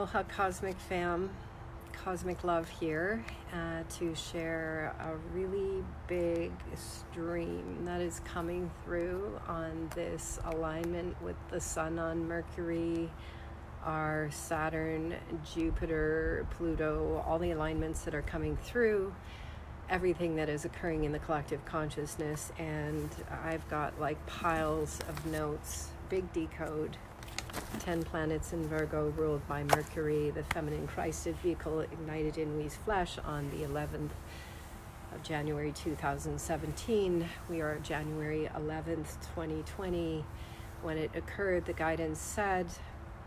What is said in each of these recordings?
Aloha Cosmic Fam, Cosmic Love here to share a really big stream that is coming through on this alignment with the Sun on Mercury, our Saturn, Jupiter, Pluto, all the alignments that are coming through, everything that is occurring in the collective consciousness. And I've got like piles of notes, big decode. 10 planets in Virgo ruled by Mercury, the feminine Christed vehicle ignited in We's flesh on the 11th of January 2017. We are January 11th, 2020. When it occurred, the guidance said,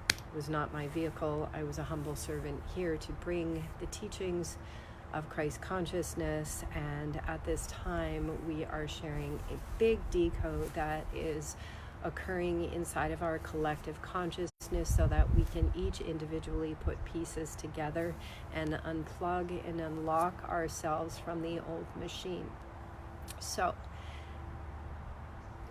it was not my vehicle. I was a humble servant here to bring the teachings of Christ consciousness. And at this time, we are sharing a big decode that is occurring inside of our collective consciousness so that we can each individually put pieces together and unplug and unlock ourselves from the old machine. So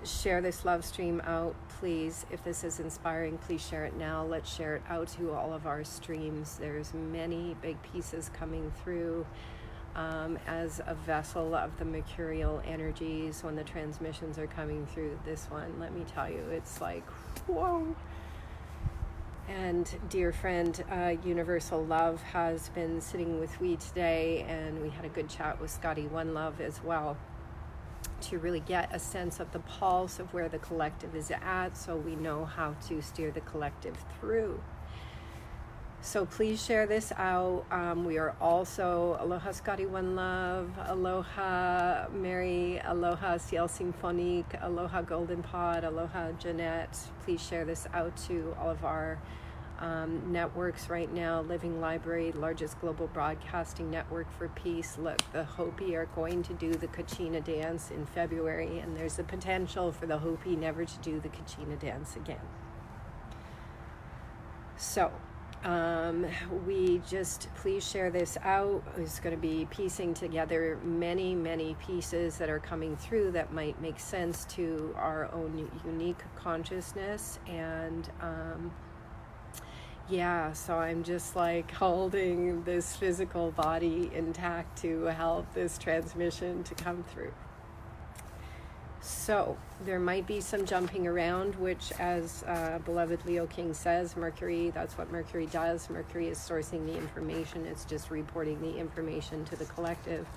share this love stream out, please. If this is inspiring, please share it now. Let's share it out to all of our streams. There's many big pieces coming through. As a vessel of the mercurial energies, when the transmissions are coming through this one, let me tell you, it's like, whoa. And dear friend, Universal Love has been sitting with we today, and we had a good chat with Scotty One Love as well, to really get a sense of the pulse of where the collective is at, so we know how to steer the collective through. So please share this out. We are also, aloha Scotty One Love, aloha Mary, aloha Ciel Symphonique, aloha Golden Pod, aloha Jeanette. Please share this out to all of our networks right now. Living Library, largest global broadcasting network for peace. Look, the Hopi are going to do the Kachina dance in February, and there's a potential for the Hopi never to do the Kachina dance again. So we just please share this out. It's going to be piecing together many pieces that are coming through that might make sense to our own unique consciousness. And yeah, so I'm just like holding this physical body intact to help this transmission to come through. So there might be some jumping around, which, as beloved Leo King says, Mercury, that's what Mercury does. Mercury is sourcing the information. It's just reporting the information to the collective.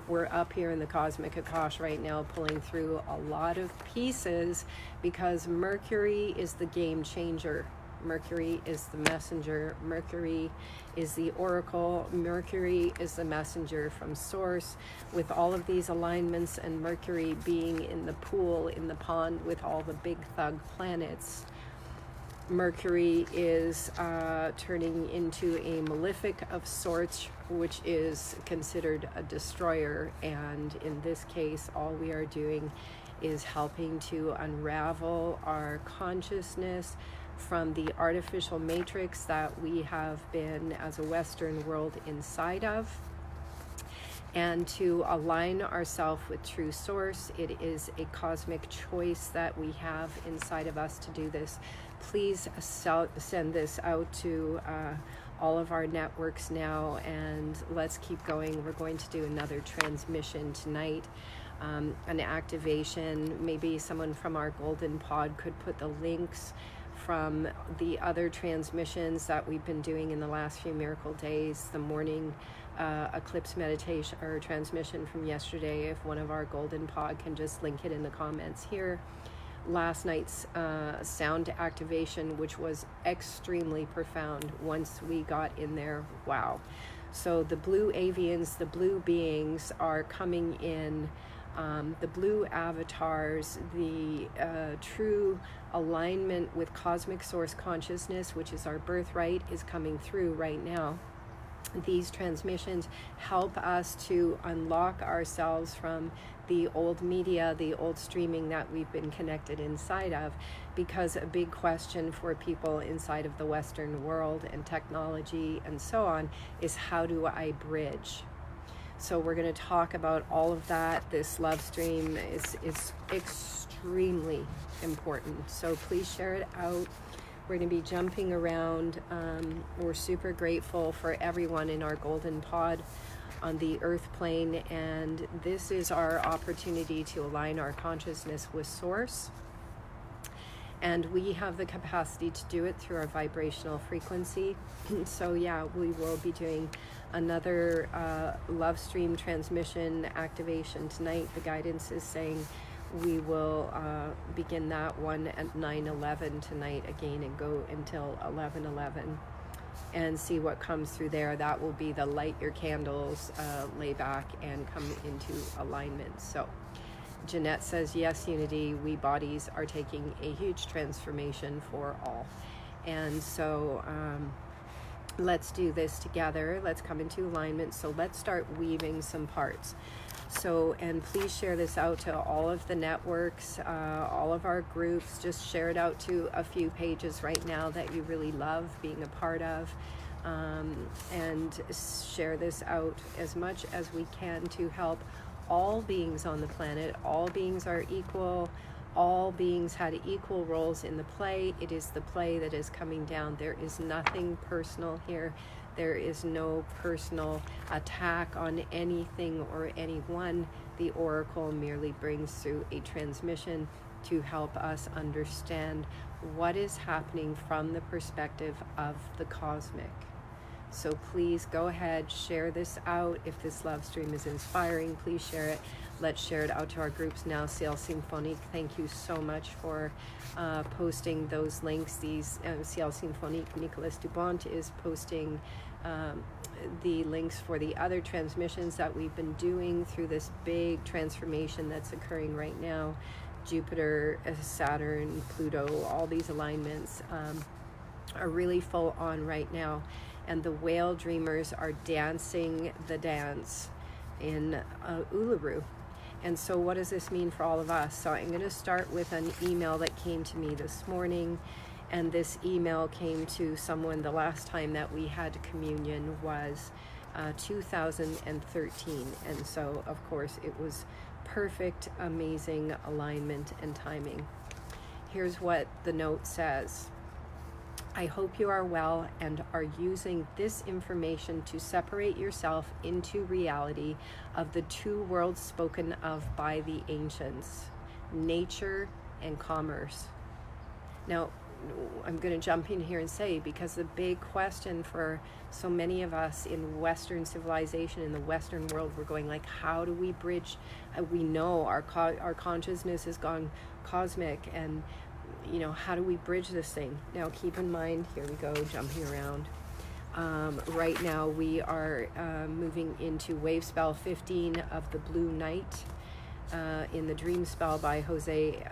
We're up here in the Cosmic Akash right now, pulling through a lot of pieces because Mercury is the game changer. Mercury is the messenger. Mercury is the oracle. Mercury is the messenger from source. With all of these alignments and Mercury being in the pool, in the pond with all the big thug planets, Mercury is turning into a malefic of sorts, which is considered a destroyer. And in this case, all we are doing is helping to unravel our consciousness from the artificial matrix that we have been as a Western world inside of, and to align ourselves with true source. It is a cosmic choice that we have inside of us to do this. Please send this out to all of our networks now, and let's keep going. We're going to do another transmission tonight, an activation. Maybe someone from our Golden Pod could put the links from the other transmissions that we've been doing in the last few miracle days, the morning eclipse meditation or transmission from yesterday. If one of our Golden Pod can just link it in the comments here. Last night's sound activation, which was extremely profound once we got in there. Wow. So the blue avians, the blue beings are coming in. The blue avatars, the true alignment with cosmic source consciousness, which is our birthright, is coming through right now. These transmissions help us to unlock ourselves from the old media, the old streaming that we've been connected inside of, because a big question for people inside of the Western world and technology and so on is, how do I bridge? So we're going to talk about all of that. This love stream is extremely important. So please share it out. We're going to be jumping around. We're super grateful for everyone in our golden pod on the earth plane, and this is our opportunity to align our consciousness with source. And we have the capacity to do it through our vibrational frequency. So yeah, we will be doing another LoveStream transmission activation tonight. The guidance is saying we will begin that one at 9:11 tonight again and go until 11:11 and see what comes through there. That will be the light your candles, lay back and come into alignment. So Jeanette says, yes, Unity, we bodies are taking a huge transformation for all. And so let's do this together. Let's come into alignment. So let's start weaving some parts. So, and please share this out to all of the networks, all of our groups. Just share it out to a few pages right now that you really love being a part of. And share this out as much as we can to help all beings on the planet. All beings are equal. All beings had equal roles in the play. It is the play that is coming down. There is nothing personal here. There is no personal attack on anything or anyone. The oracle merely brings through a transmission to help us understand what is happening from the perspective of the cosmic. So please go ahead, share this out. If this love stream is inspiring, please share it. Let's share it out to our groups now. Ciel Symphonique, thank you so much for posting those links. These Ciel Symphonique, Nicolas Dubont is posting the links for the other transmissions that we've been doing through this big transformation that's occurring right now. Jupiter, Saturn, Pluto, all these alignments are really full on right now. And the whale dreamers are dancing the dance in Uluru. And so what does this mean for all of us? So I'm going to start with an email that came to me this morning. And this email came to someone, the last time that we had communion was 2013. And so, of course, it was perfect, amazing alignment and timing. Here's what the note says. I hope you are well and are using this information to separate yourself into reality of the two worlds spoken of by the ancients, nature and commerce. Now, I'm going to jump in here and say, because the big question for so many of us in Western civilization, in the Western world, we're going like, how do we bridge? We know our consciousness has gone cosmic, and you know, how do we bridge this thing? Now, keep in mind, here we go, jumping around. Right now, we are moving into Wave Spell 15 of the Blue Night in the Dream Spell by Jose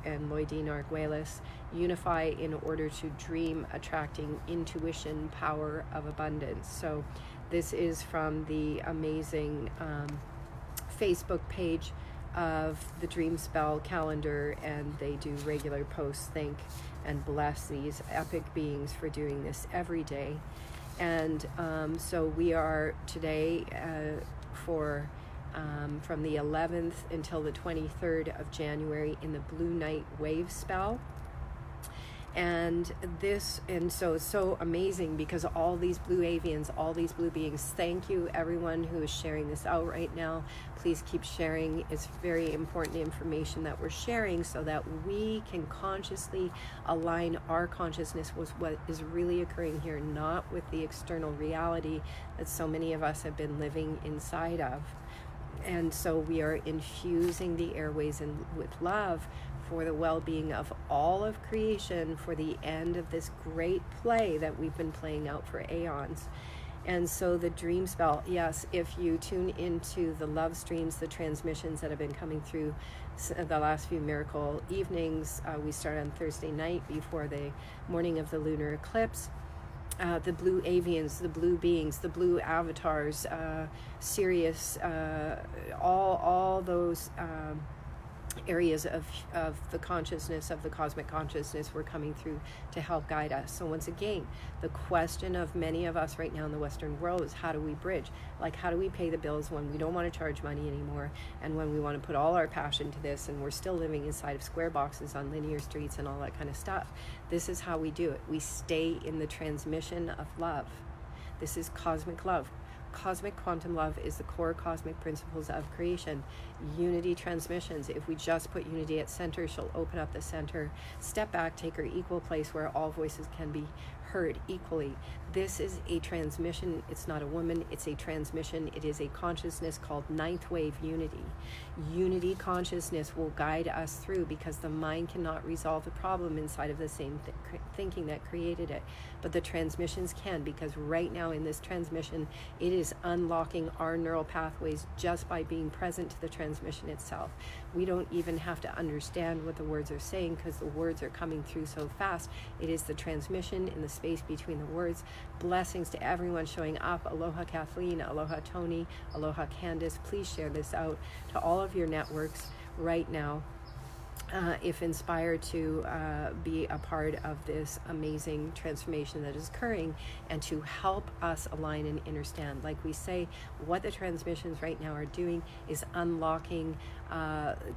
and Loidine Arguelles. Unify in order to dream, attracting intuition, power of abundance. So this is from the amazing Facebook page of the Dream Spell calendar, and they do regular posts. Thank and bless these epic beings for doing this every day. And so we are today from the 11th until the 23rd of January in the Blue Night Wave Spell. And so it's so amazing because all these blue avians, all these blue beings, thank you everyone who is sharing this out right now. Please keep sharing. It's very important information that we're sharing so that we can consciously align our consciousness with what is really occurring here, not with the external reality that so many of us have been living inside of. And so we are infusing the airways with love for the well-being of all of creation, for the end of this great play that we've been playing out for aeons. And so the dream spell, yes, if you tune into the love streams, the transmissions that have been coming through the last few miracle evenings, we start on Thursday night before the morning of the lunar eclipse. The blue avians, the blue beings, the blue avatars, Sirius, all those areas of the consciousness, of the cosmic consciousness, were coming through to help guide us. So once again, the question of many of us right now in the Western world is, how do we bridge? Like, how do we pay the bills when we don't want to charge money anymore, and when we want to put all our passion to this, and we're still living inside of square boxes on linear streets and all that kind of stuff? This is how we do it. We stay in the transmission of love. This is cosmic love. Cosmic quantum love is the core cosmic principles of creation. Unity transmissions. If we just put unity at center, she'll open up the center, step back, take her equal place where all voices can be heard equally. This is a transmission. It's not a woman, it's a transmission. It is a consciousness called ninth wave unity. Unity consciousness will guide us through, because the mind cannot resolve the problem inside of the same thinking that created it. But the transmissions can, because right now in this transmission, it is unlocking our neural pathways just by being present to the transmission itself. We don't even have to understand what the words are saying, because the words are coming through so fast. It is the transmission in the space between the words. Blessings to everyone showing up. Aloha Kathleen, aloha Tony, aloha Candace. Please share this out to all of your networks right now, if inspired to be a part of this amazing transformation that is occurring, and to help us align and understand. Like we say, what the transmissions right now are doing is unlocking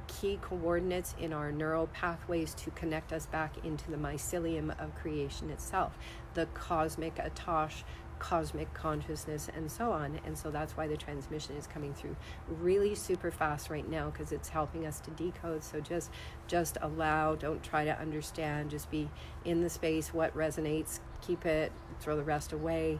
key coordinates in our neural pathways to connect us back into the mycelium of creation itself, the cosmic Atosh, cosmic consciousness, and so on. And so that's why the transmission is coming through really super fast right now, because it's helping us to decode. So just allow, don't try to understand, just be in the space. What resonates, keep it, throw the rest away.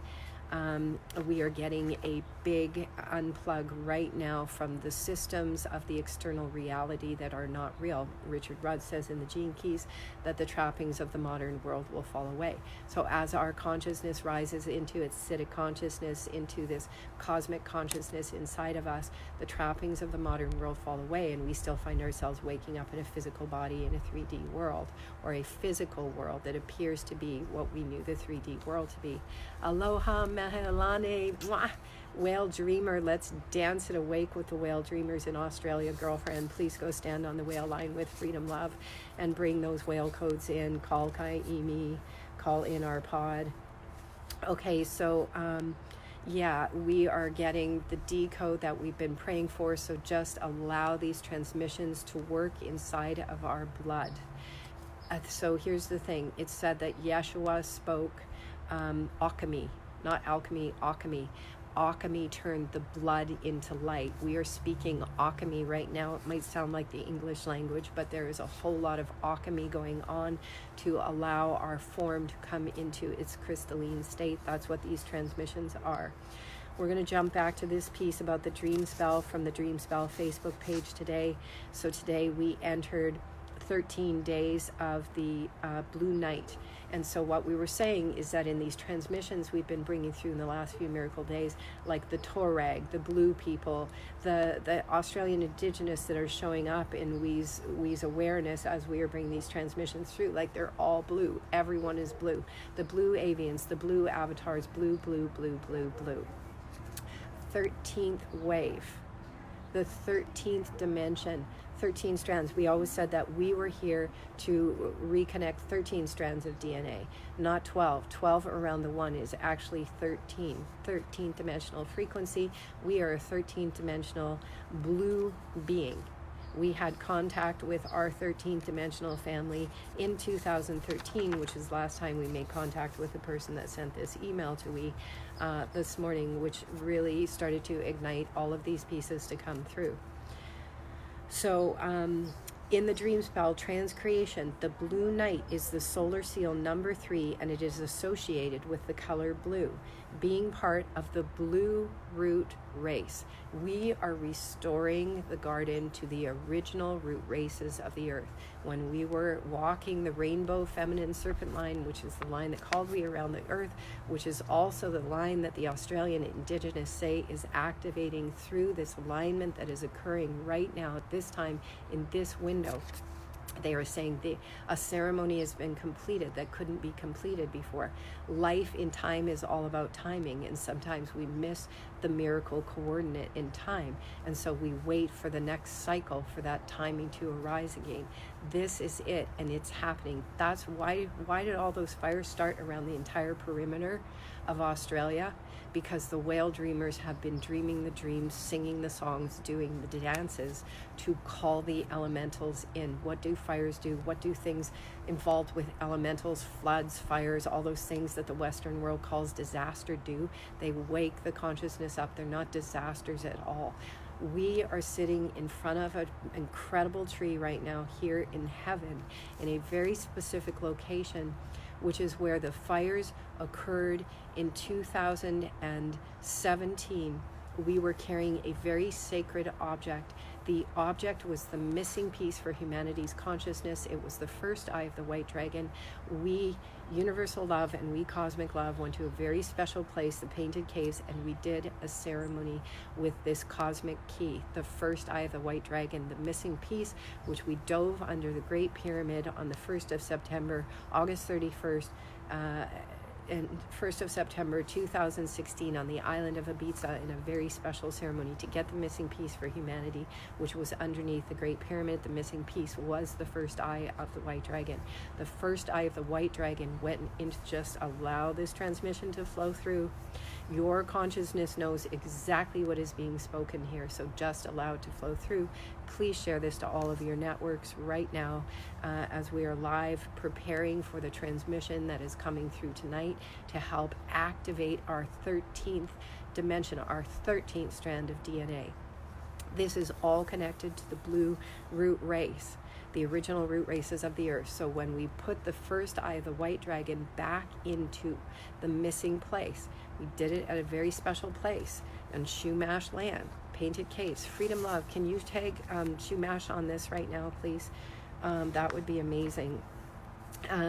We are getting a big unplug right now from the systems of the external reality that are not real. Richard Rudd says in the Gene Keys that the trappings of the modern world will fall away. So as our consciousness rises into its Siddhic consciousness, into this cosmic consciousness inside of us, the trappings of the modern world fall away, and we still find ourselves waking up in a physical body in a 3D world, or a physical world that appears to be what we knew the 3D world to be. Aloha Mahelane, mwah. Whale Dreamer, let's dance it awake with the Whale Dreamers in Australia, girlfriend. Please go stand on the whale line with Freedom Love and bring those whale codes in. Call Kaimi, call in our pod. Okay, so yeah, we are getting the decode that we've been praying for. So just allow these transmissions to work inside of our blood. So here's the thing. It's said that Yeshua spoke alchemy, not alchemy, alchemy. Alchemy turned the blood into light. We are speaking alchemy right now. It might sound like the English language, but there is a whole lot of alchemy going on to allow our form to come into its crystalline state. That's what these transmissions are. We're going to jump back to this piece about the dream spell from the Dream Spell Facebook page today. So today we entered 13 days of the blue night. And so what we were saying is that in these transmissions we've been bringing through in the last few miracle days, like the Torag, the blue people, the Australian Indigenous that are showing up in We's awareness as we are bringing these transmissions through, like they're all blue. Everyone is blue. The blue avians, the blue avatars, blue, blue, blue, blue, blue. 13th wave, the 13th dimension, 13 strands. We always said that we were here to reconnect 13 strands of DNA, not 12. 12 around the one is actually 13. 13th dimensional frequency. We are a 13th dimensional blue being. We had contact with our 13th dimensional family in 2013, which is the last time we made contact with the person that sent this email to we this morning, which really started to ignite all of these pieces to come through. So in the dream spell transcreation, the blue night is the solar seal number 3, and it is associated with the color blue, being part of the blue root race. We are restoring the garden to the original root races of the earth. When we were walking the rainbow feminine serpent line, which is the line that called we around the earth, which is also the line that the Australian Indigenous say is activating through this alignment that is occurring right now at this time in this window. They are saying a ceremony has been completed that couldn't be completed before. Life in time is all about timing, and sometimes we miss the miracle coordinate in time, and so we wait for the next cycle for that timing to arise again. This is it, and it's happening. That's why did all those fires start around the entire perimeter of Australia? Because the whale dreamers have been dreaming the dreams, singing the songs, doing the dances to call the elementals in. What do fires do? What do things involved with elementals, floods, fires, all those things that the Western world calls disaster do? They wake the consciousness up. They're not disasters at all. We are sitting in front of an incredible tree right now here in heaven, in a very specific location, which is where the fires occurred in 2017. We were carrying a very sacred object. The object was the missing piece for humanity's consciousness. It was the first eye of the white dragon. We, Universal Love and we, Cosmic Love, went to a very special place, the Painted Caves, and we did a ceremony with this cosmic key, the first eye of the white dragon, the missing piece, which we dove under the Great Pyramid on the 1st of September, August 31st, and 1st of September 2016 on the island of Ibiza in a very special ceremony to get the missing piece for humanity, which was underneath the Great Pyramid. The missing piece was the first eye of the white dragon. The first eye of the white dragon went in to just allow this transmission to flow through. Your consciousness knows exactly what is being spoken here, so just allow it to flow through. Please share this to all of your networks right now as we are live preparing for the transmission that is coming through tonight to help activate our 13th dimension, our 13th strand of DNA. This is all connected to the blue root race, the original root races of the earth. So when we put the first eye of the white dragon back into the missing place, we did it at a very special place on Shumash land, Painted Caves, Freedom Love. Can you tag Shumash on this right now, please? That would be amazing.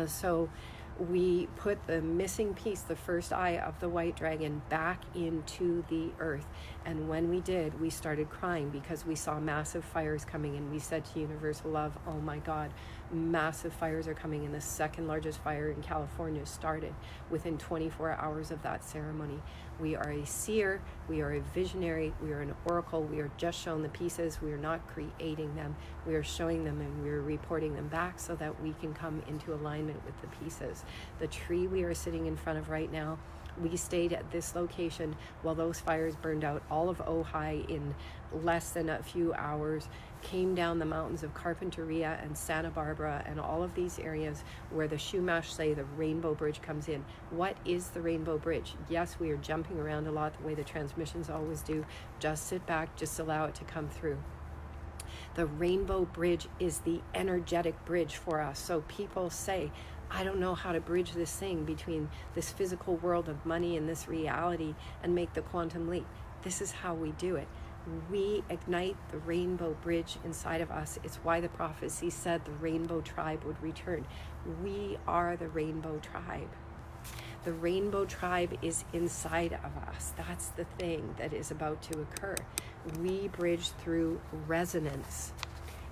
So we put the missing piece, the first eye of the white dragon, back into the earth. And when we did, we started crying because we saw massive fires coming, and we said to Universal Love, oh my God, massive fires are coming. And the second largest fire in California started within 24 hours of that ceremony. We are a seer, we are a visionary, we are an oracle. We are just shown the pieces. We are not creating them. We are showing them, and we are reporting them back so that we can come into alignment with the pieces. The tree we are sitting in front of right now, we stayed at this location while those fires burned out all of Ojai in less than a few hours, came down the mountains of Carpinteria and Santa Barbara and all of these areas where the Shumash say the Rainbow Bridge comes in. What is the Rainbow Bridge? Yes, we are jumping around a lot the way the transmissions always do. Just sit back, just allow it to come through. The Rainbow Bridge is the energetic bridge for us. So people say, I don't know how to bridge this thing between this physical world of money and this reality and make the quantum leap. This is how we do it. We ignite the rainbow bridge inside of us. It's why the prophecy said the rainbow tribe would return. We are the rainbow tribe. The rainbow tribe is inside of us. That's the thing that is about to occur. We bridge through resonance.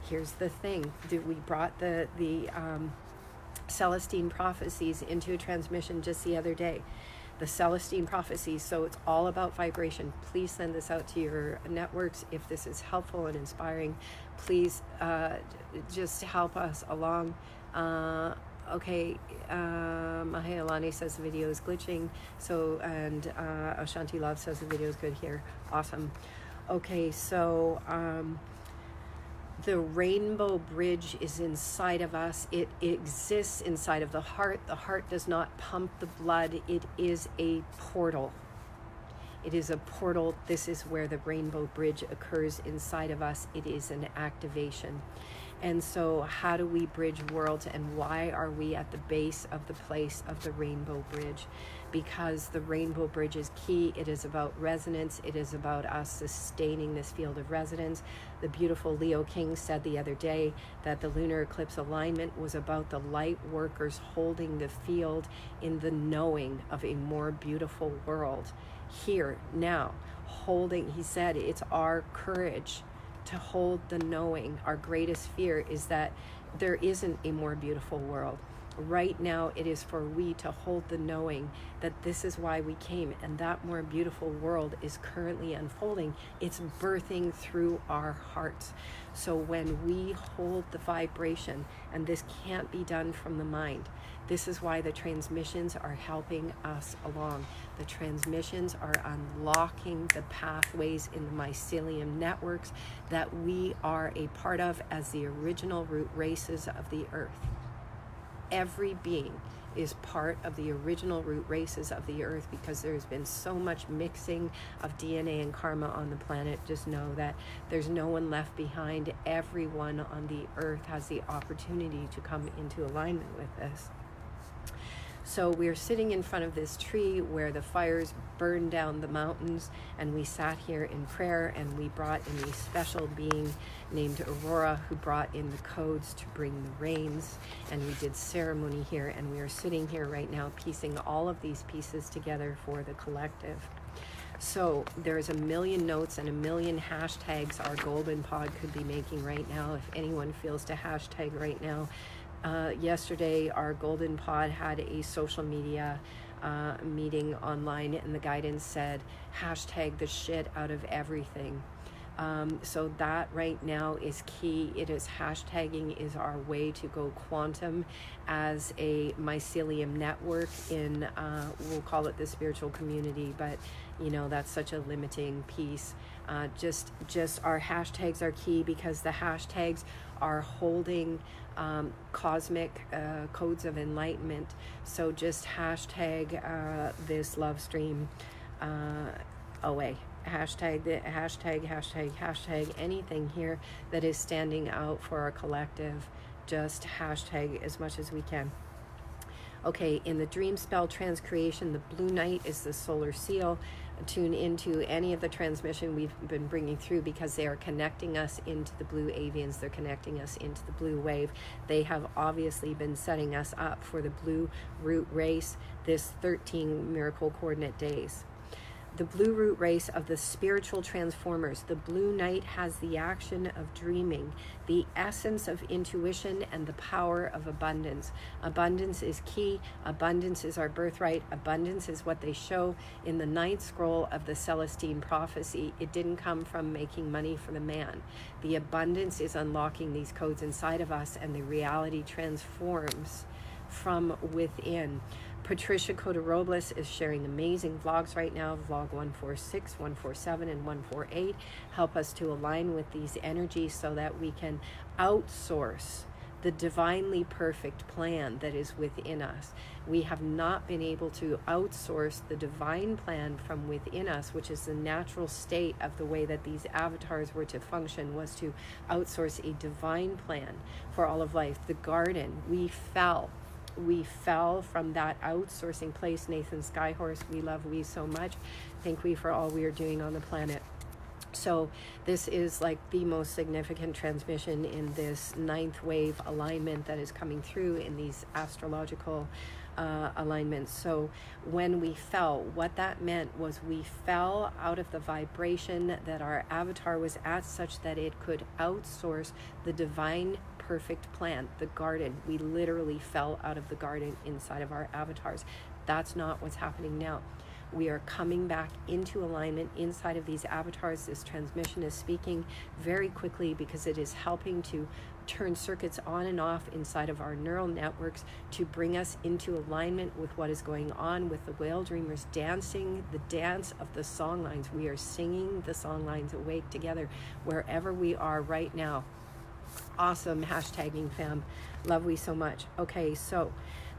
Here's the thing. We brought the Celestine prophecies into a transmission just the other day. The Celestine prophecies, so it's all about vibration. Please send this out to your networks if this is helpful and inspiring. Please just help us along. Mahealani says the video is glitching. So, and Ashanti Love says the video is good here. Awesome. Okay, so the rainbow bridge is inside of us. It exists inside of the heart. The heart does not pump the blood. It is a portal. It is a portal. This is where the rainbow bridge occurs inside of us. It is an activation. And so how do we bridge worlds, and why are we at the base of the place of the rainbow bridge? Because the rainbow bridge is key. It is about resonance. It is about us sustaining this field of resonance. The beautiful Leo King said the other day that the lunar eclipse alignment was about the light workers holding the field in the knowing of a more beautiful world. Here, now, holding, he said, it's our courage to hold the knowing. Our greatest fear is that there isn't a more beautiful world. Right now, it is for we to hold the knowing that this is why we came, and that more beautiful world is currently unfolding. It's birthing through our hearts. So when we hold the vibration, and this can't be done from the mind, this is why the transmissions are helping us along. The transmissions are unlocking the pathways in the mycelium networks that we are a part of as the original root races of the earth. Every being is part of the original root races of the earth, because there's been so much mixing of DNA and karma on the planet. Just know that there's no one left behind. Everyone on the earth has the opportunity to come into alignment with this. So we're sitting in front of this tree where the fires burned down the mountains, and we sat here in prayer, and we brought in a special being named Aurora, who brought in the codes to bring the rains, and we did ceremony here, and we are sitting here right now piecing all of these pieces together for the collective. So there's a million notes and a million hashtags our golden pod could be making right now. If anyone feels to hashtag right now, yesterday our golden pod had a social media meeting online, and the guidance said hashtag the shit out of everything. So that right now is key. It is hashtagging is our way to go quantum as a mycelium network in we'll call it the spiritual community, but you know, that's such a limiting piece. Just our hashtags are key, because the hashtags are holding cosmic codes of enlightenment. So just hashtag this LoveStream away. Hashtag anything here that is standing out for our collective. Just hashtag as much as we can. Okay, in the dream spell transcreation, the blue knight is the solar seal. Tune into any of the transmission we've been bringing through, because they are connecting us into the blue avians. They're connecting us into the blue wave. They have obviously been setting us up for the blue root race, this 13 miracle coordinate days. The blue root race of the spiritual transformers. The blue knight has the action of dreaming, the essence of intuition, and the power of abundance. Abundance is key. Abundance is our birthright. Abundance is what they show in the ninth scroll of the Celestine prophecy. It didn't come from making money for the man. The abundance is unlocking these codes inside of us, and the reality transforms from within. Patricia Cota Robles is sharing amazing vlogs right now. Vlog 146, 147, and 148 help us to align with these energies so that we can outsource the divinely perfect plan that is within us. We have not been able to outsource the divine plan from within us, which is the natural state of the way that these avatars were to function, was to outsource a divine plan for all of life. The garden, we fell from that outsourcing place. Nathan Skyhorse, we love we so much. Thank we for all we are doing on the planet. So this is like the most significant transmission in this ninth wave alignment that is coming through in these astrological alignments. So when we fell, what that meant was we fell out of the vibration that our avatar was at, such that it could outsource the divine perfect plan, the garden. We literally fell out of the garden inside of our avatars. That's not what's happening now. We are coming back into alignment inside of these avatars. This transmission is speaking very quickly, because it is helping to turn circuits on and off inside of our neural networks to bring us into alignment with what is going on with the whale dreamers dancing the dance of the song lines. We are singing the song lines awake together wherever we are right now. Awesome hashtagging, fam. Love we so much. Okay, so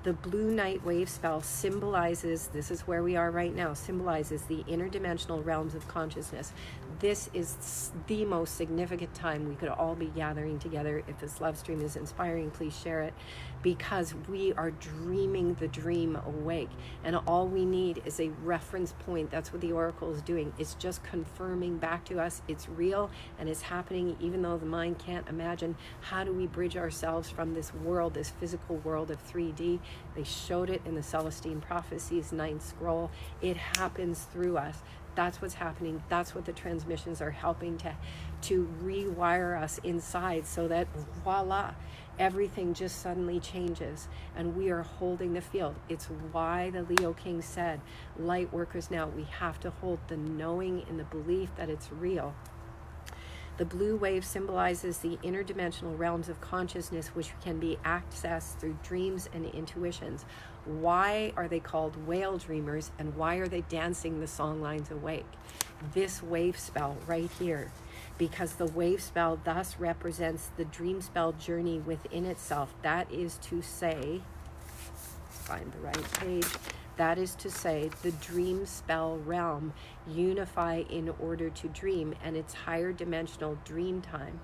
the blue night wave spell symbolizes, this is where we are right now, symbolizes the interdimensional realms of consciousness. This is the most significant time we could all be gathering together. If this love stream is inspiring, please share it, because we are dreaming the dream awake, and all we need is a reference point. That's what the oracle is doing. It's just confirming back to us it's real and it's happening, even though the mind can't imagine. How do we bridge ourselves from this world, this physical world of 3D? They showed it in the Celestine prophecies, ninth scroll. It happens through us. That's what's happening. That's what the transmissions are helping to rewire us inside, so that voila, everything just suddenly changes and we are holding the field. It's why the Leo King said, light workers now, we have to hold the knowing in the belief that it's real. The blue wave symbolizes the interdimensional realms of consciousness, which can be accessed through dreams and intuitions. Why are they called whale dreamers, and why are they dancing the song lines awake? This wave spell right here, because the wave spell thus represents the dream spell journey within itself. That is to say, find the right page. That is to say, the dream spell realm unify in order to dream, and its higher dimensional dream time.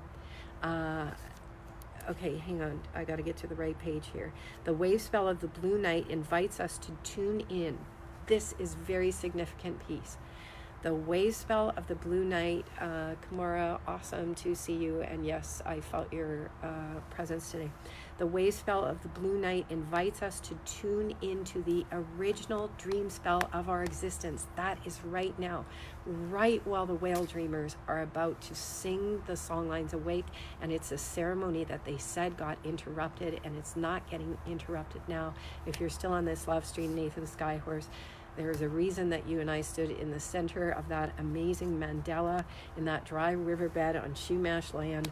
Okay, hang on. I got to get to the right page here. The wave spell of the blue night invites us to tune in. This is very significant piece. The wave spell of the blue night, Kamara, awesome to see you, and yes, I felt your presence today. The wave spell of the blue night invites us to tune into the original dream spell of our existence. That is right now, right while the whale dreamers are about to sing the songlines awake, and it's a ceremony that they said got interrupted, and it's not getting interrupted now. If you're still on this LoveStream, Nathan Skyhorse, there's a reason that you and I stood in the center of that amazing mandala in that dry riverbed on Chumash land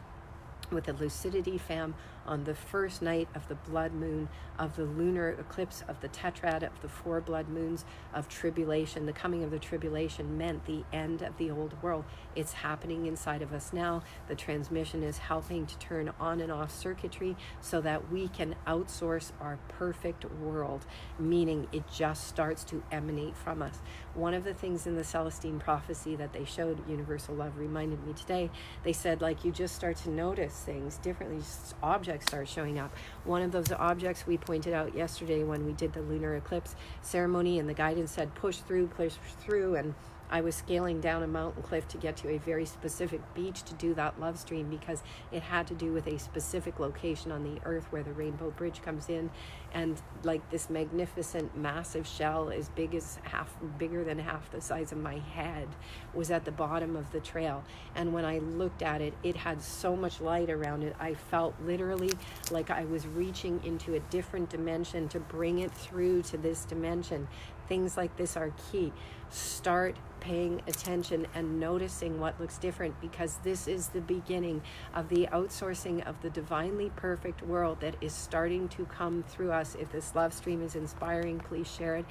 with the Lucidity fam on the first night of the blood moon of the lunar eclipse of the tetrad of the 4 blood moons of tribulation. The coming of the tribulation meant the end of the old world. It's happening inside of us now. The transmission is helping to turn on and off circuitry so that we can outsource our perfect world, meaning it just starts to emanate from us. One of the things in the Celestine prophecy that they showed, Universal Love reminded me today, they said, like, you just start to notice things differently, just objects start showing up. One of those objects we pointed out yesterday when we did the lunar eclipse ceremony, and the guidance said push through, and I was scaling down a mountain cliff to get to a very specific beach to do that love stream, because it had to do with a specific location on the earth where the Rainbow Bridge comes in, and like this magnificent massive shell as bigger than half the size of my head was at the bottom of the trail. And when I looked at it, it had so much light around it. I felt literally like I was reaching into a different dimension to bring it through to this dimension. Things like this are key. Start paying attention and noticing what looks different, because this is the beginning of the outsourcing of the divinely perfect world that is starting to come through us. If this love stream is inspiring, please share it.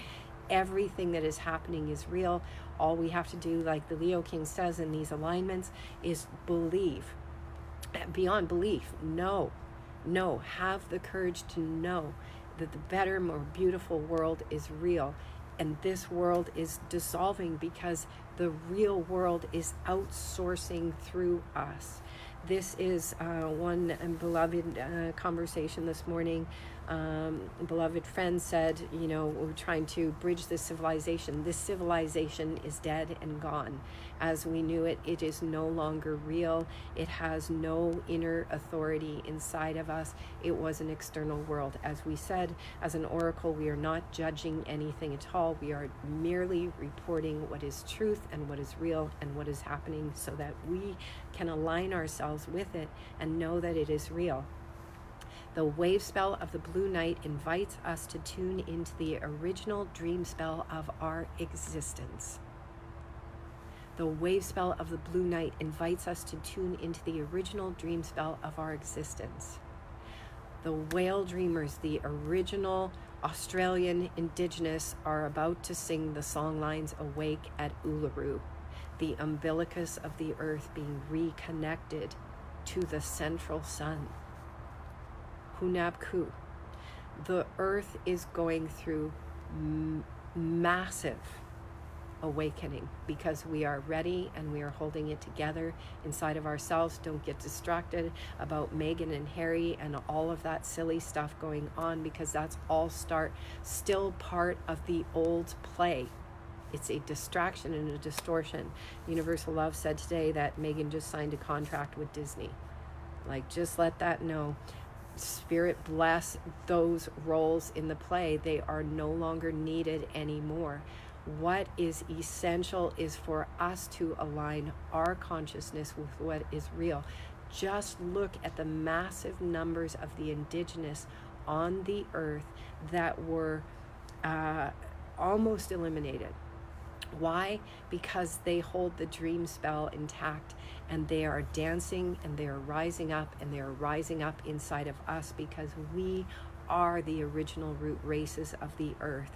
Everything that is happening is real. All we have to do, like the Leo King says in these alignments, is believe. Beyond belief, know, have the courage to know that the better, more beautiful world is real. And this world is dissolving because the real world is outsourcing through us. This is one beloved conversation this morning. Beloved friend said, we're trying to bridge this civilization. This civilization is dead and gone. As we knew it, it is no longer real. It has no inner authority inside of us. It was an external world. As we said, as an oracle, we are not judging anything at all. We are merely reporting what is truth and what is real and what is happening, so that we can align ourselves with it and know that it is real. The wave spell of the blue night invites us to tune into the original dream spell of our existence. The wave spell of the blue night invites us to tune into the original dream spell of our existence. The whale dreamers, the original Australian indigenous, are about to sing the songlines awake at Uluru, the umbilicus of the earth being reconnected to the central sun. Hunabku. The earth is going through massive awakening because we are ready and we are holding it together inside of ourselves. Don't get distracted about Meghan and Harry and all of that silly stuff going on, because that's all still part of the old play. It's a distraction and a distortion. Universal Love said today that Meghan just signed a contract with Disney. Like, just let that know. Spirit bless those roles in the play. They are no longer needed anymore. What is essential is for us to align our consciousness with what is real. Just look at the massive numbers of the indigenous on the earth that were almost eliminated. Why? Because they hold the dream spell intact, and they are dancing, and they are rising up, and they are rising up inside of us, because we are the original root races of the earth.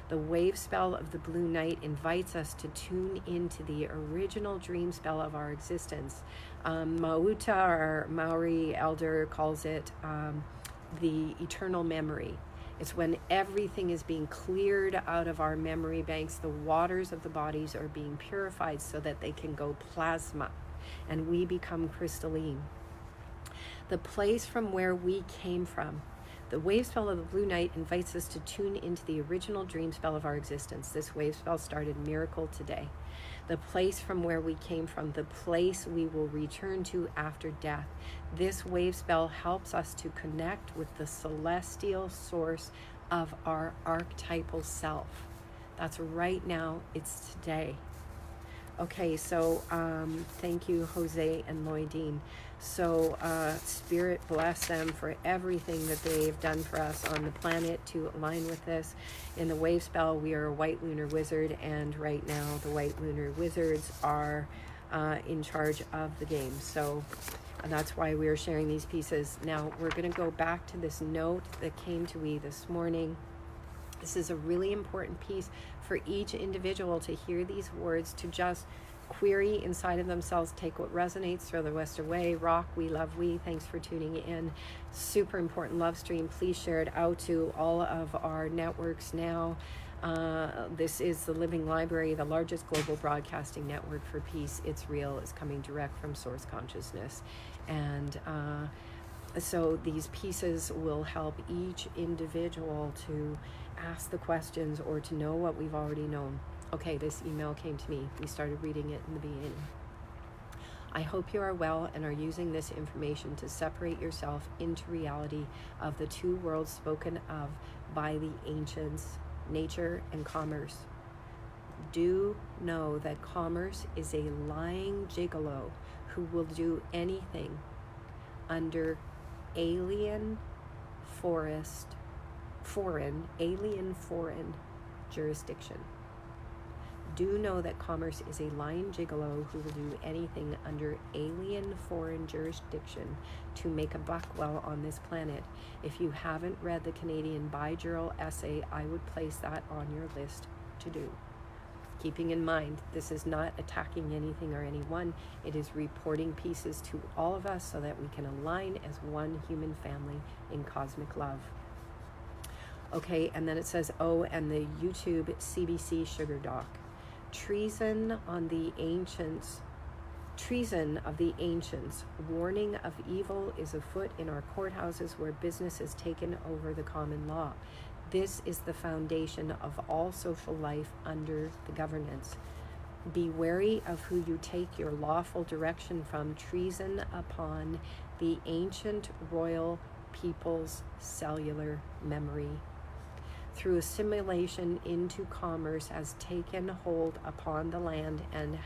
The wave spell of the blue night invites us to tune into the original dream spell of our existence. Mauta, our Maori elder, calls it the eternal memory. It's when everything is being cleared out of our memory banks. The waters of the bodies are being purified so that they can go plasma, and we become crystalline. The place from where we came from. The wave spell of the blue night invites us to tune into the original dream spell of our existence. This wave spell started miracle today. The place from where we came from, the place we will return to after death. This wave spell helps us to connect with the celestial source of our archetypal self. That's right now, it's today. Okay, so thank you, Jose and Lloydine. So Spirit bless them for everything that they've done for us on the planet to align with this. In the wave spell, we are a white lunar wizard, and right now the white lunar wizards are in charge of the game. So that's why we are sharing these pieces. Now we're going to go back to this note that came to me this morning. This is a really important piece for each individual to hear these words, to just query inside of themselves, take what resonates, throw the rest away. Rock, we love we. Thanks for tuning in. Super important LoveStream. Please share it out to all of our networks now. This is the Living Library, the largest global broadcasting network for peace. It's real. It's coming direct from source consciousness. And so these pieces will help each individual to ask the questions or to know what we've already known. Okay, this email came to me. We started reading it in the beginning. I hope you are well and are using this information to separate yourself into reality of the two worlds spoken of by the ancients, nature and commerce. Do know that commerce is a lying gigolo who will do anything under alien foreign jurisdiction. Do know that commerce is a lying gigolo who will do anything under alien foreign jurisdiction to make a buck while on this planet. If you haven't read the Canadian Bi-Jural essay, I would place that on your list to do. Keeping in mind, this is not attacking anything or anyone. It is reporting pieces to all of us so that we can align as one human family in cosmic love. Okay, and then it says, oh, and the YouTube CBC Sugar Doc. Treason of the ancients, warning of evil is afoot in our courthouses where business has taken over the common law. This is the foundation of all social life under the governance. Be wary of who you take your lawful direction from. Treason upon the ancient royal people's cellular memory. Through assimilation into commerce has taken hold upon the land and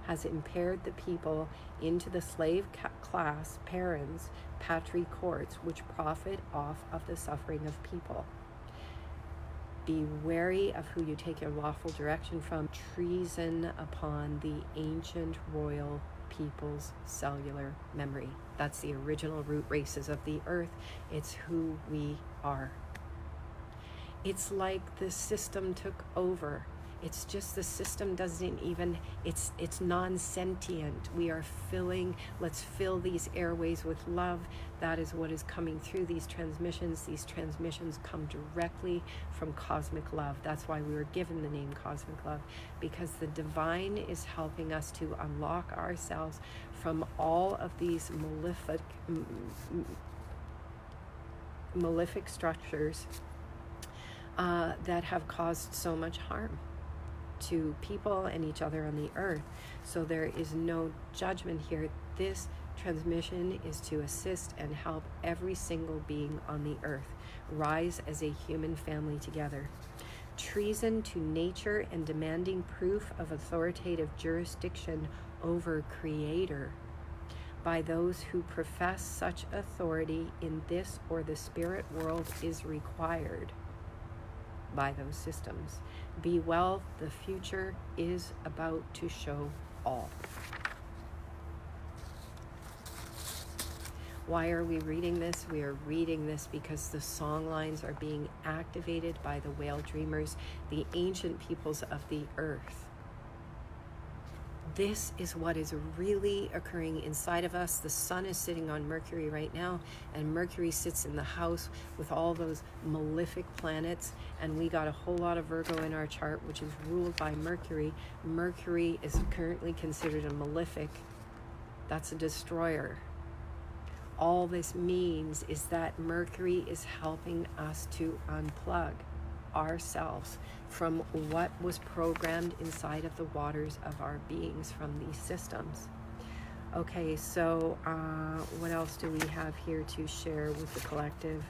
has impaired the people into the slave class, parents, patri courts, which profit off of the suffering of people. Be wary of who you take your lawful direction from. Treason upon the ancient royal people's cellular memory. That's the original root races of the earth. It's who we are. It's like the system took over. It's just the system doesn't even, it's non-sentient. We are let's fill these airways with love. That is what is coming through these transmissions. These transmissions come directly from cosmic love. That's why we were given the name Cosmic Love, because the divine is helping us to unlock ourselves from all of these malefic structures that have caused so much harm to people and each other on the earth. So there is no judgment here. This transmission is to assist and help every single being on the earth rise as a human family together. treason to nature and demanding proof of authoritative jurisdiction over Creator by those who profess such authority in this or the spirit world is required by those systems. Be well, the future is about to show all. Why are we reading this? We are reading this because the song lines are being activated by the whale dreamers, the ancient peoples of the earth. This is what is really occurring inside of us. The sun is sitting on Mercury right now, and Mercury sits in the house with all those malefic planets, and we got a whole lot of Virgo in our chart, which is ruled by Mercury. Mercury is currently considered a malefic. That's a destroyer. All this means is that Mercury is helping us to unplug ourselves from what was programmed inside of the waters of our beings from these systems. Okay, so what else do we have here to share with the collective?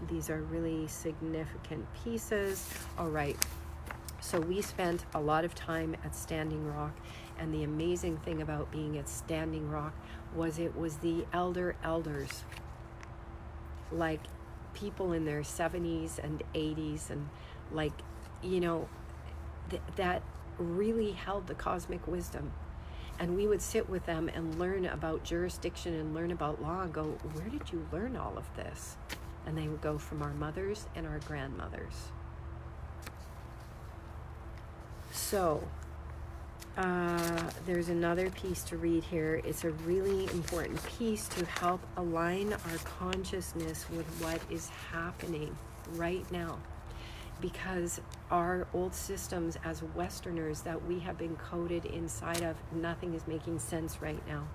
These are really significant pieces. All right, so we spent a lot of time at Standing Rock, and the amazing thing about being at Standing Rock was it was the elders, like people in their 70s and 80s, and like, you know, that really held the cosmic wisdom. And we would sit with them and learn about jurisdiction and learn about law and go, where did you learn all of this? And they would go, from our mothers and our grandmothers. So there's another piece to read here. It's a really important piece to help align our consciousness with what is happening right now, because our old systems as Westerners that we have been coded inside of, nothing is making sense right now.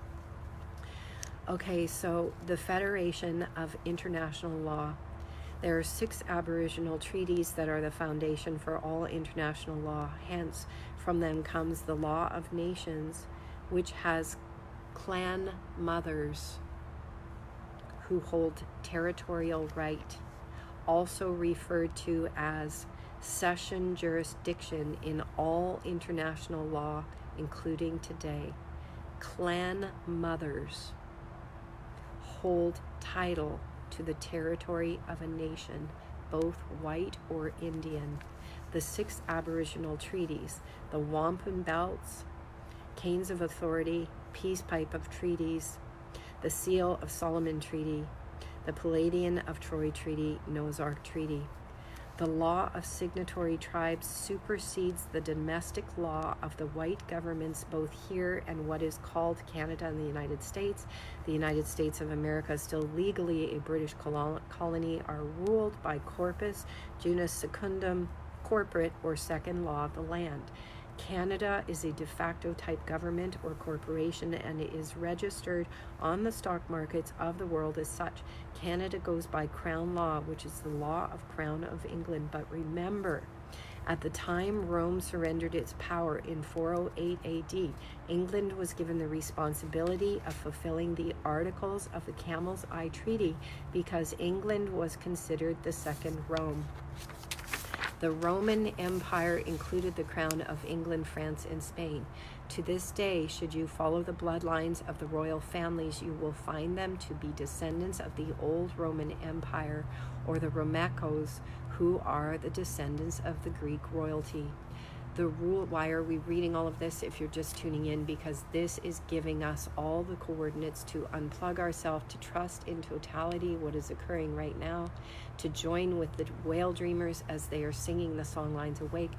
Okay, so the Federation of International Law. There are 6 Aboriginal treaties that are the foundation for all international law. Hence, from them comes the Law of Nations, which has clan mothers who hold territorial right, also referred to as cession jurisdiction in all international law, including today. Clan mothers hold title to the territory of a nation, both white or Indian. The 6 Aboriginal treaties, the Wampum Belts, Canes of Authority, Peace Pipe of Treaties, the Seal of Solomon Treaty, the Palladian of Troy Treaty, Noah's Ark Treaty. The law of signatory tribes supersedes the domestic law of the white governments both here and what is called Canada and the United States. The United States of America, still legally a British colony, are ruled by corpus, junus secundum, corporate or second law of the land. Canada is a de facto type government or corporation, and it is registered on the stock markets of the world as such. Canada goes by Crown law, which is the law of Crown of England. But remember, at the time Rome surrendered its power in 408 AD, England was given the responsibility of fulfilling the Articles of the Camel's Eye Treaty because England was considered the second Rome. The Roman Empire included the crown of England, France, and Spain. To this day, should you follow the bloodlines of the royal families, you will find them to be descendants of the old Roman Empire, or the Romacos, who are the descendants of the Greek royalty. The rule, why are we reading all of this if you're just tuning in? Because this is giving us all the coordinates to unplug ourselves, to trust in totality what is occurring right now, to join with the whale dreamers as they are singing the song lines awake.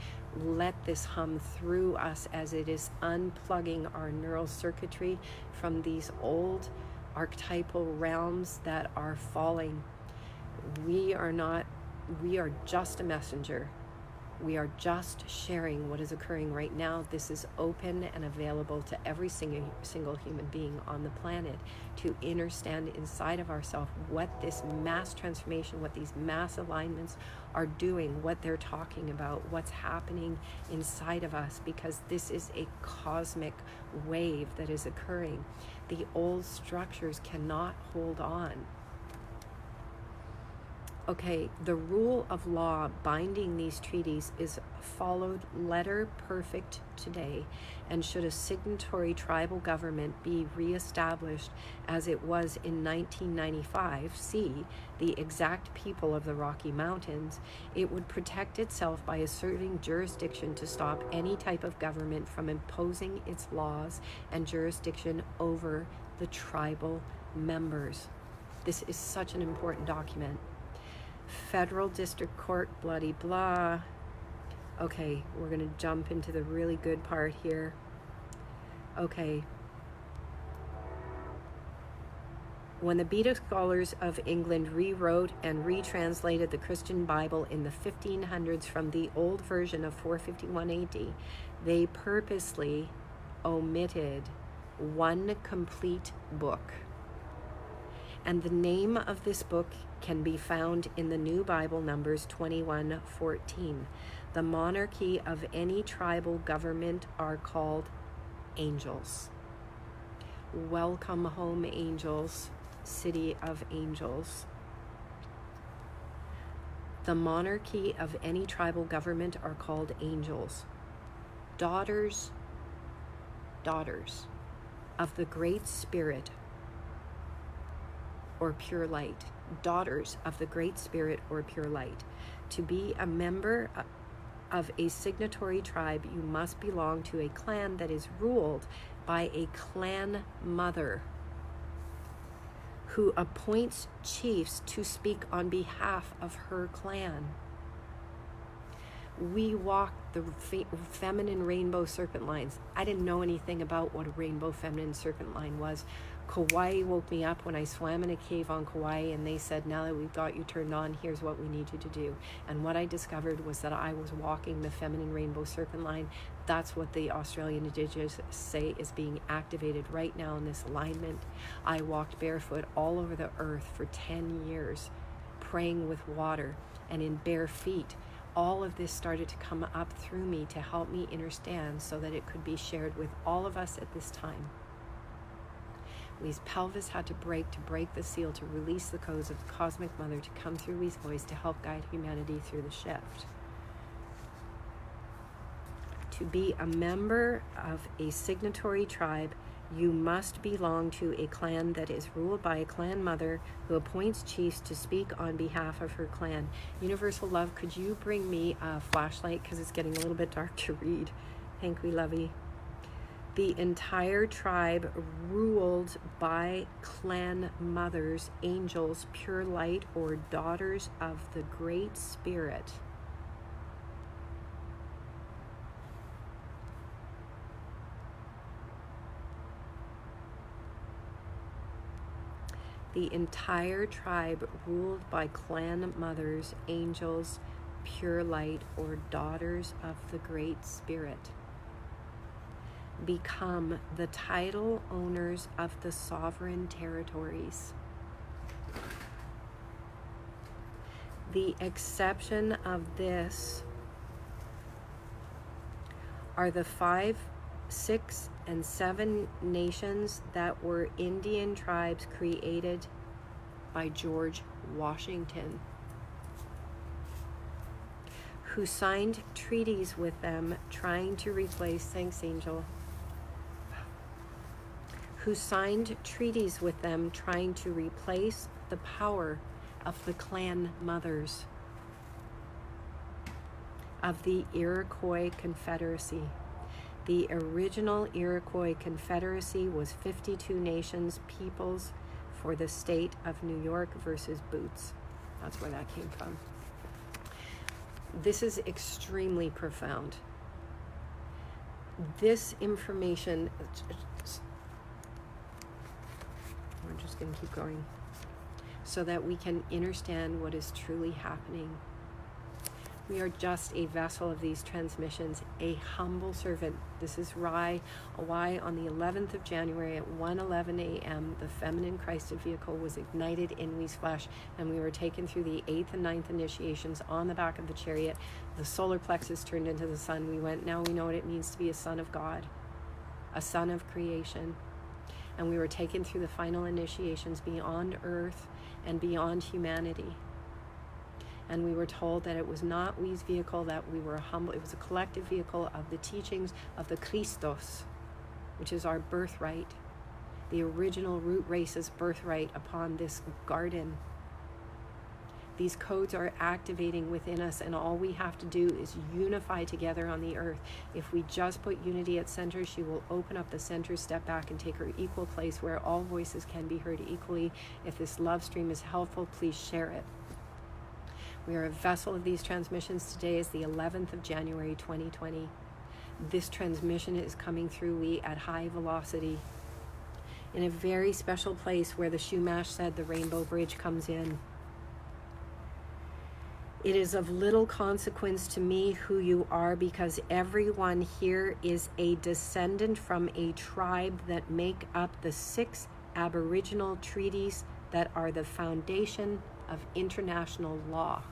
Let this hum through us as it is unplugging our neural circuitry from these old archetypal realms that are falling. We are just a messenger. We are just sharing what is occurring right now. This is open and available to every single human being on the planet to understand inside of ourselves what this mass transformation, what these mass alignments are doing, what they're talking about, what's happening inside of us, because this is a cosmic wave that is occurring. The old structures cannot hold on. Okay, the rule of law binding these treaties is followed letter perfect today, and should a signatory tribal government be reestablished as it was in 1995, see, the exact people of the Rocky Mountains, it would protect itself by asserting jurisdiction to stop any type of government from imposing its laws and jurisdiction over the tribal members. This is such an important document. Federal District Court, bloody blah. Okay, we're going to jump into the really good part here. Okay. When the Beta scholars of England rewrote and retranslated the Christian Bible in the 1500s from the old version of 451 AD, they purposely omitted one complete book. And the name of this book can be found in the New Bible, Numbers 21:14. The monarchy of any tribal government are called angels. Welcome home, angels, city of angels. The monarchy of any tribal government are called angels. Daughters of the Great Spirit or pure light. Daughters of the Great Spirit or pure light. To be a member of a signatory tribe, you must belong to a clan that is ruled by a clan mother who appoints chiefs to speak on behalf of her clan. We walk the feminine rainbow serpent lines. I didn't know anything about what a rainbow feminine serpent line was. Kauai woke me up when I swam in a cave on Kauai, and they said, now that we've got you turned on, here's what we need you to do. And what I discovered was that I was walking the feminine rainbow serpent line. That's what the Australian Indigenous say is being activated right now in this alignment. I walked barefoot all over the earth for 10 years, praying with water and in bare feet. All of this started to come up through me to help me understand so that it could be shared with all of us at this time. We's pelvis had to break the seal, to release the codes of the Cosmic Mother, to come through We's voice to help guide humanity through the shift. To be a member of a signatory tribe, you must belong to a clan that is ruled by a clan mother who appoints chiefs to speak on behalf of her clan. Universal Love, could you bring me a flashlight, because it's getting a little bit dark to read. Thank you, lovey. The entire tribe ruled by clan mothers, angels, pure light, or daughters of the Great Spirit. The entire tribe ruled by clan mothers, angels, pure light, or daughters of the Great Spirit become the title owners of the sovereign territories. The exception of this are the 5, 6, and 7 nations that were Indian tribes created by George Washington, who signed treaties with them trying to replace, thanks Angel, who signed treaties with them trying to replace the power of the clan mothers of the Iroquois Confederacy. The original Iroquois Confederacy was 52 nations, peoples for the state of New York versus Boots. That's where that came from. This is extremely profound. This information, we're just going to keep going so that we can understand what is truly happening. We are just a vessel of these transmissions, a humble servant. This is why on the 11th of January at 1:11 a.m., the feminine Christed vehicle was ignited in We's flesh, and we were taken through the 8th and 9th initiations on the back of the chariot. The solar plexus turned into the sun. We went, now we know what it means to be a son of God, a son of creation. And we were taken through the final initiations beyond earth and beyond humanity. And we were told that it was not we's vehicle, that we were humble. It was a collective vehicle of the teachings of the Christos, which is our birthright, the original root race's birthright upon this garden. These codes are activating within us, and all we have to do is unify together on the earth. If we just put unity at center, she will open up the center, step back, and take her equal place where all voices can be heard equally. If this love stream is helpful, please share it. We are a vessel of these transmissions. Today is the 11th of January, 2020. This transmission is coming through we at high velocity in a very special place where the Shumash said the Rainbow Bridge comes in. It is of little consequence to me who you are, because everyone here is a descendant from a tribe that make up the 6 Aboriginal treaties that are the foundation of international law.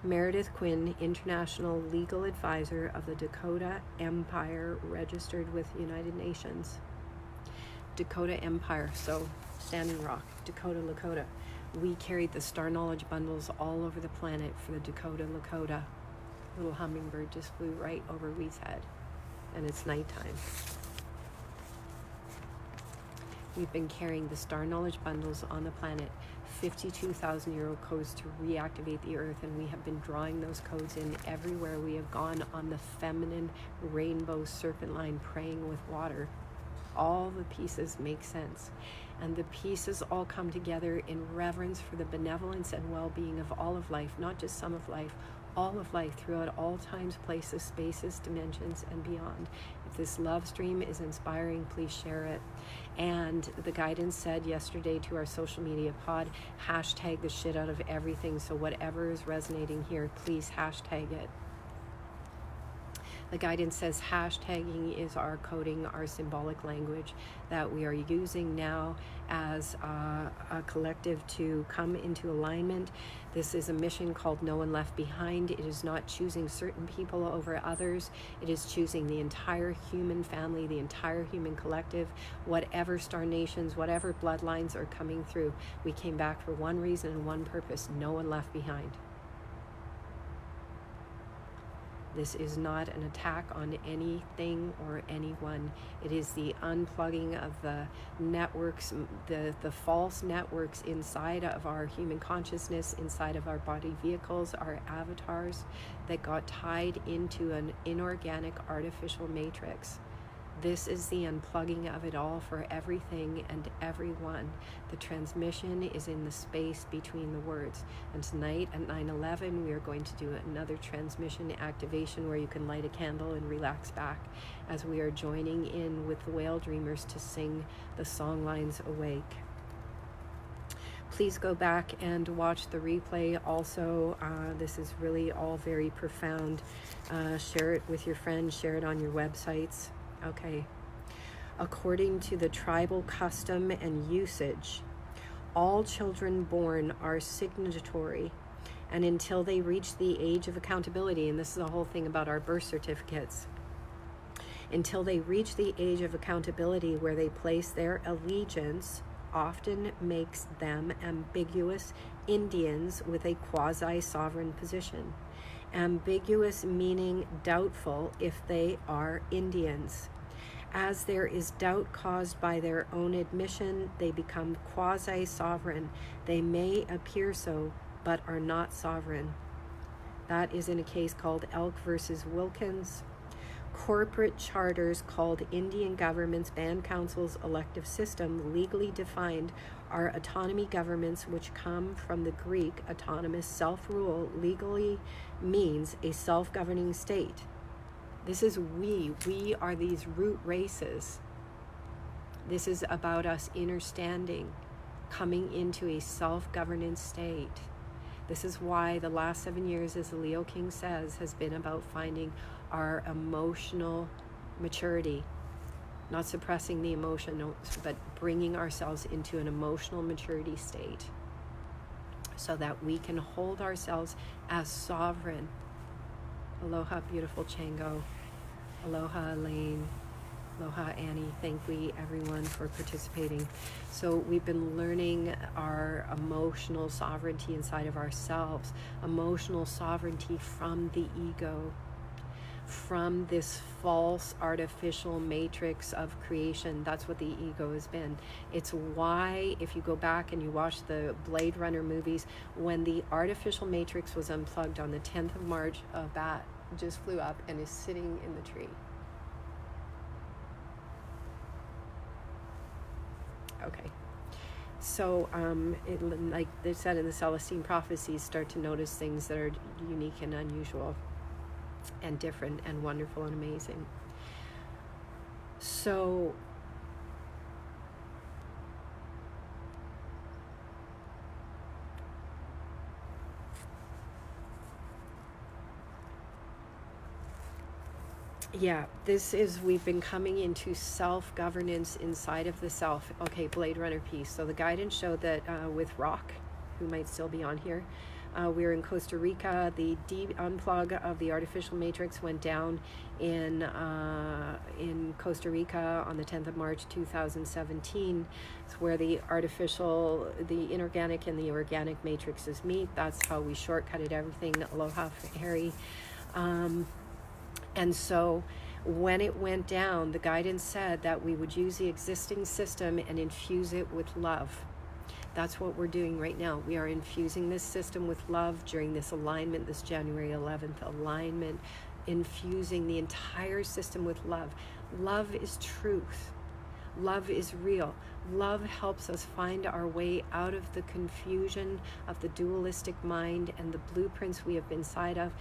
Meredith Quinn, International Legal Advisor of the Dakota Empire, registered with United Nations. Dakota Empire, so Standing Rock, Dakota, Lakota. We carried the Star Knowledge bundles all over the planet for the Dakota, Lakota. Little hummingbird just flew right over we's head, and it's nighttime. We've been carrying the Star Knowledge bundles on the planet, 52,000-year-old codes to reactivate the earth, and we have been drawing those codes in everywhere we have gone on the feminine rainbow serpent line, praying with water. All the pieces make sense, and the pieces all come together in reverence for the benevolence and well-being of all of life, not just some of life, all of life, throughout all times, places, spaces, dimensions, and beyond. If this love stream is inspiring, please share it. And the guidance said yesterday to our social media pod, hashtag the shit out of everything. So whatever is resonating here, please hashtag it. The guidance says hashtagging is our coding, our symbolic language that we are using now as a collective to come into alignment. This is a mission called No One Left Behind. It is not choosing certain people over others. It is choosing the entire human family, the entire human collective, whatever star nations, whatever bloodlines are coming through. We came back for one reason and one purpose: no one left behind. This is not an attack on anything or anyone. It is the unplugging of the networks, the false networks inside of our human consciousness, inside of our body vehicles, our avatars, that got tied into an inorganic artificial matrix. This is the unplugging of it all for everything and everyone. The transmission is in the space between the words. And tonight at 9/11, we are going to do another transmission activation where you can light a candle and relax back as we are joining in with the Whale Dreamers to sing the song lines awake. Please go back and watch the replay. Also, this is really all very profound. Share it with your friends, share it on your websites. Okay. According to the tribal custom and usage, all children born are signatory, and until they reach the age of accountability, and this is the whole thing about our birth certificates, until they reach the age of accountability where they place their allegiance, often makes them ambiguous Indians with a quasi-sovereign position. Ambiguous meaning doubtful if they are Indians. As there is doubt caused by their own admission, they become quasi-sovereign. They may appear so, but are not sovereign. That is in a case called Elk versus Wilkins. Corporate charters called Indian governments, band councils, elective system, legally defined, are autonomy governments, which come from the Greek autonomous. Self-rule legally means a self-governing state. This is we are these root races. This is about us understanding, coming into a self-governance state. This is why the last 7 years, as the Leo King says, has been about finding our emotional maturity, not suppressing the emotion, but bringing ourselves into an emotional maturity state so that we can hold ourselves as sovereign. Aloha, beautiful Chango. Aloha, Elaine. Aloha, Annie. Thank we everyone for participating. So we've been learning our emotional sovereignty inside of ourselves, emotional sovereignty from the ego, from this false artificial matrix of creation. That's what the ego has been. It's why, if you go back and you watch the Blade Runner movies, when the artificial matrix was unplugged on the 10th of March, a bat just flew up and is sitting in the tree. Okay, so like they said in the Celestine prophecies, start to notice things that are unique and unusual and different and wonderful and amazing. So yeah, we've been coming into self-governance inside of the self. Okay, Blade Runner piece. So the guidance showed that with Rock, who might still be on here, we were in Costa Rica. The unplug of the artificial matrix went down in Costa Rica on the 10th of March 2017. It's where the inorganic and the organic matrices meet. That's how we shortcutted everything. Aloha, Harry. And so when it went down, the guidance said that we would use the existing system and infuse it with love. That's what we're doing right now. We are infusing this system with love during this alignment, this January 11th alignment, infusing the entire system with love. Love is truth. Love is real. Love helps us find our way out of the confusion of the dualistic mind and the blueprints we have been inside of,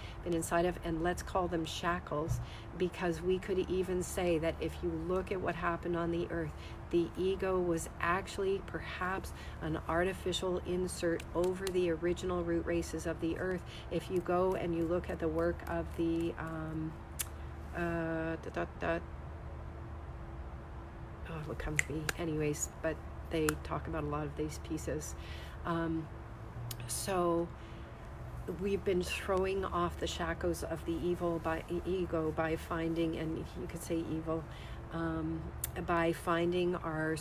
and let's call them shackles, because we could even say that if you look at what happened on the earth, the ego was actually perhaps an artificial insert over the original root races of the earth. If you go and you look at the work of the it would come to me anyways, but they talk about a lot of these pieces. So we've been throwing off the shackles of the ego by finding, and you could say evil, by finding our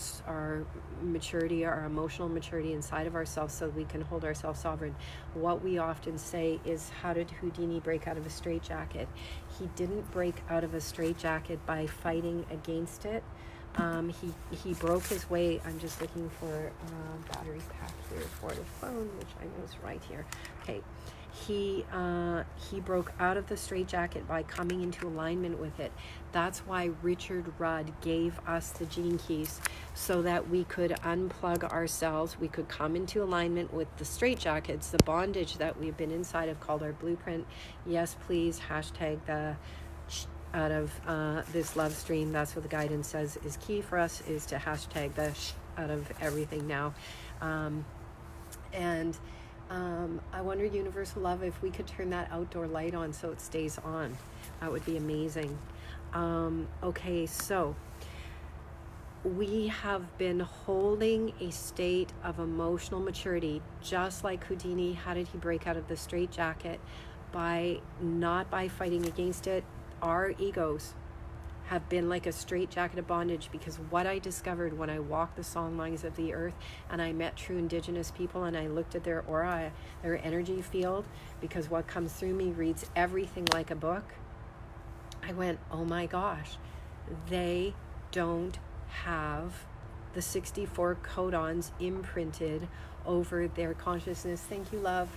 maturity, our emotional maturity inside of ourselves, so we can hold ourselves sovereign. What we often say is, how did Houdini break out of a straitjacket? He didn't break out of a straitjacket by fighting against it. He broke his way. I'm just looking for a battery pack here for the phone, which I know is right here. Okay. He broke out of the straitjacket by coming into alignment with it. That's why Richard Rudd gave us the gene keys, so that we could unplug ourselves. We could come into alignment with the straitjackets, the bondage that we've been inside of, called our blueprint. Yes, please, hashtag the out of this LoveStream. That's what the guidance says is key for us, is to hashtag the out of everything now. I wonder, universal love, if we could turn that outdoor light on so it stays on. That would be amazing. Okay, so we have been holding a state of emotional maturity, just like Houdini. How did he break out of the straitjacket? Not by fighting against it. Our egos have been like a straitjacket of bondage, because what I discovered when I walked the song lines of the earth and I met true indigenous people and I looked at their aura, their energy field, because what comes through me reads everything like a book, I went, oh my gosh, they don't have the 64 codons imprinted over their consciousness. Thank you, love.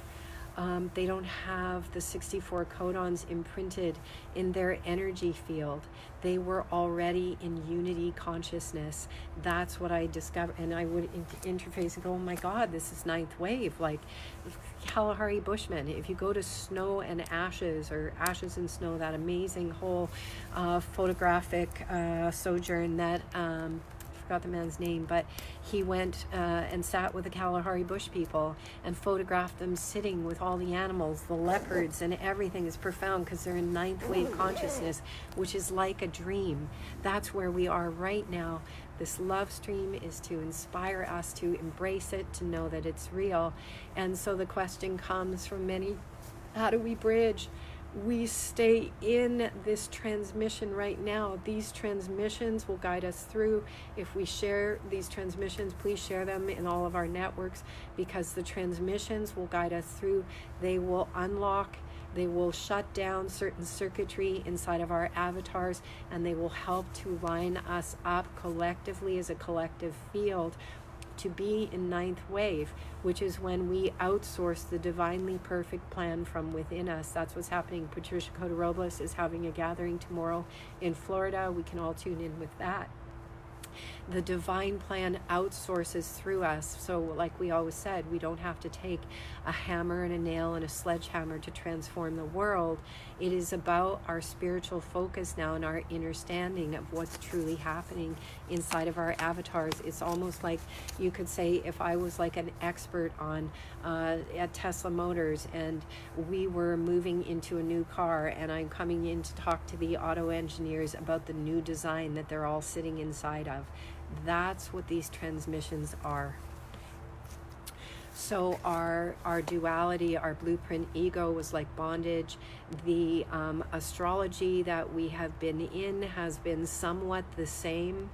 They don't have the 64 codons imprinted in their energy field. They were already in unity consciousness. That's what I discovered. And I would interface and go, oh my God, this is ninth wave. Like Kalahari Bushmen. If you go to Snow and Ashes, or Ashes and Snow, that amazing whole photographic sojourn that forgot the man's name, but he went and sat with the Kalahari Bush people and photographed them sitting with all the animals, the leopards, and everything is profound, because they're in ninth wave consciousness, which is like a dream. That's where we are right now. This love stream is to inspire us to embrace it, to know that it's real. And so the question comes from many, how do we bridge? we stay in this transmission right now. These transmissions will guide us through. If we share these transmissions, please share them in all of our networks, because the transmissions will guide us through. They will unlock, they will shut down certain circuitry inside of our avatars, and they will help to line us up collectively as a collective field to be in ninth wave, which is when we outsource the divinely perfect plan from within us. That's what's happening. Patricia Cota Robles is having a gathering tomorrow in Florida. We can all tune in with that. The divine plan outsources through us. So like we always said, we don't have to take a hammer and a nail and a sledgehammer to transform the world. It is about our spiritual focus now and our understanding of what's truly happening inside of our avatars. It's almost like you could say, if I was like an expert on at Tesla Motors, and we were moving into a new car, and I'm coming in to talk to the auto engineers about the new design that they're all sitting inside of. That's what these transmissions are. So our duality, our blueprint ego was like bondage. The astrology that we have been in has been somewhat the same,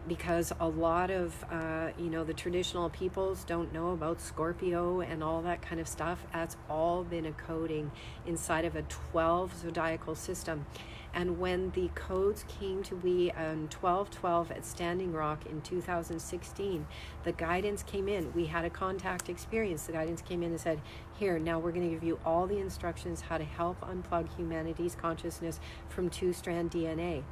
because a lot of the traditional peoples don't know about Scorpio and all that kind of stuff. That's all been a coding inside of a 12 zodiacal system. And when the codes came to be on 1212 at Standing Rock in 2016, the guidance came in. We had a contact experience. The guidance came in and said, here, now we're going to give you all the instructions how to help unplug humanity's consciousness from two-strand DNA.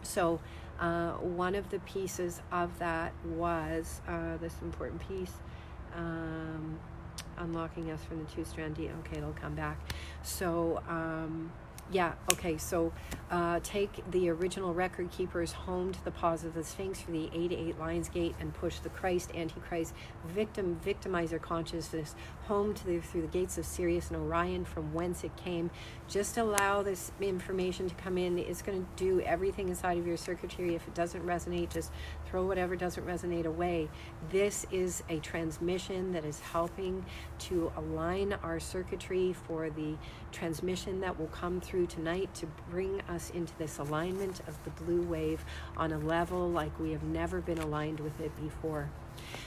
So one of the pieces of that was this important piece, unlocking us from the two-strand DNA. Okay, it'll come back. So so take the original record keepers home to the pause of the Sphinx for the 8-8 Lions Gate, and push the Christ, Antichrist, victimizer consciousness home to through the gates of Sirius and Orion, from whence it came. Just allow this information to come in. It's going to do everything inside of your circuitry. If it doesn't resonate, just throw whatever doesn't resonate away. This is a transmission that is helping to align our circuitry for the transmission that will come through tonight to bring us into this alignment of the blue wave on a level like we have never been aligned with it before.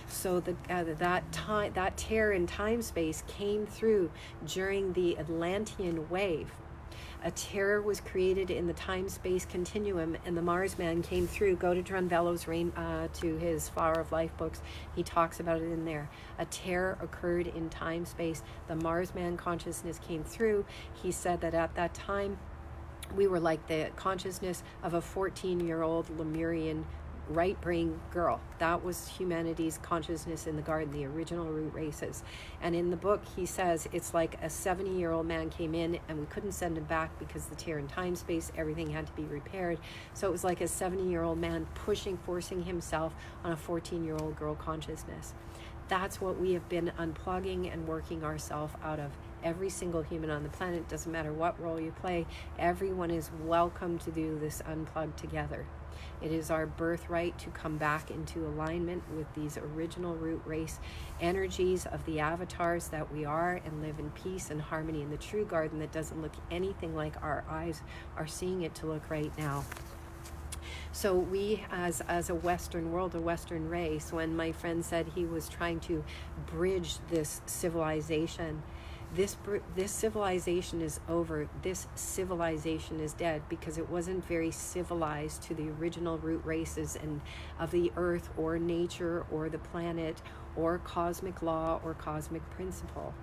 So that tear in time space came through during the Atlantean wave. A terror was created in the time-space continuum, and the Mars man came through. Go to Drunvello's to his Flower of Life books. He talks about it in there. A terror occurred in time-space. The Mars man consciousness came through. He said that at that time, we were like the consciousness of a 14-year-old Lemurian right brain girl. That was humanity's consciousness in the garden, the original root races. And in the book he says it's like a 70-year-old man came in, and we couldn't send him back because the tear in time space, everything had to be repaired. So it was like a 70-year-old man forcing himself on a 14-year-old girl consciousness. That's what we have been unplugging and working ourselves out of. Every single human on the planet, doesn't matter what role you play, everyone is welcome to do this unplug together. It is our birthright to come back into alignment with these original root race energies of the avatars that we are, and live in peace and harmony in the true garden that doesn't look anything like our eyes are seeing it to look right now. So we, as a Western world, a Western race, when my friend said he was trying to bridge this civilization, this civilization is over. This civilization is dead, because it wasn't very civilized to the original root races and of the earth or nature or the planet or cosmic law or cosmic principle.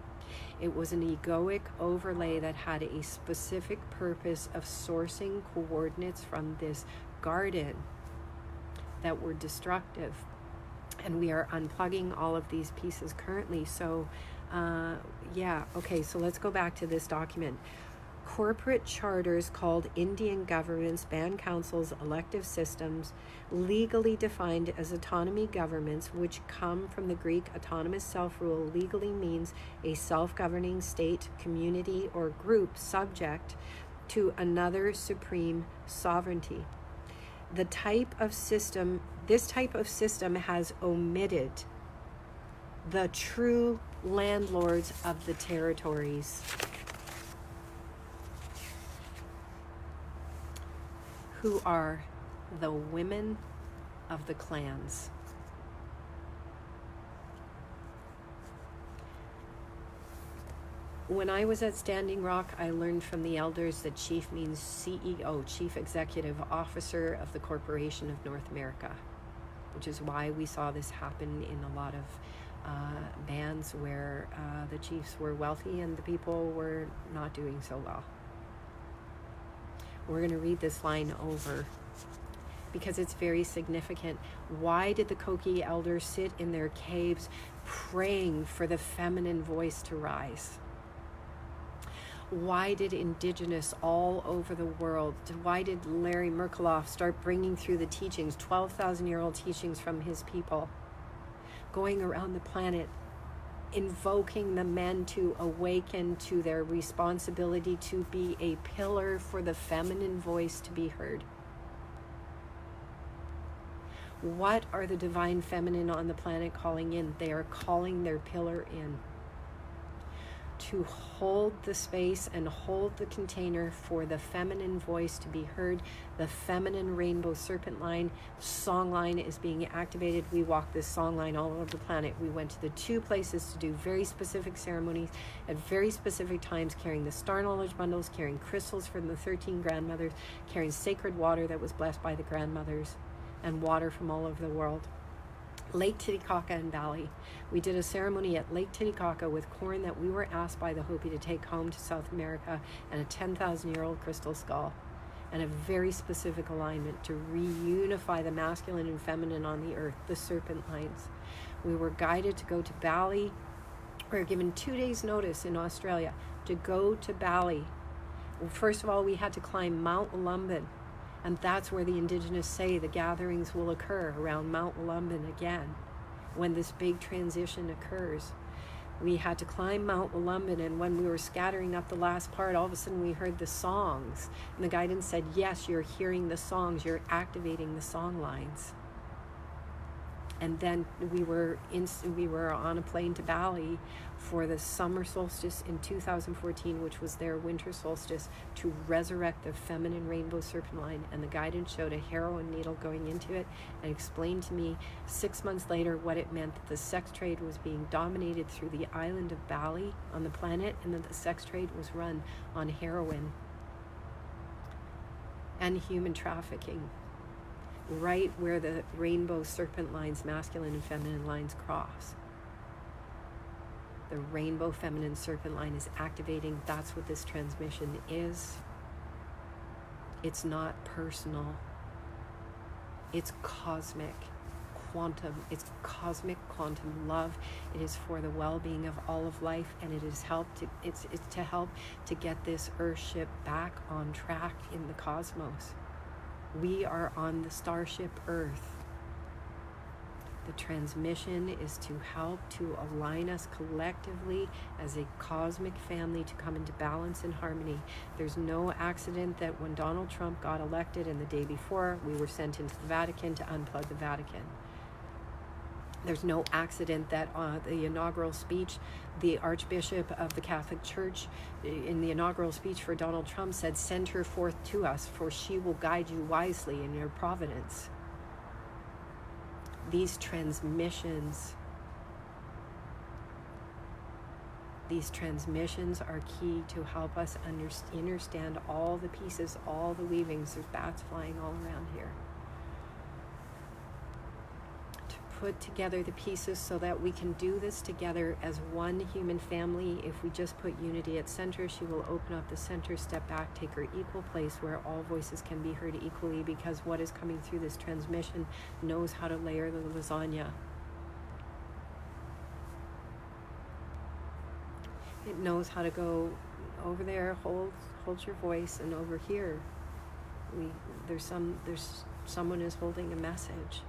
It was an egoic overlay that had a specific purpose of sourcing coordinates from this garden that were destructive. And we are unplugging all of these pieces currently. So so let's go back to this document. Corporate charters called Indian governments, band councils, elective systems, legally defined as autonomy governments, which come from the Greek autonomous self-rule, legally means a self-governing state, community, or group subject to another supreme sovereignty. This type of system has omitted the true landlords of the territories. who are the women of the clans. When I was at Standing Rock, I learned from the elders that chief means CEO, Chief Executive Officer of the Corporation of North America, which is why we saw this happen in a lot of bands where the chiefs were wealthy and the people were not doing so well. We're going to read this line over because it's very significant. Why did the Koki elders sit in their caves praying for the feminine voice to rise? Why did Indigenous all over the world, why did Larry Merkeloff start bringing through the teachings, 12,000-year-old teachings from his people, going around the planet, invoking the men to awaken to their responsibility to be a pillar for the feminine voice to be heard? What are the divine feminine on the planet calling in? They are calling their pillar in to hold the space and hold the container for the feminine voice to be heard. The feminine rainbow serpent line, song line is being activated. We walked this song line all over the planet. We went to the 2 places to do very specific ceremonies at very specific times, carrying the star knowledge bundles, carrying crystals from the 13 grandmothers, carrying sacred water that was blessed by the grandmothers, and water from all over the world. Lake Titicaca in Bali. We did a ceremony at Lake Titicaca with corn that we were asked by the Hopi to take home to South America, and a 10,000-year-old crystal skull, and a very specific alignment to reunify the masculine and feminine on the earth, the serpent lines. We were guided to go to Bali. We were given 2 days notice in Australia to go to Bali. Well, first of all, we had to climb Mount Wollumbin. And that's where the Indigenous say the gatherings will occur, around Mount Wollumbin again, when this big transition occurs. We had to climb Mount Wollumbin, and when we were scattering up the last part, all of a sudden we heard the songs. And the guidance said, yes, you're hearing the songs, you're activating the song lines. And then we were on a plane to Bali for the summer solstice in 2014, which was their winter solstice, to resurrect the feminine rainbow serpent line. And the guidance showed a heroin needle going into it and explained to me 6 months later what it meant that the sex trade was being dominated through the island of Bali on the planet, and that the sex trade was run on heroin and human trafficking, right where the rainbow serpent lines, masculine and feminine lines, cross. The rainbow feminine serpent line is activating. That's what this transmission is. It's not personal. It's cosmic, quantum. It's cosmic quantum love. It is for the well-being of all of life, and it is it's to help to get this Earthship back on track in the cosmos. We are on the starship Earth. The transmission is to help to align us collectively as a cosmic family to come into balance and harmony. There's no accident that when Donald Trump got elected and the day before, we were sent into the Vatican to unplug the Vatican. There's no accident that the inaugural speech, the Archbishop of the Catholic Church, in the inaugural speech for Donald Trump, said, "Send her forth to us, for she will guide you wisely in your providence." These transmissions are key to help us understand all the pieces, all the weavings. There's bats flying all around here. Put together the pieces so that we can do this together as one human family. If we just put unity at center, she will open up the center, step back, take her equal place where all voices can be heard equally, because what is coming through this transmission knows how to layer the lasagna. It knows how to go over there, hold your voice, and over here there's someone is holding a message.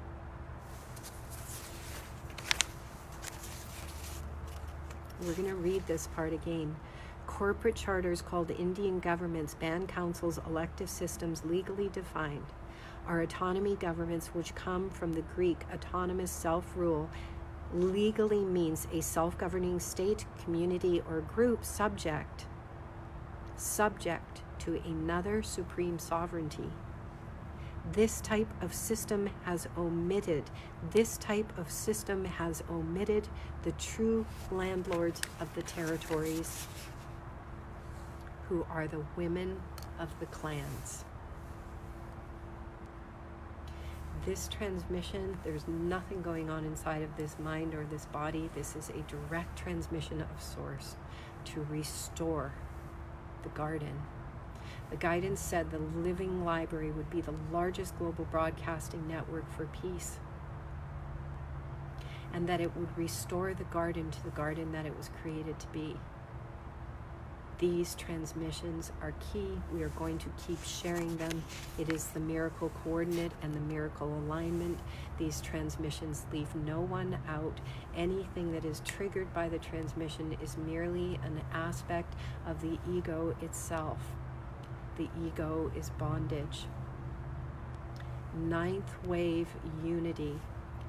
We're going to read this part again. Corporate charters called Indian governments, band councils, elective systems legally defined are autonomy governments, which come from the Greek autonomous self-rule. Legally means a self-governing state, community, or group subject to another supreme sovereignty. This type of system has omitted the true landlords of the territories, who are the women of the clans. This transmission, there's nothing going on inside of this mind or this body. This is a direct transmission of source to restore the garden. The guidance said the living library would be the largest global broadcasting network for peace, and that it would restore the garden to the garden that it was created to be. These transmissions are key. We are going to keep sharing them. It is the miracle coordinate and the miracle alignment. These transmissions leave no one out. Anything that is triggered by the transmission is merely an aspect of the ego itself. The ego is bondage. Ninth wave unity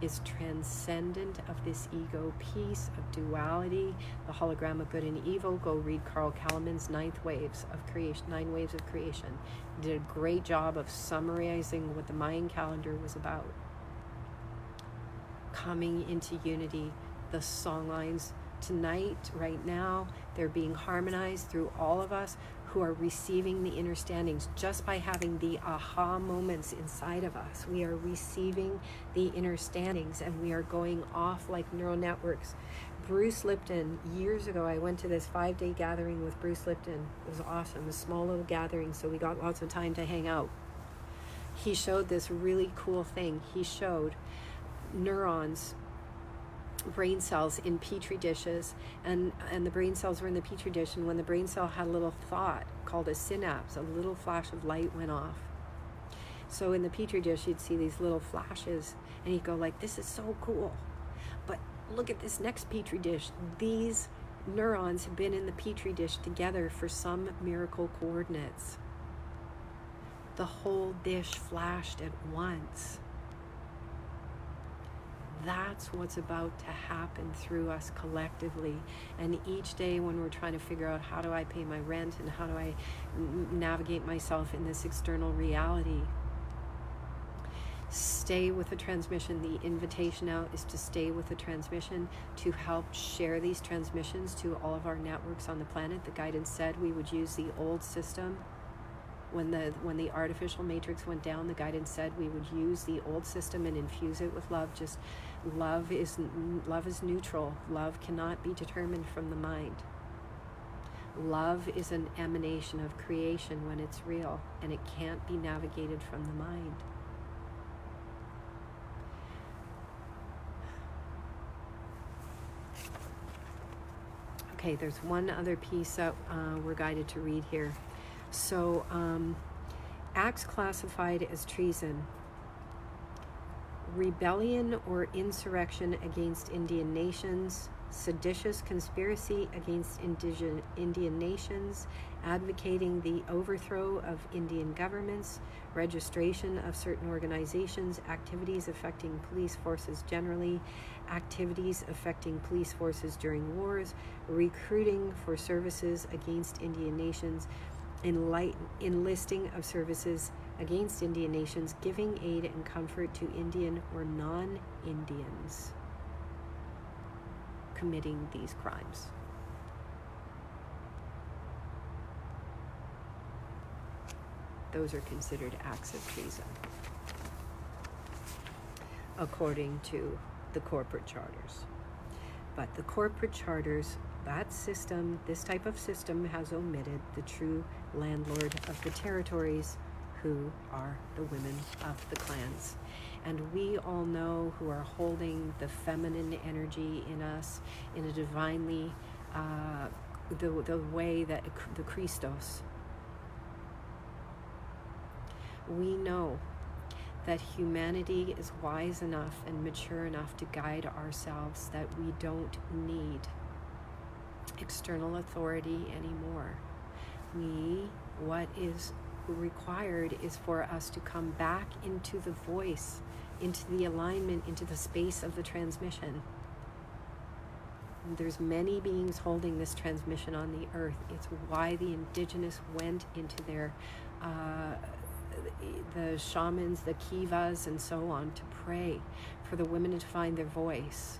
is transcendent of this ego piece of duality, the hologram of good and evil. Go read Carl Kalaman's Nine Waves of Creation. He did a great job of summarizing what the Mayan calendar was about. Coming into unity, the song lines tonight, right now, they're being harmonized through all of us who are receiving the understandings just by having the aha moments inside of us. We are receiving the understandings, and we are going off like neural networks. Bruce Lipton, years ago, I went to this 5-day gathering with Bruce Lipton. It was awesome, a small little gathering, so we got lots of time to hang out. He showed this really cool thing. He showed neurons, brain cells in petri dishes, and the brain cells were in the petri dish, and when the brain cell had a little thought called a synapse, a little flash of light went off. So in the petri dish you'd see these little flashes, and you'd go like, this is so cool, but look at this next petri dish. These neurons have been in the petri dish together for some miracle coordinates. The whole dish flashed at once. That's what's about to happen through us collectively. And each day when we're trying to figure out, how do I pay my rent and how do I navigate myself in this external reality, stay with the transmission. The invitation out is to stay with the transmission, to help share these transmissions to all of our networks on the planet. The guidance said we would use the old system. When the artificial matrix went down, the guidance said we would use the old system and infuse it with love. Just love is neutral. Love cannot be determined from the mind. Love is an emanation of creation when it's real, and it can't be navigated from the mind. Okay, there's one other piece that we're guided to read here. So, acts classified as treason: rebellion or insurrection against Indian nations, seditious conspiracy against Indian nations, advocating the overthrow of Indian governments, registration of certain organizations, activities affecting police forces generally, activities affecting police forces during wars, recruiting for services against Indian nations, enlisting of services against Indian nations, giving aid and comfort to Indian or non-Indians committing these crimes. Those are considered acts of treason, according to the corporate charters. But the corporate charters, that system, this type of system, has omitted the true landlord of the territories, who are the women of the clans. And we all know, who are holding the feminine energy in us in a divinely, the way that the Christos. We know that humanity is wise enough and mature enough to guide ourselves, that we don't need external authority anymore. What is required is for us to come back into the voice, into the alignment, into the space of the transmission. There's many beings holding this transmission on the earth. It's why the indigenous went into their the shamans, the kivas, and so on, to pray for the women to find their voice.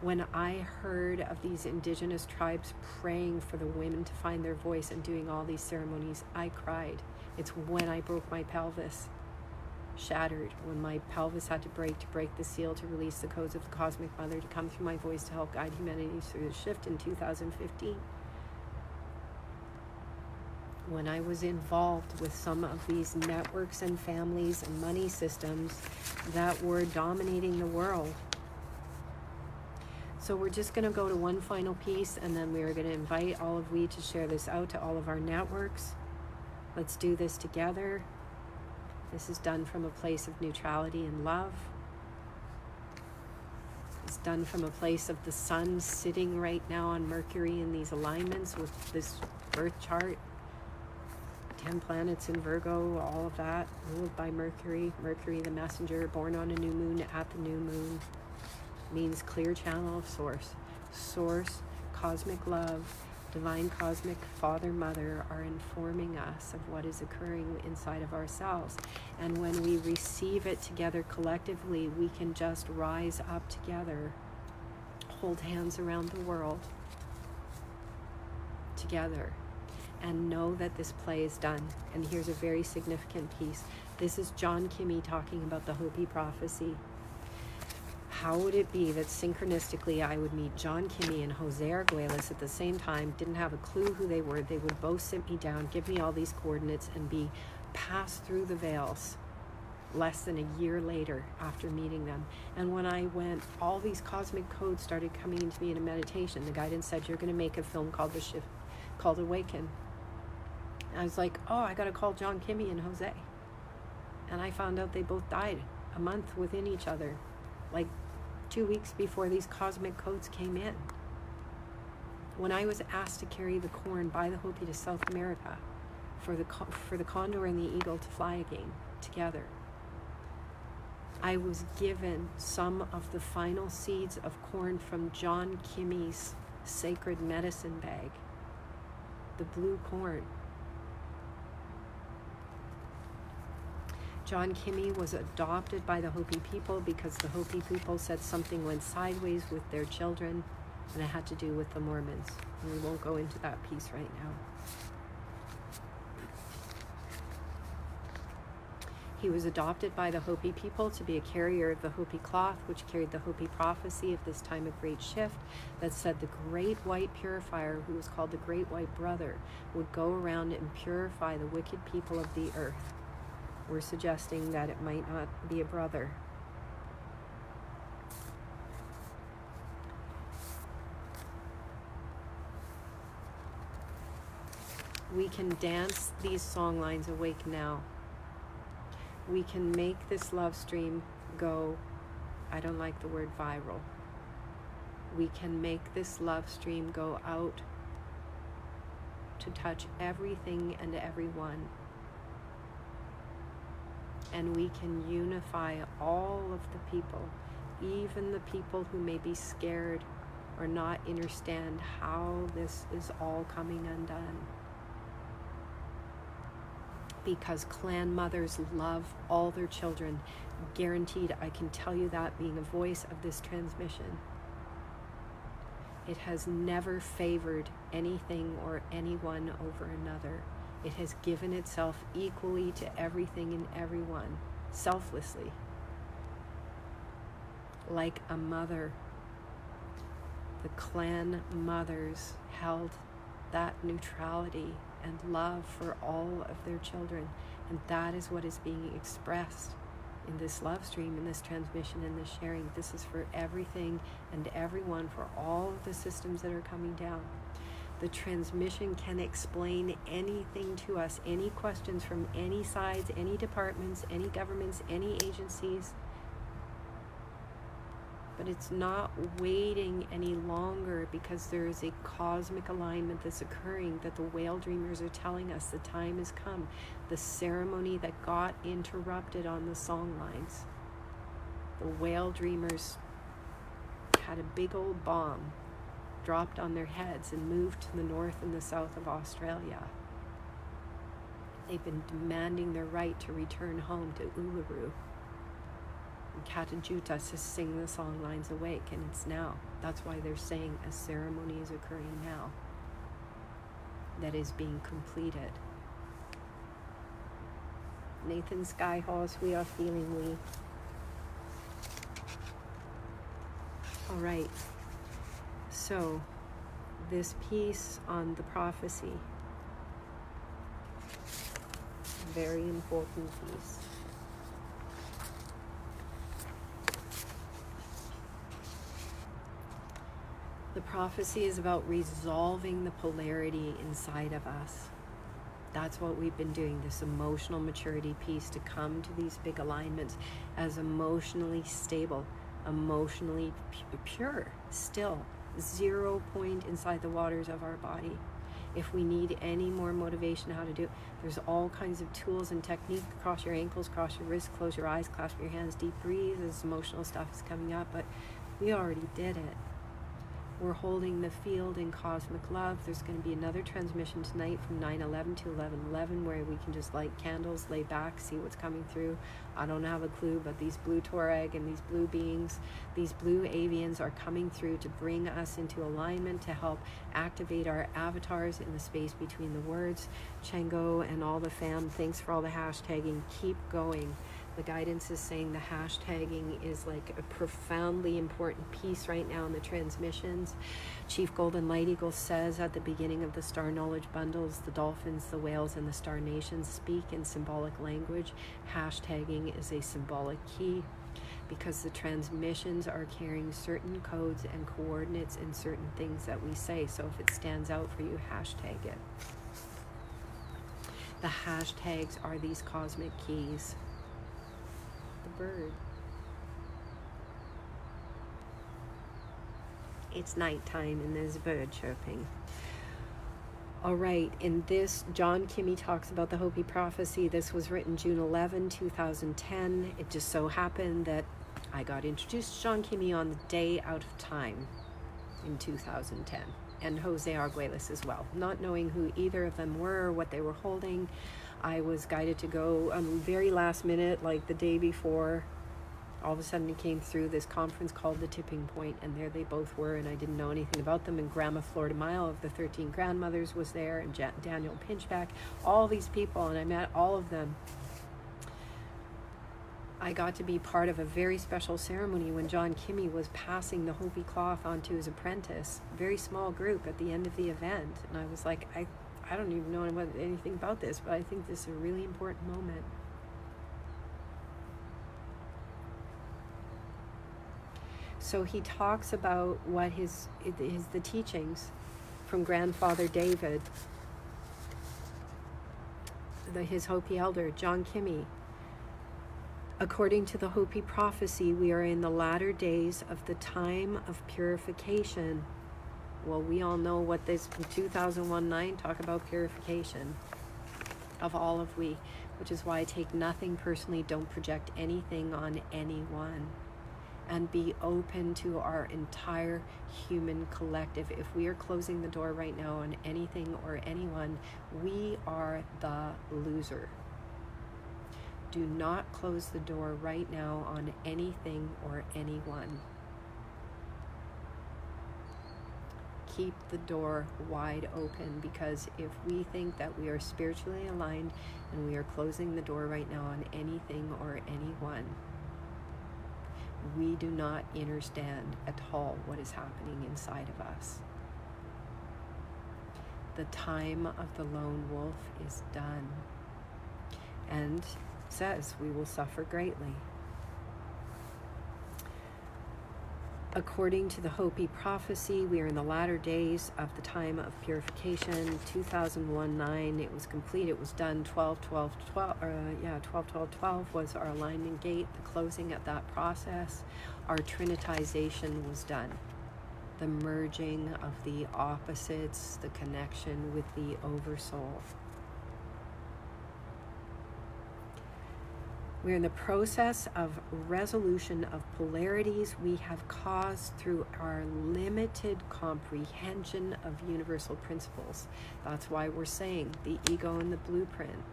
When I heard of these indigenous tribes praying for the women to find their voice and doing all these ceremonies, I cried. It's when I broke my pelvis, shattered, when my pelvis had to break the seal to release the codes of the Cosmic Mother, to come through my voice to help guide humanity through the shift in 2015. When I was involved with some of these networks and families and money systems that were dominating the world. So we're just going to go to one final piece, and then we are going to invite all of we to share this out to all of our networks. Let's do this together. This is done from a place of neutrality and love. It's done from a place of the sun sitting right now on Mercury in these alignments with this birth chart. 10 planets in Virgo, all of that, ruled by Mercury. Mercury, the messenger, born on a new moon at the new moon, means clear channel of source. Source, cosmic love, divine cosmic father, mother are informing us of what is occurring inside of ourselves. And when we receive it together collectively, we can just rise up together, hold hands around the world together, and know that this play is done. And here's a very significant piece. This is John Kimmey talking about the Hopi prophecy. How would it be that synchronistically I would meet John Kimmey and Jose Arguelles at the same time, didn't have a clue who they were, they would both sit me down, give me all these coordinates, and be passed through the veils less than a year later after meeting them. And when I went, all these cosmic codes started coming into me in a meditation. The guidance said, you're going to make a film called The Shift, called Awaken. And I was like, oh, I got to call John Kimmey and Jose. And I found out they both died a month within each other, like 2 weeks before these cosmic codes came in. When I was asked to carry the corn by the Hopi to South America for the condor and the eagle to fly again together, I was given some of the final seeds of corn from John Kimmey's sacred medicine bag, the blue corn. John Kimmey was adopted by the Hopi people because the Hopi people said something went sideways with their children, and it had to do with the Mormons. And we won't go into that piece right now. He was adopted by the Hopi people to be a carrier of the Hopi cloth, which carried the Hopi prophecy of this time of great shift that said the great white purifier, who was called the Great White Brother, would go around and purify the wicked people of the earth. We're suggesting that it might not be a brother. We can dance these song lines awake now. We can make this love stream go, I don't like the word viral. We can make this love stream go out to touch everything and everyone. And we can unify all of the people, even the people who may be scared or not understand how this is all coming undone. Because clan mothers love all their children. Guaranteed, I can tell you that, being a voice of this transmission. It has never favored anything or anyone over another. It has given itself equally to everything and everyone, selflessly. Like a mother, the clan mothers held that neutrality and love for all of their children. And that is what is being expressed in this love stream, in this transmission, in this sharing. This is for everything and everyone, for all of the systems that are coming down. The transmission can explain anything to us, any questions from any sides, any departments, any governments, any agencies. But it's not waiting any longer, because there is a cosmic alignment that's occurring that the whale dreamers are telling us the time has come. The ceremony that got interrupted on the song lines. The whale dreamers had a big old bomb dropped on their heads and moved to the north and the south of Australia. They've been demanding their right to return home to Uluru. And Katajuta says, sing the song Lines Awake, and it's now. That's why they're saying a ceremony is occurring now that is being completed. Nathan Skyhorse, we are feeling we. All right. So, this piece on the prophecy, very important piece. The prophecy is about resolving the polarity inside of us. That's what we've been doing, this emotional maturity piece, to come to these big alignments as emotionally stable, emotionally pure, still, 0 point inside the waters of our body. If we need any more motivation how to do it, there's all kinds of tools and techniques. Cross your ankles, cross your wrists, close your eyes, clasp your hands, deep breathe as emotional stuff is coming up, but we already did it. We're holding the field in cosmic love. There's going to be another transmission tonight from 9/11 to 11/11 where we can just light candles, lay back, see what's coming through. I don't have a clue, but these blue Tuareg and these blue beings, these blue avians are coming through to bring us into alignment, to help activate our avatars in the space between the words. Chango and all the fam, thanks for all the hashtagging. Keep going. The guidance is saying the hashtagging is like a profoundly important piece right now in the transmissions. Chief Golden Light Eagle says at the beginning of the Star Knowledge Bundles, the dolphins, the whales, and the star nations speak in symbolic language. Hashtagging is a symbolic key because the transmissions are carrying certain codes and coordinates and certain things that we say. So if it stands out for you, hashtag it. The hashtags are these cosmic keys. Bird. It's nighttime and there's a bird chirping. All right, in this, John Kimmy talks about the Hopi prophecy. This was written June 11, 2010. It just so happened that I got introduced to John Kimmy on the day out of time in 2010, and Jose Arguelles as well. Not knowing who either of them were or what they were holding, I was guided to go very last minute, like the day before. All of a sudden it came through this conference called The Tipping Point, and there they both were, and I didn't know anything about them. And Grandma Florida Mile of the 13 Grandmothers was there, and Daniel Pinchback, all these people, and I met all of them. I got to be part of a very special ceremony when John Kimmy was passing the Hopi cloth onto his apprentice. Very small group at the end of the event, and I was like, I don't even know anything about this, but I think this is a really important moment. So he talks about what the teachings from Grandfather David, his Hopi elder, John Kimmy. According to the Hopi prophecy, we are in the latter days of the time of purification. Well, we all know what this 2001-9 talk about purification of all of we, which is why I take nothing personally, don't project anything on anyone, and be open to our entire human collective. If we are closing the door right now on anything or anyone, we are the loser. Do not close the door right now on anything or anyone. Keep the door wide open, because if we think that we are spiritually aligned and we are closing the door right now on anything or anyone, we do not understand at all what is happening inside of us. The time of the lone wolf is done, and says we will suffer greatly. According to the Hopi prophecy, we are in the latter days of the time of purification. 2001-9, it was complete, it was done. 12-12-12 was our alignment gate, the closing of that process. Our trinitization was done. The merging of the opposites, the connection with the oversoul. We're in the process of resolution of polarities we have caused through our limited comprehension of universal principles. That's why we're saying the ego and the blueprint.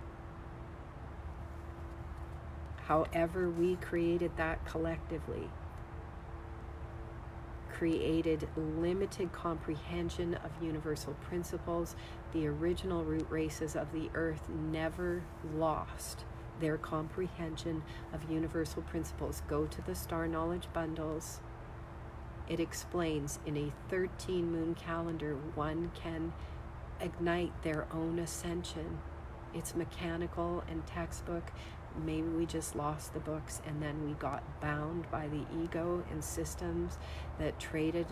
however we created that collectively, created limited comprehension of universal principles. The original root races of the earth never lost their comprehension of universal principles. Go to the Star Knowledge Bundles. It explains in a 13 moon calendar, one can ignite their own ascension. It's mechanical and textbook. Maybe we just lost the books, and then we got bound by the ego and systems that traded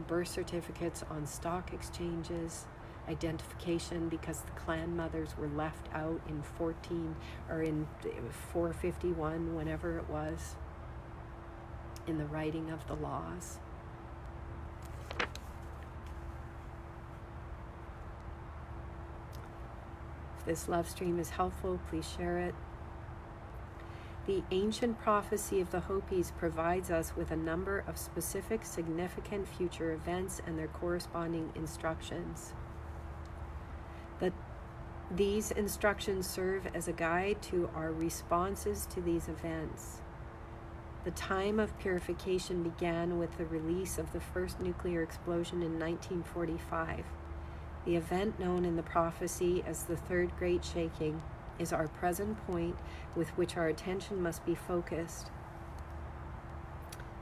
birth certificates on stock exchanges, identification because the clan mothers were left out in 451, whenever it was, in the writing of the laws. If this love stream is helpful, please share it. The ancient prophecy of the Hopis provides us with a number of specific, significant future events and their corresponding instructions. These instructions serve as a guide to our responses to these events. The time of purification began with the release of the first nuclear explosion in 1945. The event known in the prophecy as the Third Great Shaking is our present point with which our attention must be focused.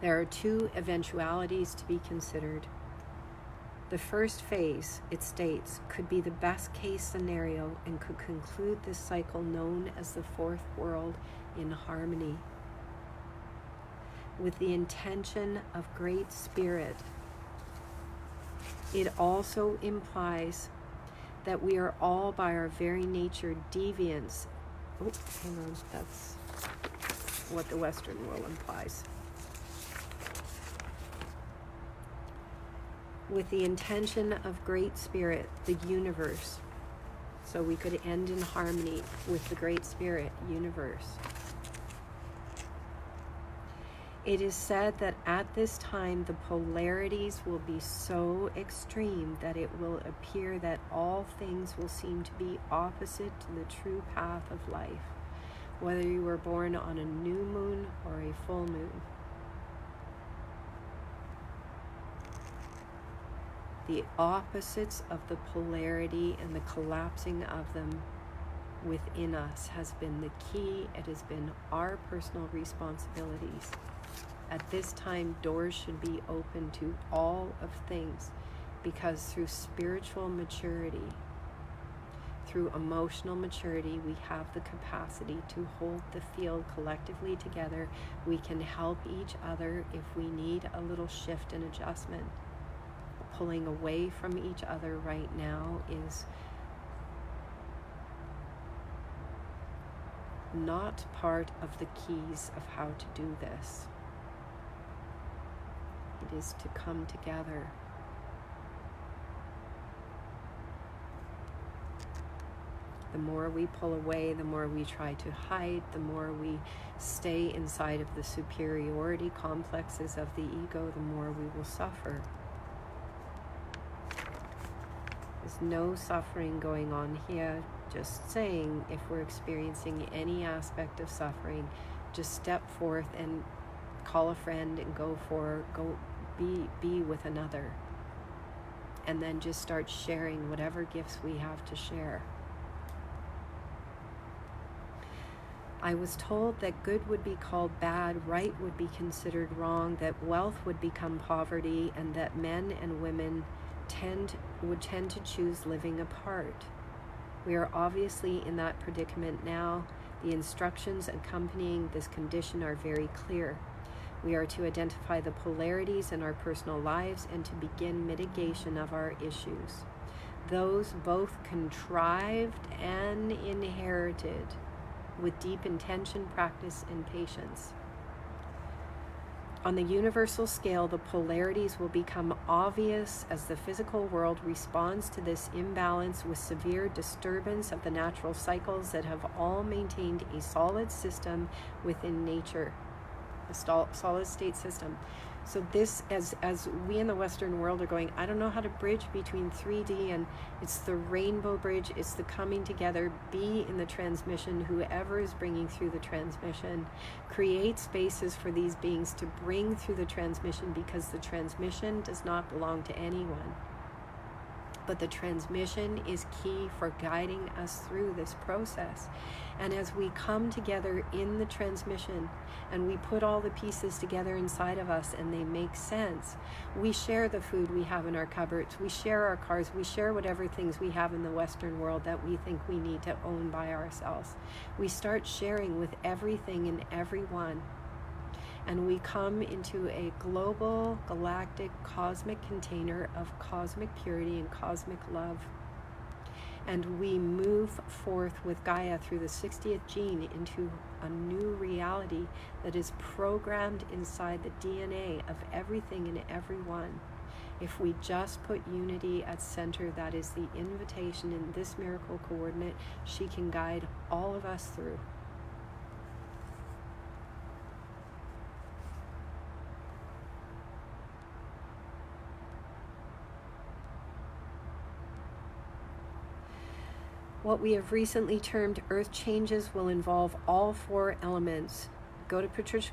There are two eventualities to be considered. The first phase, it states, could be the best case scenario and could conclude this cycle known as the fourth world in harmony. With the intention of Great Spirit, it also implies that we are all by our very nature deviants. Oh, hang on, that's what the Western world implies. With the intention of Great Spirit, the universe. So we could end in harmony with the Great Spirit, universe. It is said that at this time the polarities will be so extreme that it will appear that all things will seem to be opposite to the true path of life, whether you were born on a new moon or a full moon. The opposites of the polarity and the collapsing of them within us has been the key. It has been our personal responsibilities. At this time, doors should be open to all of things, because through spiritual maturity, through emotional maturity, we have the capacity to hold the field collectively together. We can help each other if we need a little shift and adjustment. Pulling away from each other right now is not part of the keys of how to do this. It is to come together. The more we pull away, the more we try to hide, the more we stay inside of the superiority complexes of the ego, the more we will suffer. There's no suffering going on here. Just saying, if we're experiencing any aspect of suffering, just step forth and call a friend and go be with another. And then just start sharing whatever gifts we have to share. I was told that good would be called bad, right would be considered wrong, that wealth would become poverty, and that men and women would tend to choose living apart. We are obviously in that predicament now. The instructions accompanying this condition are very clear. We are to identify the polarities in our personal lives and to begin mitigation of our issues, those both contrived and inherited, with deep intention, practice, and patience. On the universal scale, the polarities will become obvious as the physical world responds to this imbalance with severe disturbance of the natural cycles that have all maintained a solid system within nature. a solid state system. So this, as we in the Western world are going, I don't know how to bridge between 3D, and it's the rainbow bridge, it's the coming together, be in the transmission, whoever is bringing through the transmission, create spaces for these beings to bring through the transmission, because the transmission does not belong to anyone. But the transmission is key for guiding us through this process. And as we come together in the transmission and we put all the pieces together inside of us and they make sense, we share the food we have in our cupboards, we share our cars, we share whatever things we have in the Western world that we think we need to own by ourselves. We start sharing with everything and everyone. And we come into a global, galactic, cosmic container of cosmic purity and cosmic love. And we move forth with Gaia through the 60th gene into a new reality that is programmed inside the DNA of everything and everyone. If we just put unity at center, that is the invitation in this miracle coordinate, she can guide all of us through. What we have recently termed earth changes will involve all 4 elements. Go to Patricia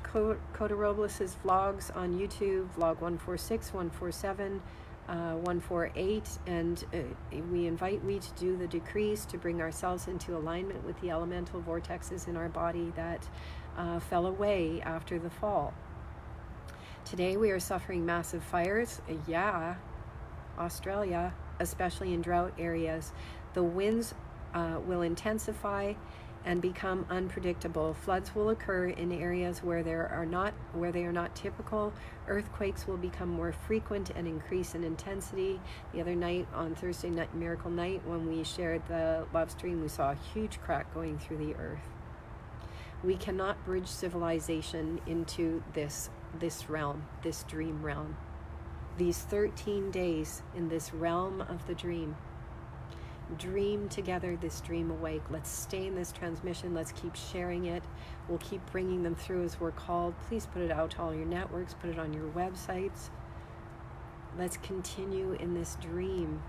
Cota-Robles' vlogs on YouTube, vlog 146, 147, 148, and we invite to do the decrees to bring ourselves into alignment with the elemental vortexes in our body that fell away after the fall. Today we are suffering massive fires. Australia, especially in drought areas. The winds will intensify and become unpredictable. Floods will occur in areas where they are not typical. Earthquakes will become more frequent and increase in intensity. The other night, on Thursday night, Miracle Night, when we shared the LoveStream, we saw a huge crack going through the earth. We cannot bridge civilization into this realm, this dream realm. These 13 days in this realm of the dream. Dream together this dream awake. Let's stay in this transmission. Let's keep sharing it. We'll keep bringing them through as we're called. Please put it out to all your networks. Put it on your websites. Let's continue in this dream.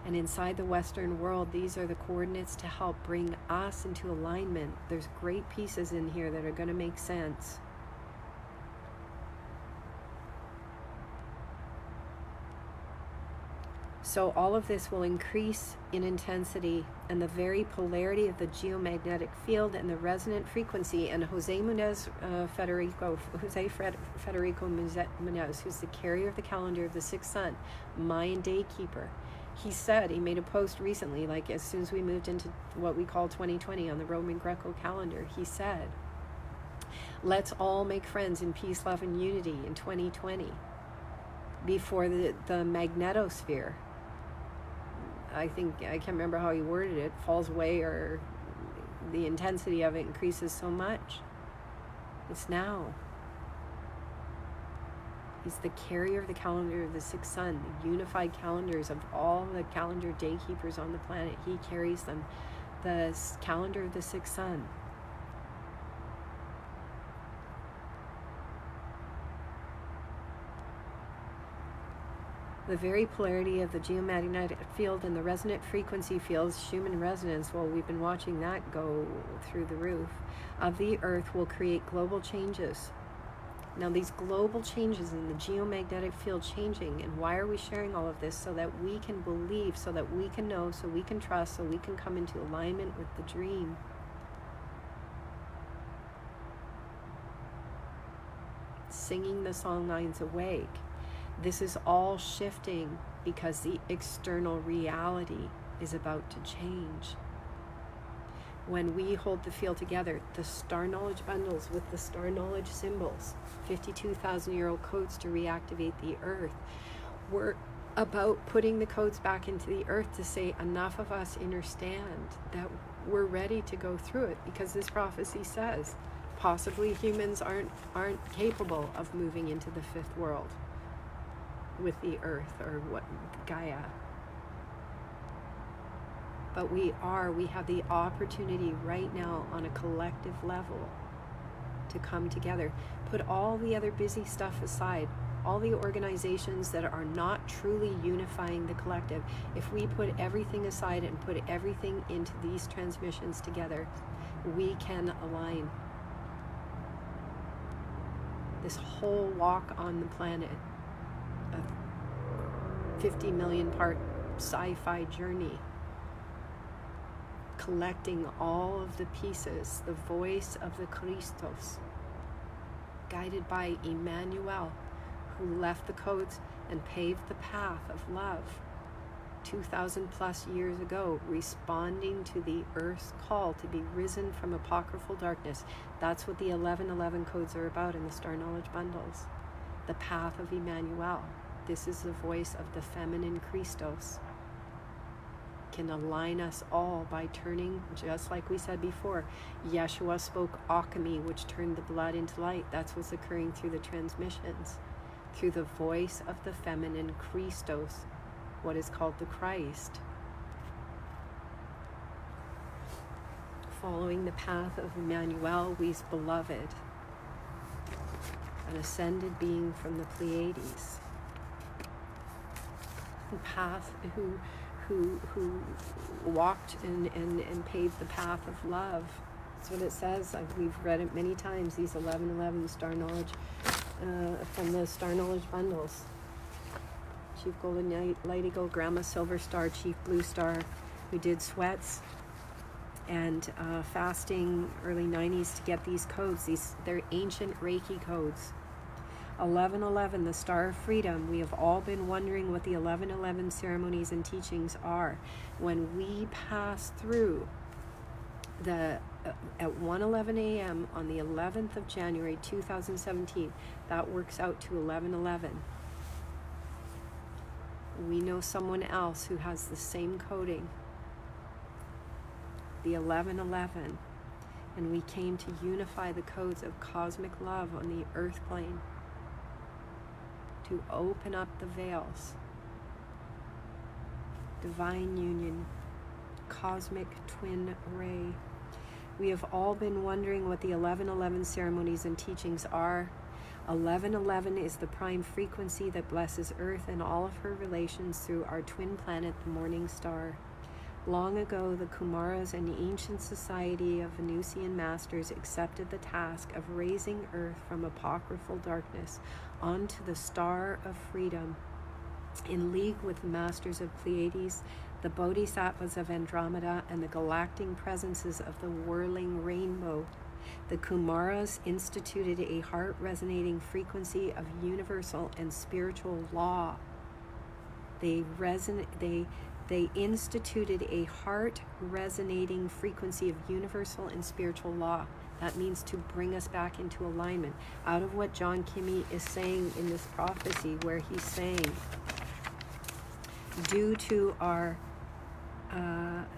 And inside the Western world, these are the coordinates to help bring us into alignment. There's great pieces in here that are going to make sense. So all of this will increase in intensity, and the very polarity of the geomagnetic field and the resonant frequency. And Jose Federico Munez, who's the carrier of the calendar of the sixth sun, Mayan day keeper, he made a post recently, like as soon as we moved into what we call 2020 on the Roman Greco calendar, he said, let's all make friends in peace, love, and unity in 2020 before the magnetosphere, I can't remember how he worded it, falls away, or the intensity of it increases so much. It's now. He's the carrier of the calendar of the sixth sun, the unified calendars of all the calendar day keepers on the planet. He carries them. The calendar of the sixth sun. The very polarity of the geomagnetic field and the resonant frequency fields, Schumann resonance, well, we've been watching that go through the roof, of the earth will create global changes. Now, these global changes in the geomagnetic field changing, and why are we sharing all of this? So that we can believe, so that we can know, so we can trust, so we can come into alignment with the dream. Singing the song lines awake. This is all shifting because the external reality is about to change. When we hold the field together, the star knowledge bundles with the star knowledge symbols, 52,000-year-old codes to reactivate the earth, we're about putting the codes back into the earth to say enough of us understand that we're ready to go through it, because this prophecy says possibly humans aren't capable of moving into the fifth world with the earth, or what, Gaia. But we have the opportunity right now on a collective level to to come together. Put all the other busy stuff aside, all the organizations that are not truly unifying the collective. If we put everything aside and put everything into these transmissions together, we can align. This whole walk on the planet, a 50 million part sci-fi journey, collecting all of the pieces, the voice of the Christos, guided by Emmanuel, who left the codes and paved the path of love 2,000 plus years ago, responding to the earth's call to be risen from apocryphal darkness. That's what the 1111 codes are about in the Star Knowledge Bundles. The path of Emmanuel. This is the voice of the feminine Christos. Can align us all by turning, just like we said before, Yeshua spoke alchemy, which turned the blood into light. That's what's occurring through the transmissions, through the voice of the feminine Christos, what is called the Christ. Following the path of Emmanuel, we's beloved, an ascended being from the Pleiades, who walked and paved the path of love. That's what it says. We've read it many times, these 1111 star knowledge from the Star Knowledge Bundles. Chief Golden Light Eagle, Grandma Silver Star, Chief Blue Star, who did sweats and fasting early 90s to get these codes. They're ancient Reiki codes. 1111, the Star of Freedom. We have all been wondering what the 1111 ceremonies and teachings are. When we pass through at 1:11 a.m. on the 11th of January 2017, that works out to 1111. We know someone else who has the same coding, the 1111, and we came to unify the codes of cosmic love on the earth plane, to open up the veils, divine union, cosmic twin ray. We have all been wondering what the 1111 ceremonies and teachings are. 1111 is the prime frequency that blesses Earth and all of her relations through our twin planet, the morning star. Long ago, the Kumaras and the ancient society of Venusian masters accepted the task of raising Earth from apocryphal darkness onto the star of freedom. In league with the masters of Pleiades, the Bodhisattvas of Andromeda, and the galactic presences of the whirling rainbow, the Kumaras instituted a heart-resonating frequency of universal and spiritual law. They instituted a heart-resonating frequency of universal and spiritual law. That means to bring us back into alignment. Out of what John Kimmey is saying in this prophecy, where he's saying, due to our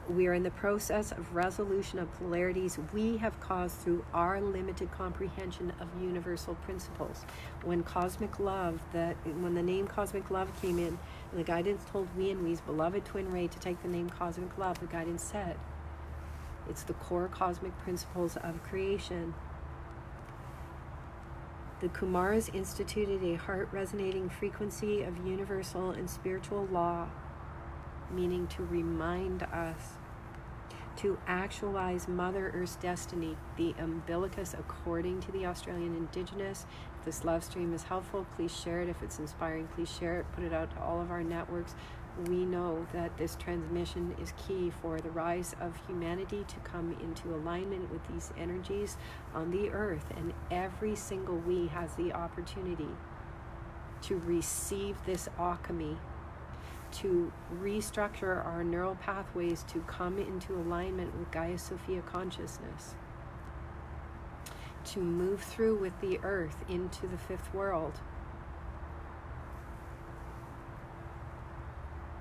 we are in the process of resolution of polarities we have caused through our limited comprehension of universal principles. When cosmic love, when the name cosmic love came in, and the guidance told we and we's beloved twin ray to take the name cosmic love, the guidance said, it's the core cosmic principles of creation. The Kumaras instituted a heart-resonating frequency of universal and spiritual law, meaning to remind us to actualize Mother Earth's destiny, the umbilicus according to the Australian Indigenous. If this LoveStream is helpful, please share it. If it's inspiring, please share it. Put it out to all of our networks. We know that this transmission is key for the rise of humanity to come into alignment with these energies on the earth, and every single we has the opportunity to receive this alchemy, to restructure our neural pathways to come into alignment with Gaia Sophia consciousness, to move through with the earth into the fifth world.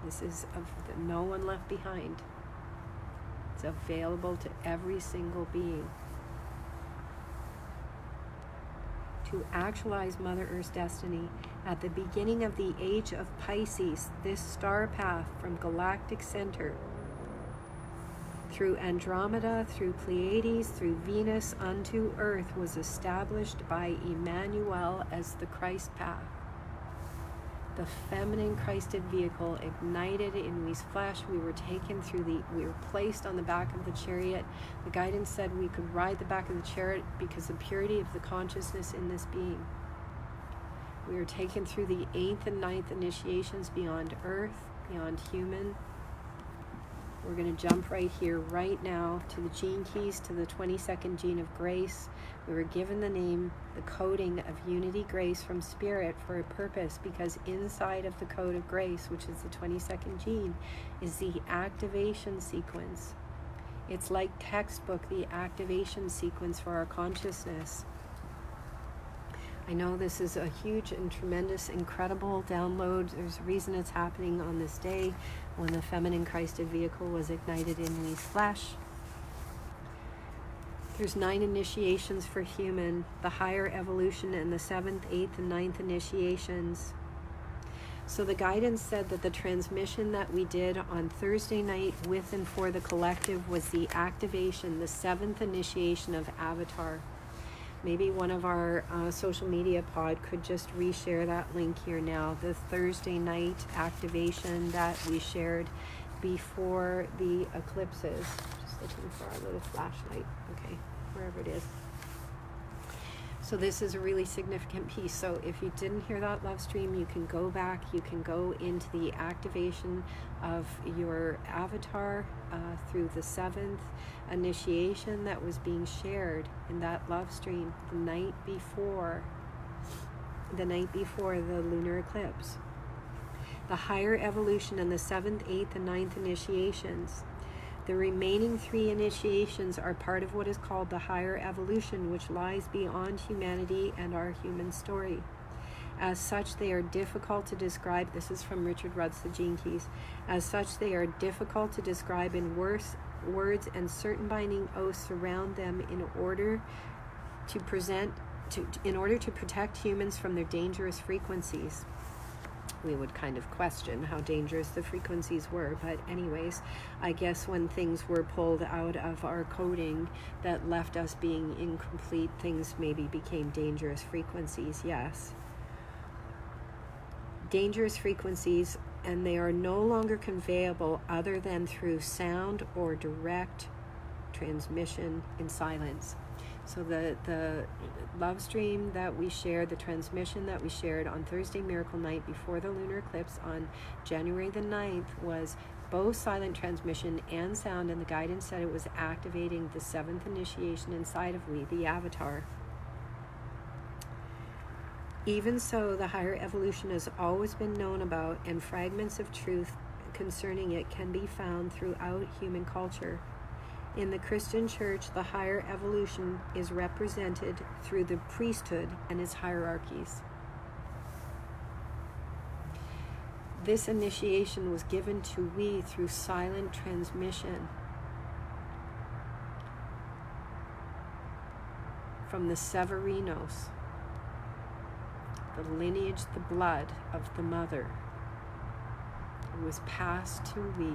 This is no one left behind. It's available to every single being. To actualize Mother Earth's destiny at the beginning of the age of Pisces, this star path from galactic center through Andromeda, through Pleiades, through Venus, unto Earth, was established by Emmanuel as the Christ path. The feminine Christed vehicle ignited in we's flesh. We were taken through we were placed on the back of the chariot. The guidance said we could ride the back of the chariot because of the purity of the consciousness in this being. We were taken through the 8th and 9th initiations beyond earth, beyond human. We're going to jump right here, right now, to the gene keys, to the 22nd gene of grace. We were given the name, the coding of unity grace from spirit for a purpose, because inside of the code of grace, which is the 22nd gene, is the activation sequence. It's like textbook, the activation sequence for our consciousness. I know this is a huge and tremendous, incredible download. There's a reason it's happening on this day when the feminine Christed vehicle was ignited in we's flesh. There's 9 initiations for human, the higher evolution, and the 7th, 8th, and 9th initiations. So the guidance said that the transmission that we did on Thursday night with and for the collective was the activation, the 7th initiation of Avatar. Maybe one of our social media pod could just reshare that link here now. The Thursday night activation that we shared before the eclipses. Just looking for our little flashlight. Okay, wherever it is. So this is a really significant piece. So if you didn't hear that LoveStream, you can go back. You can go into the activation of your avatar through the 7th initiation that was being shared in that LoveStream the night before the lunar eclipse. The higher evolution and the 7th, 8th, and 9th initiations. The remaining 3 initiations are part of what is called the higher evolution, which lies beyond humanity and our human story. As such, they are difficult to describe. This is from Richard Rudd's The Gene Keys. As such, they are difficult to describe in words, and certain binding oaths surround them in order to protect humans from their dangerous frequencies. We would kind of question how dangerous the frequencies were, but anyways, I guess when things were pulled out of our coding that left us being incomplete, things maybe became dangerous frequencies. Yes, dangerous frequencies, and they are no longer conveyable other than through sound or direct transmission in silence. So the LoveStream that we shared, the transmission that we shared on Thursday Miracle Night before the lunar eclipse on January the 9th was both silent transmission and sound, and the guidance said it was activating the 7th initiation inside of we, the avatar. Even so, the higher evolution has always been known about, and fragments of truth concerning it can be found throughout human culture. In the Christian Church, the higher evolution is represented through the priesthood and its hierarchies. This initiation was given to we through silent transmission from the Severinos, the lineage, the blood of the mother. It was passed to we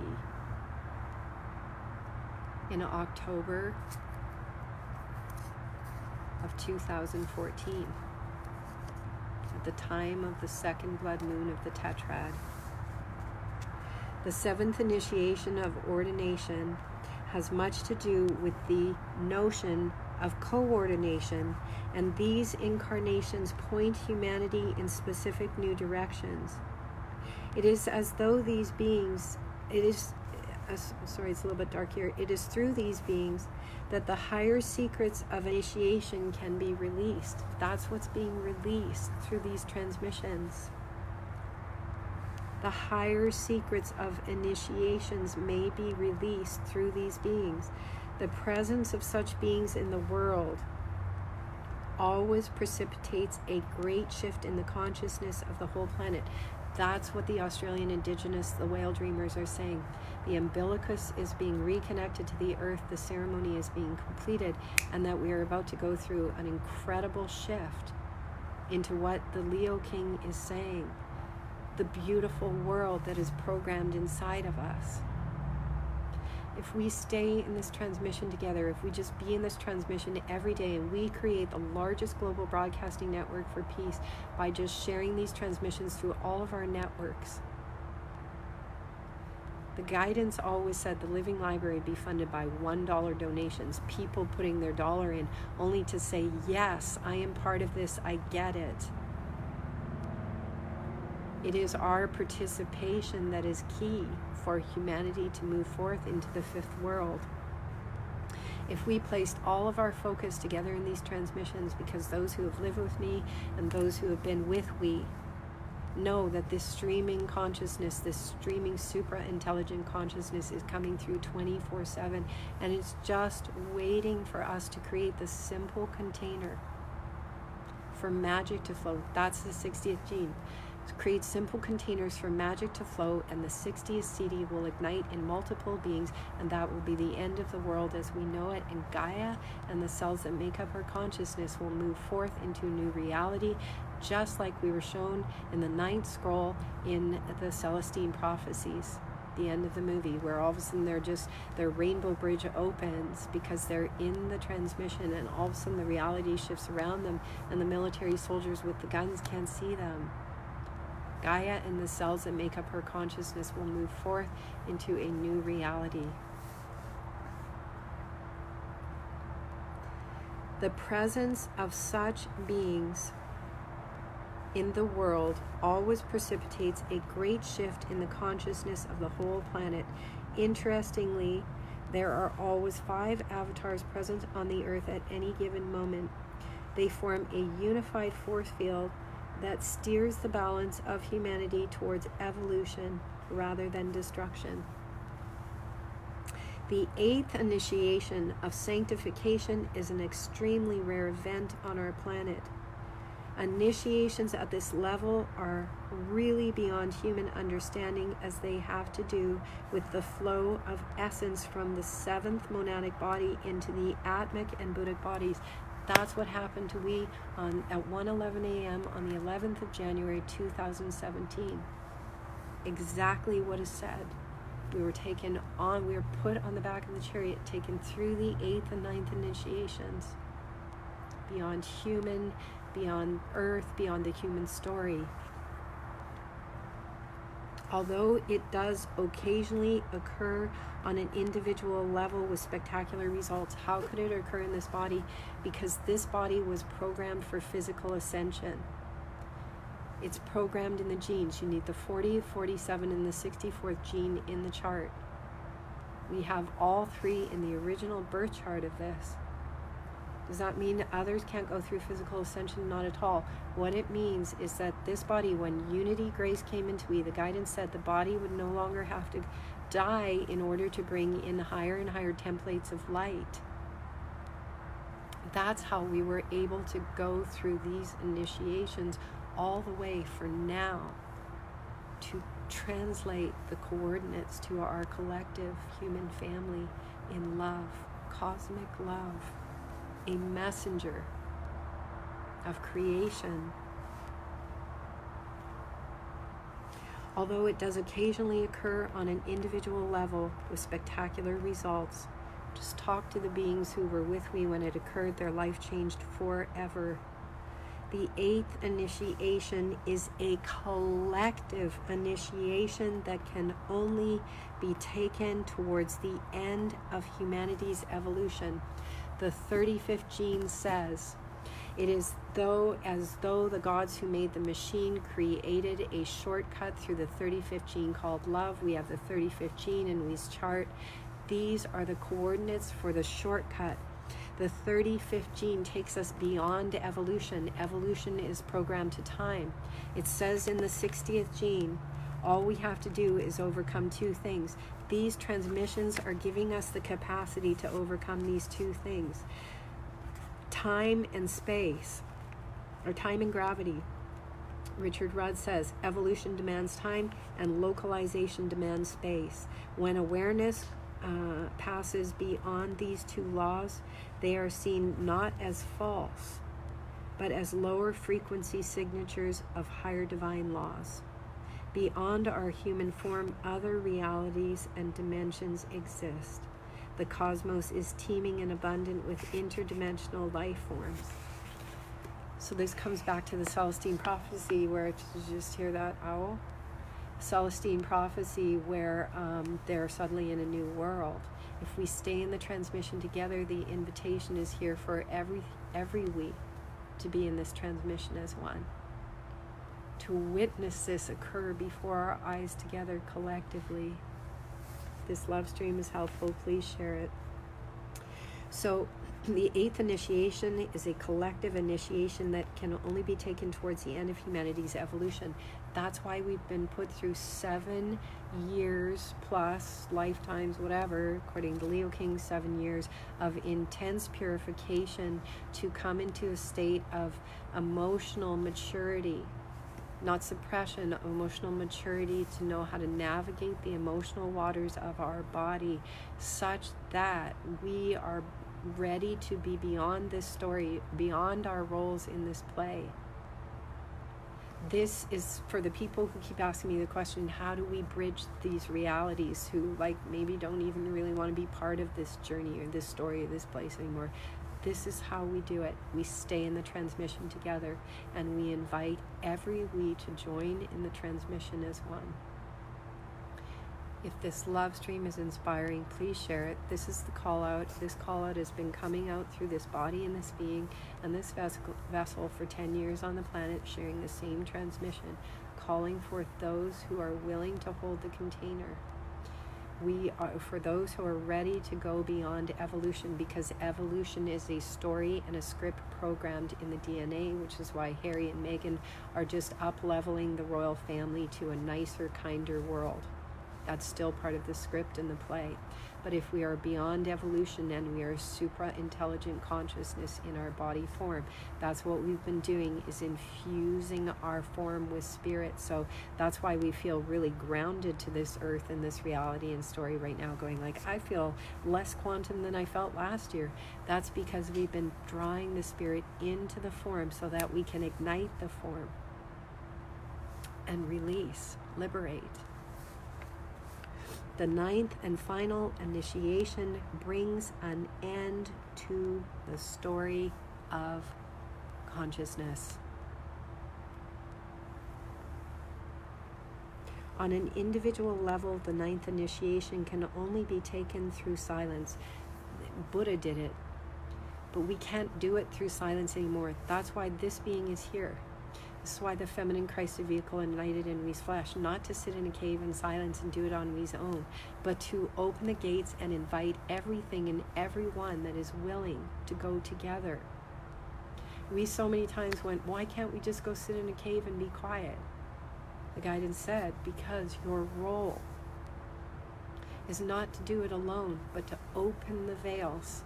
in October of 2014, at the time of the second blood moon of the tetrad. The 7th initiation of ordination has much to do with the notion of coordination, and these incarnations point humanity in specific new directions. It is as though these beings, it's a little bit dark here. It is through these beings that the higher secrets of initiation can be released. That's what's being released through these transmissions. The higher secrets of initiations may be released through these beings. The presence of such beings in the world always precipitates a great shift in the consciousness of the whole planet. That's what the Australian Indigenous, the whale dreamers, are saying. The umbilicus is being reconnected to the earth, the ceremony is being completed, and that we are about to go through an incredible shift into what the Leo King is saying, the beautiful world that is programmed inside of us. If we stay in this transmission together, if we just be in this transmission every day, and we create the largest global broadcasting network for peace by just sharing these transmissions through all of our networks. The guidance always said the Living Library would be funded by $1 donations, people putting their dollar in, only to say, yes, I am part of this, I get it. It is our participation that is key for humanity to move forth into the fifth world. If we placed all of our focus together in these transmissions, because those who have lived with me and those who have been with we know that this streaming consciousness, this streaming supra-intelligent consciousness is coming through 24/7, and it's just waiting for us to create the simple container for magic to flow. That's the 60th gene. Create simple containers for magic to flow, and the 60th CD will ignite in multiple beings, and that will be the end of the world as we know it. And Gaia and the cells that make up her consciousness will move forth into a new reality, just like we were shown in the 9th scroll in the Celestine prophecies, the end of the movie, where all of a sudden their rainbow bridge opens because they're in the transmission, and all of a sudden the reality shifts around them, and the military soldiers with the guns can't see them. Gaia and the cells that make up her consciousness will move forth into a new reality. The presence of such beings in the world always precipitates a great shift in the consciousness of the whole planet. Interestingly, there are always 5 avatars present on the earth at any given moment. They form a unified force field that steers the balance of humanity towards evolution rather than destruction. The 8th initiation of sanctification is an extremely rare event on our planet. Initiations at this level are really beyond human understanding, as they have to do with the flow of essence from the 7th monadic body into the Atmic and Buddhic bodies. That's what happened to we at 1:11 a.m. on the 11th of January 2017. Exactly what is said. We were put on the back of the chariot, taken through the 8th and 9th initiations. Beyond human, beyond earth, beyond the human story. Although it does occasionally occur on an individual level with spectacular results, how could it occur in this body? Because this body was programmed for physical ascension. It's programmed in the genes. You need the 40, 47, and the 64th gene in the chart. We have all 3 in the original birth chart of this. Does that mean others can't go through physical ascension? Not at all. What it means is that this body, when unity grace came into we, the guidance said the body would no longer have to die in order to bring in higher and higher templates of light. That's how we were able to go through these initiations all the way for now, to translate the coordinates to our collective human family in love, cosmic love. A messenger of creation. Although it does occasionally occur on an individual level with spectacular results, just talk to the beings who were with me when it occurred. Their life changed forever. The 8th initiation is a collective initiation that can only be taken towards the end of humanity's evolution. The 35th gene says, it is as though the gods who made the machine created a shortcut through the 35th gene called love. We have the 35th gene in We's chart. These are the coordinates for the shortcut. The 35th gene takes us beyond evolution. Evolution is programmed to time. It says in the 60th gene, all we have to do is overcome 2 things. These transmissions are giving us the capacity to overcome these 2 things. Time and space, or time and gravity. Richard Rudd says, evolution demands time and localization demands space. When awareness passes beyond these 2 laws, they are seen not as false, but as lower frequency signatures of higher divine laws. Beyond our human form, other realities and dimensions exist. The cosmos is teeming and abundant with interdimensional life forms. So this comes back to the Celestine prophecy, where, did you just hear that owl? Celestine prophecy, where they're suddenly in a new world. If we stay in the transmission together, the invitation is here for every week to be in this transmission as one. To witness this occur before our eyes together collectively. This love stream is helpful. Please share it. So the 8th initiation is a collective initiation that can only be taken towards the end of humanity's evolution. That's why we've been put through 7 years plus, lifetimes, whatever, according to Leo King, 7 years of intense purification to come into a state of emotional maturity. Not suppression, emotional maturity, to know how to navigate the emotional waters of our body such that we are ready to be beyond this story, beyond our roles in this play. This is for the people who keep asking me the question, how do we bridge these realities, who like maybe don't even really want to be part of this journey or this story or this place anymore. This is how we do it. We stay in the transmission together, and we invite every we to join in the transmission as one. If this love stream is inspiring, please share it. This is the call out. This call out has been coming out through this body and this being and this vessel for 10 years on the planet, sharing the same transmission, calling forth those who are willing to hold the container. We are for those who are ready to go beyond evolution, because evolution is a story and a script programmed in the DNA, which is why Harry and Meghan are just up-leveling the royal family to a nicer, kinder world. That's still part of the script and the play. But if we are beyond evolution and we are supra-intelligent consciousness in our body form, that's what we've been doing, is infusing our form with spirit. So that's why we feel really grounded to this earth and this reality and story right now, going like, I feel less quantum than I felt last year. That's because we've been drawing the spirit into the form so that we can ignite the form and release, liberate. The 9th and final initiation brings an end to the story of consciousness. On an individual level, the 9th initiation can only be taken through silence. Buddha did it, but we can't do it through silence anymore. That's why this being is here. This is why the feminine Christed vehicle ignited in We's flesh, not to sit in a cave in silence and do it on We's own, but to open the gates and invite everything and everyone that is willing to go together. We so many times went, why can't we just go sit in a cave and be quiet? The guidance said, because your role is not to do it alone, but to open the veils.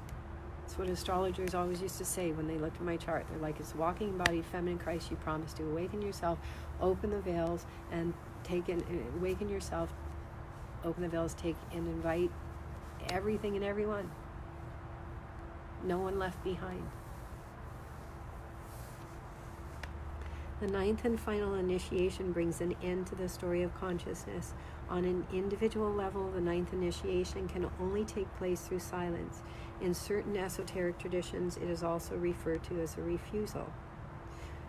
That's what astrologers always used to say when they looked at my chart. They're like, it's a walking embodied feminine Christ. You promise to awaken yourself, open the veils, and awaken yourself, open the veils, take and invite everything and everyone. No one left behind. The 9th and final initiation brings an end to the story of consciousness. On an individual level, the 9th initiation can only take place through silence. In certain esoteric traditions, it is also referred to as a refusal.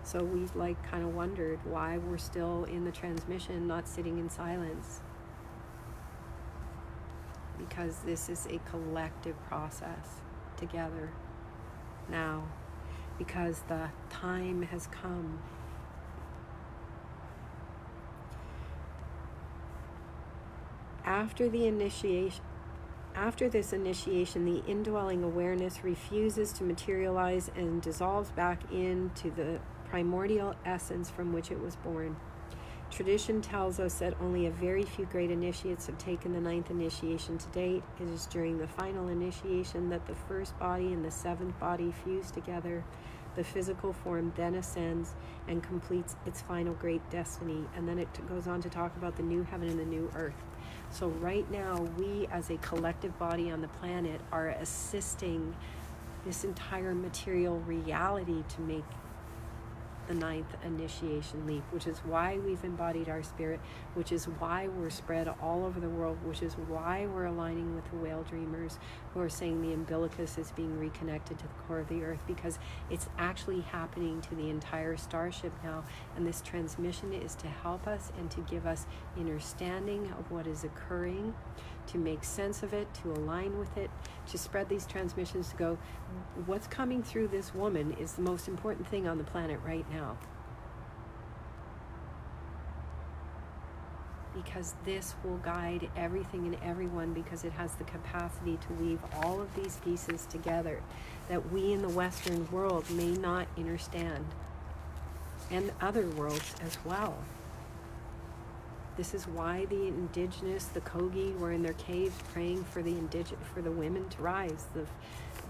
So we kind of wondered why we're still in the transmission, not sitting in silence. Because this is a collective process together now. Because the time has come. After this initiation, the indwelling awareness refuses to materialize and dissolves back into the primordial essence from which it was born. Tradition tells us that only a very few great initiates have taken the 9th initiation to date. It is during the final initiation that the first body and the 7th body fuse together. The physical form then ascends and completes its final great destiny. And then it goes on to talk about the new heaven and the new earth. So right now, we as a collective body on the planet are assisting this entire material reality to make the ninth initiation leap, which is why we've embodied our spirit, which is why we're spread all over the world, which is why we're aligning with the whale dreamers who are saying the umbilicus is being reconnected to the core of the earth, because it's actually happening to the entire starship now. And this transmission is to help us and to give us understanding of what is occurring, to make sense of it, to align with it, to spread these transmissions, to go, what's coming through this woman is the most important thing on the planet right now. Because this will guide everything and everyone, because it has the capacity to weave all of these pieces together that we in the Western world may not understand, and other worlds as well. This is why the indigenous, the Kogi, were in their caves praying for the women to rise,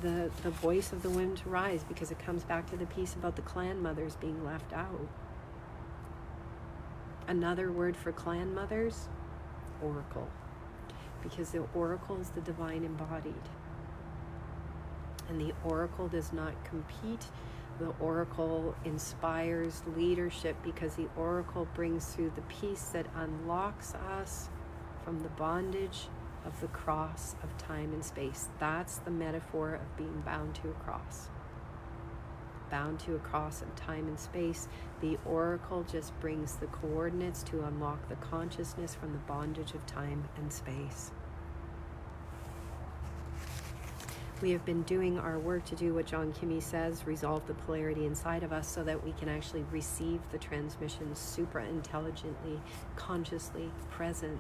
the voice of the women to rise, because it comes back to the piece about the clan mothers being left out. Another word for clan mothers, oracle, because the oracle is the divine embodied. And the oracle does not compete. The oracle inspires leadership, because the oracle brings through the peace that unlocks us from the bondage of the cross of time and space. That's the metaphor of being bound to a cross. Bound to a cross of time and space. The oracle just brings the coordinates to unlock the consciousness from the bondage of time and space. We have been doing our work to do what John Kimmy says, resolve the polarity inside of us, so that we can actually receive the transmission super intelligently, consciously present,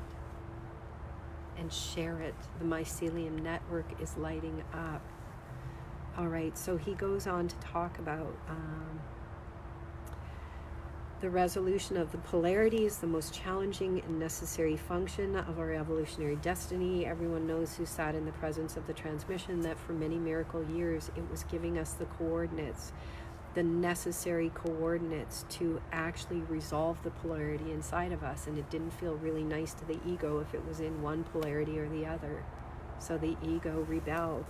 and share it. The mycelium network is lighting up. All right, so he goes on to talk about the resolution of the polarity is the most challenging and necessary function of our evolutionary destiny. Everyone knows who sat in the presence of the transmission that for many miracle years it was giving us the coordinates, the necessary coordinates to actually resolve the polarity inside of us. And it didn't feel really nice to the ego if it was in one polarity or the other. So the ego rebelled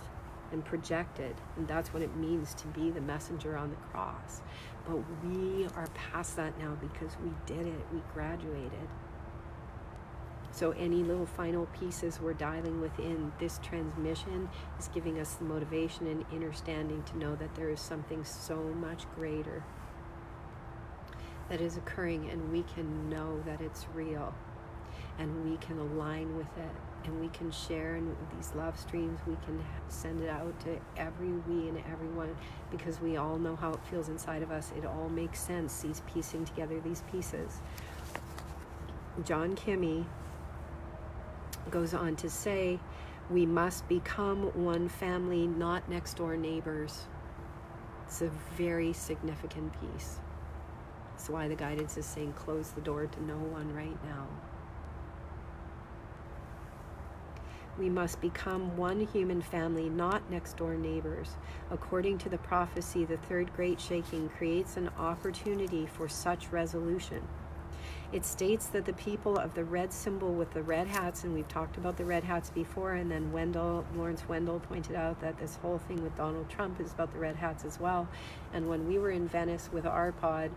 and projected, and that's what it means to be the messenger on the cross. But we are past that now, because we did it, we graduated. So any little final pieces we're dialing within, this transmission is giving us the motivation and understanding to know that there is something so much greater that is occurring, and we can know that it's real, and we can align with it. And we can share in these love streams. We can send it out to we and everyone, because we all know how it feels inside of us. It all makes sense, these piecing together these pieces. John Kimmy goes on to say, we must become one family, not next door neighbors. It's a very significant piece. That's why the guidance is saying close the door to no one right now. We must become one human family, not next-door neighbors. According to the prophecy, the third great shaking creates an opportunity for such resolution. It states that the people of the red symbol with the red hats, and we've talked about the red hats before, and then Lawrence Wendell pointed out that this whole thing with Donald Trump is about the red hats as well. And when we were in Venice with our pod,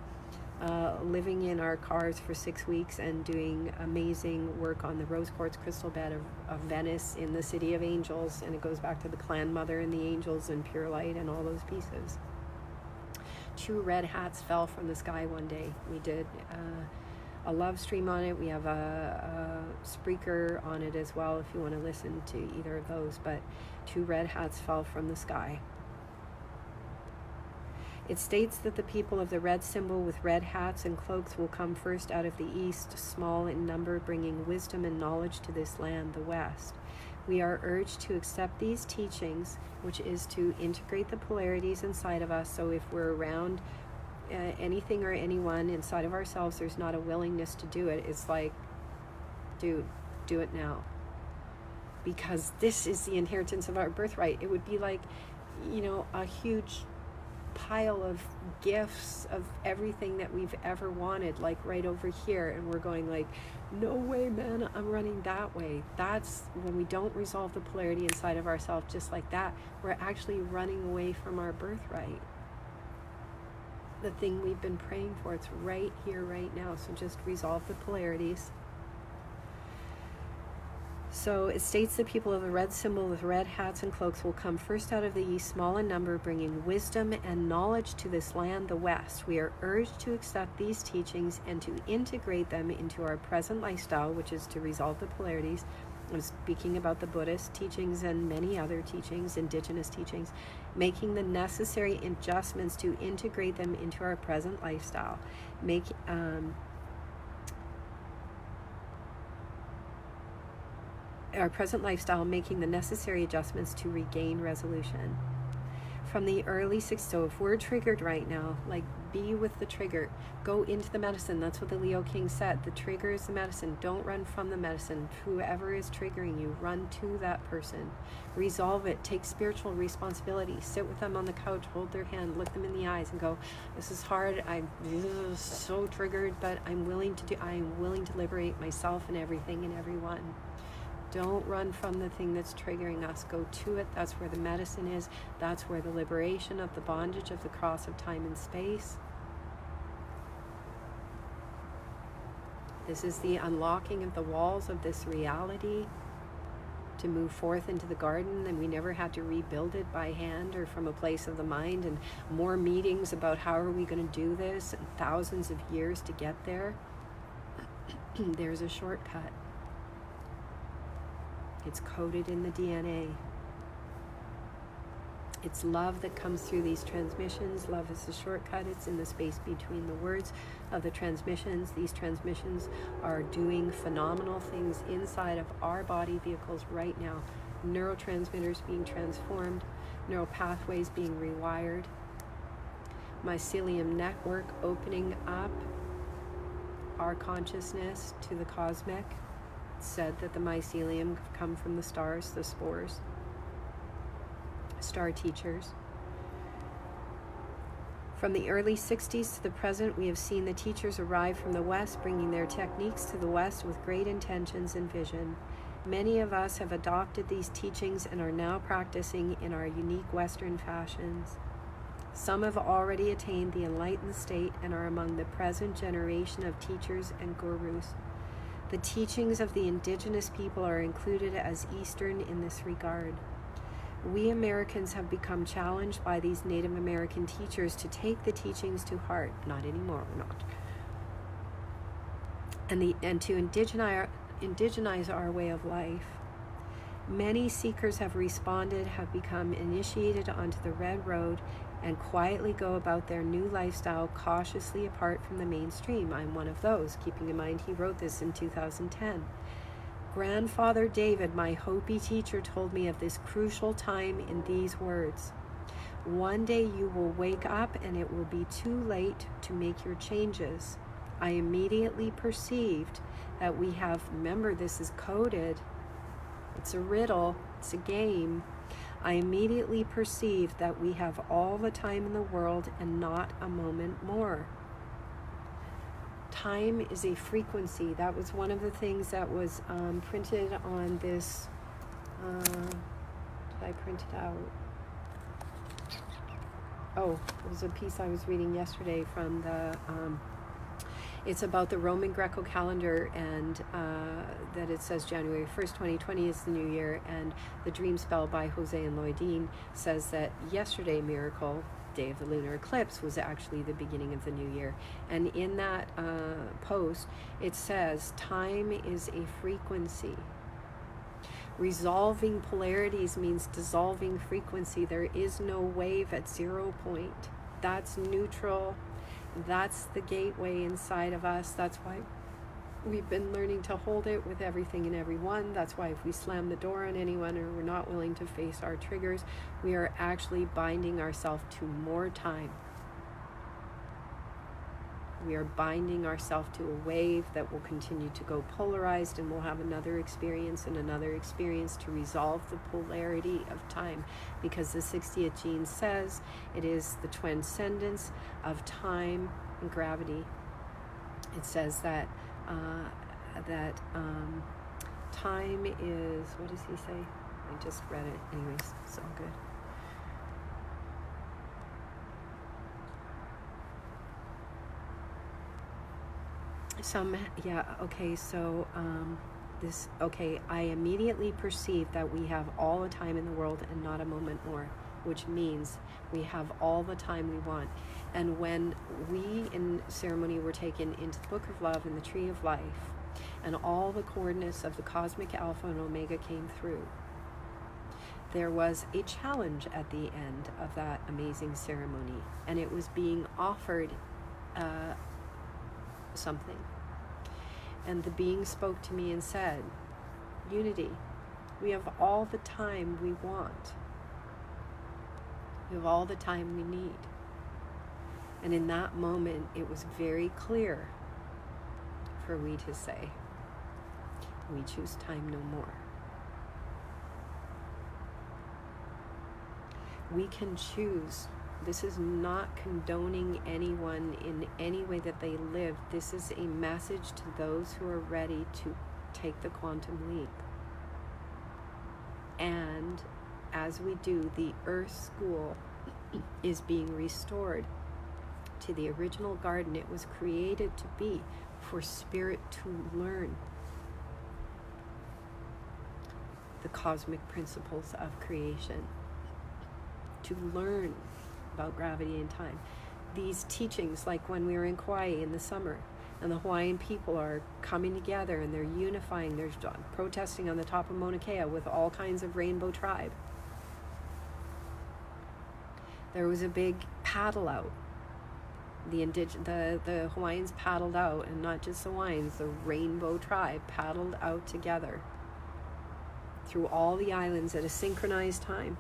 living in our cars for 6 weeks and doing amazing work on the rose quartz crystal bed of Venice in the City of Angels, and it goes back to the clan mother and the angels and pure light and all those pieces. 2 red hats fell from the sky one day. We did a LoveStream on it. We have a Spreaker on it as well if you want to listen to either of those, but 2 red hats fell from the sky. It states that the people of the red symbol with red hats and cloaks will come first out of the east, small in number, bringing wisdom and knowledge to this land, the west. We are urged to accept these teachings, which is to integrate the polarities inside of us. So if we're around anything or anyone inside of ourselves, there's not a willingness to do it. It's like, dude, do it now. Because this is the inheritance of our birthright. It would be like, a huge pile of gifts of everything that we've ever wanted, like right over here, and we're going like, no way, man, I'm running that way. That's when we don't resolve the polarity inside of ourselves just like that, we're actually running away from our birthright. the thing we've been praying for. It's right here, right now. So just resolve the polarities. So it states the people of the red symbol with red hats and cloaks will come first out of the east, small in number, bringing wisdom and knowledge to this land, the west. We are urged to accept these teachings and to integrate them into our present lifestyle, which is to resolve the polarities. I'm speaking about the Buddhist teachings and many other teachings, indigenous teachings, making the necessary adjustments to integrate them into our present lifestyle. Our present lifestyle, making the necessary adjustments to regain resolution. From the early 60s, so if we're triggered right now, like, be with the trigger. Go into the medicine. That's what the Leo King said. The trigger is the medicine. Don't run from the medicine. Whoever is triggering you, run to that person. Resolve it. Take spiritual responsibility. Sit with them on the couch, hold their hand, look them in the eyes and go, this is hard. I'm so triggered, but I'm willing to liberate myself and everything and everyone. Don't run from the thing that's triggering us. Go to it. That's where the medicine is. That's where the liberation of the bondage of the cross of time and space. This is the unlocking of the walls of this reality to move forth into the garden, and we never had to rebuild it by hand or from a place of the mind, and more meetings about how are we going to do this, and thousands of years to get there. There's a shortcut. It's coded in the DNA. It's love that comes through these transmissions. Love is the shortcut. It's in the space between the words of the transmissions. These transmissions are doing phenomenal things inside of our body vehicles right now. Neurotransmitters being transformed, neural pathways being rewired, mycelium network opening up our consciousness to the cosmic. Said that the mycelium come from the stars, the spores, star teachers. From the early 60s to the present, we have seen the teachers arrive from the West, bringing their techniques to the West with great intentions and vision. Many of us have adopted these teachings and are now practicing in our unique Western fashions. Some have already attained the enlightened state and are among the present generation of teachers and gurus. The teachings of the indigenous people are included as Eastern in this regard. We Americans have become challenged by these Native American teachers to take the teachings to heart. Not anymore, we're not. And to indigenize our way of life. Many seekers have responded, have become initiated onto the red road, and quietly go about their new lifestyle cautiously apart from the mainstream. I'm one of those, keeping in mind he wrote this in 2010. Grandfather David, my Hopi teacher, told me of this crucial time in these words. One day you will wake up and it will be too late to make your changes. I immediately perceived that we have, remember this is coded, it's a riddle, it's a game. I immediately perceived that we have all the time in the world and not a moment more. Time is a frequency. That was one of the things that was printed on this. Did I print it out? Oh, it was a piece I was reading yesterday from the. It's about the Roman Greco calendar, and that it says January 1st, 2020 is the new year, and the Dream Spell by Jose and Lloydine says that yesterday, miracle, day of the lunar eclipse, was actually the beginning of the new year. And in that post, it says time is a frequency. Resolving polarities means dissolving frequency. There is no wave at 0 point. That's neutral. That's the gateway inside of us. That's why we've been learning to hold it with everything and everyone. That's why if we slam the door on anyone or we're not willing to face our triggers, we are actually binding ourselves to more time. We are binding ourselves to a wave that will continue to go polarized, and we'll have another experience and another experience to resolve the polarity of time, because the 60th gene says it is the transcendence of time and gravity. It says that time is, what does he say? I just read it. Anyways, it's all good. I immediately perceive that we have all the time in the world and not a moment more, which means we have all the time we want. And when we in ceremony were taken into the Book of Love and the Tree of Life, and all the coordinates of the cosmic Alpha and Omega came through, there was a challenge at the end of that amazing ceremony, and it was being offered something. And the being spoke to me and said, Unity, we have all the time we want. We have all the time we need. And in that moment, it was very clear for we to say, we choose time no more. We can choose. This is not condoning anyone in any way that they live. This is a message to those who are ready to take the quantum leap. And as we do, the Earth School is being restored to the original garden it was created to be, for spirit to learn the cosmic principles of creation, to learn about gravity and time. These teachings, like when we were in Kauai in the summer, and the Hawaiian people are coming together and they're unifying, they're protesting on the top of Mauna Kea with all kinds of rainbow tribe. There was a big paddle out. The Hawaiians paddled out, and not just the Hawaiians, the rainbow tribe paddled out together through all the islands at a synchronized time.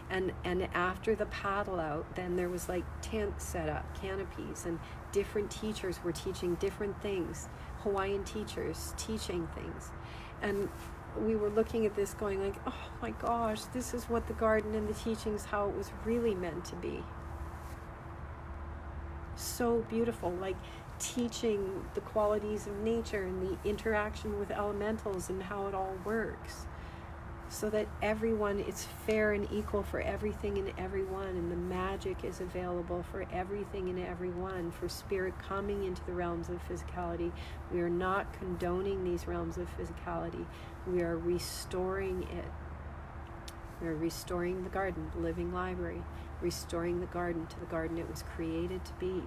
And after the paddle out, then there was like tents set up, canopies, and different teachers were teaching different things, Hawaiian teachers teaching things. And we were looking at this going like, oh my gosh, this is what the garden and the teachings, how it was really meant to be. So beautiful, like teaching the qualities of nature and the interaction with elementals and how it all works, so that everyone, it's fair and equal for everything and everyone, and the magic is available for everything and everyone, for spirit coming into the realms of physicality. We are not condoning these realms of physicality. We are restoring it. We are restoring the garden, the living library, restoring the garden to the garden it was created to be.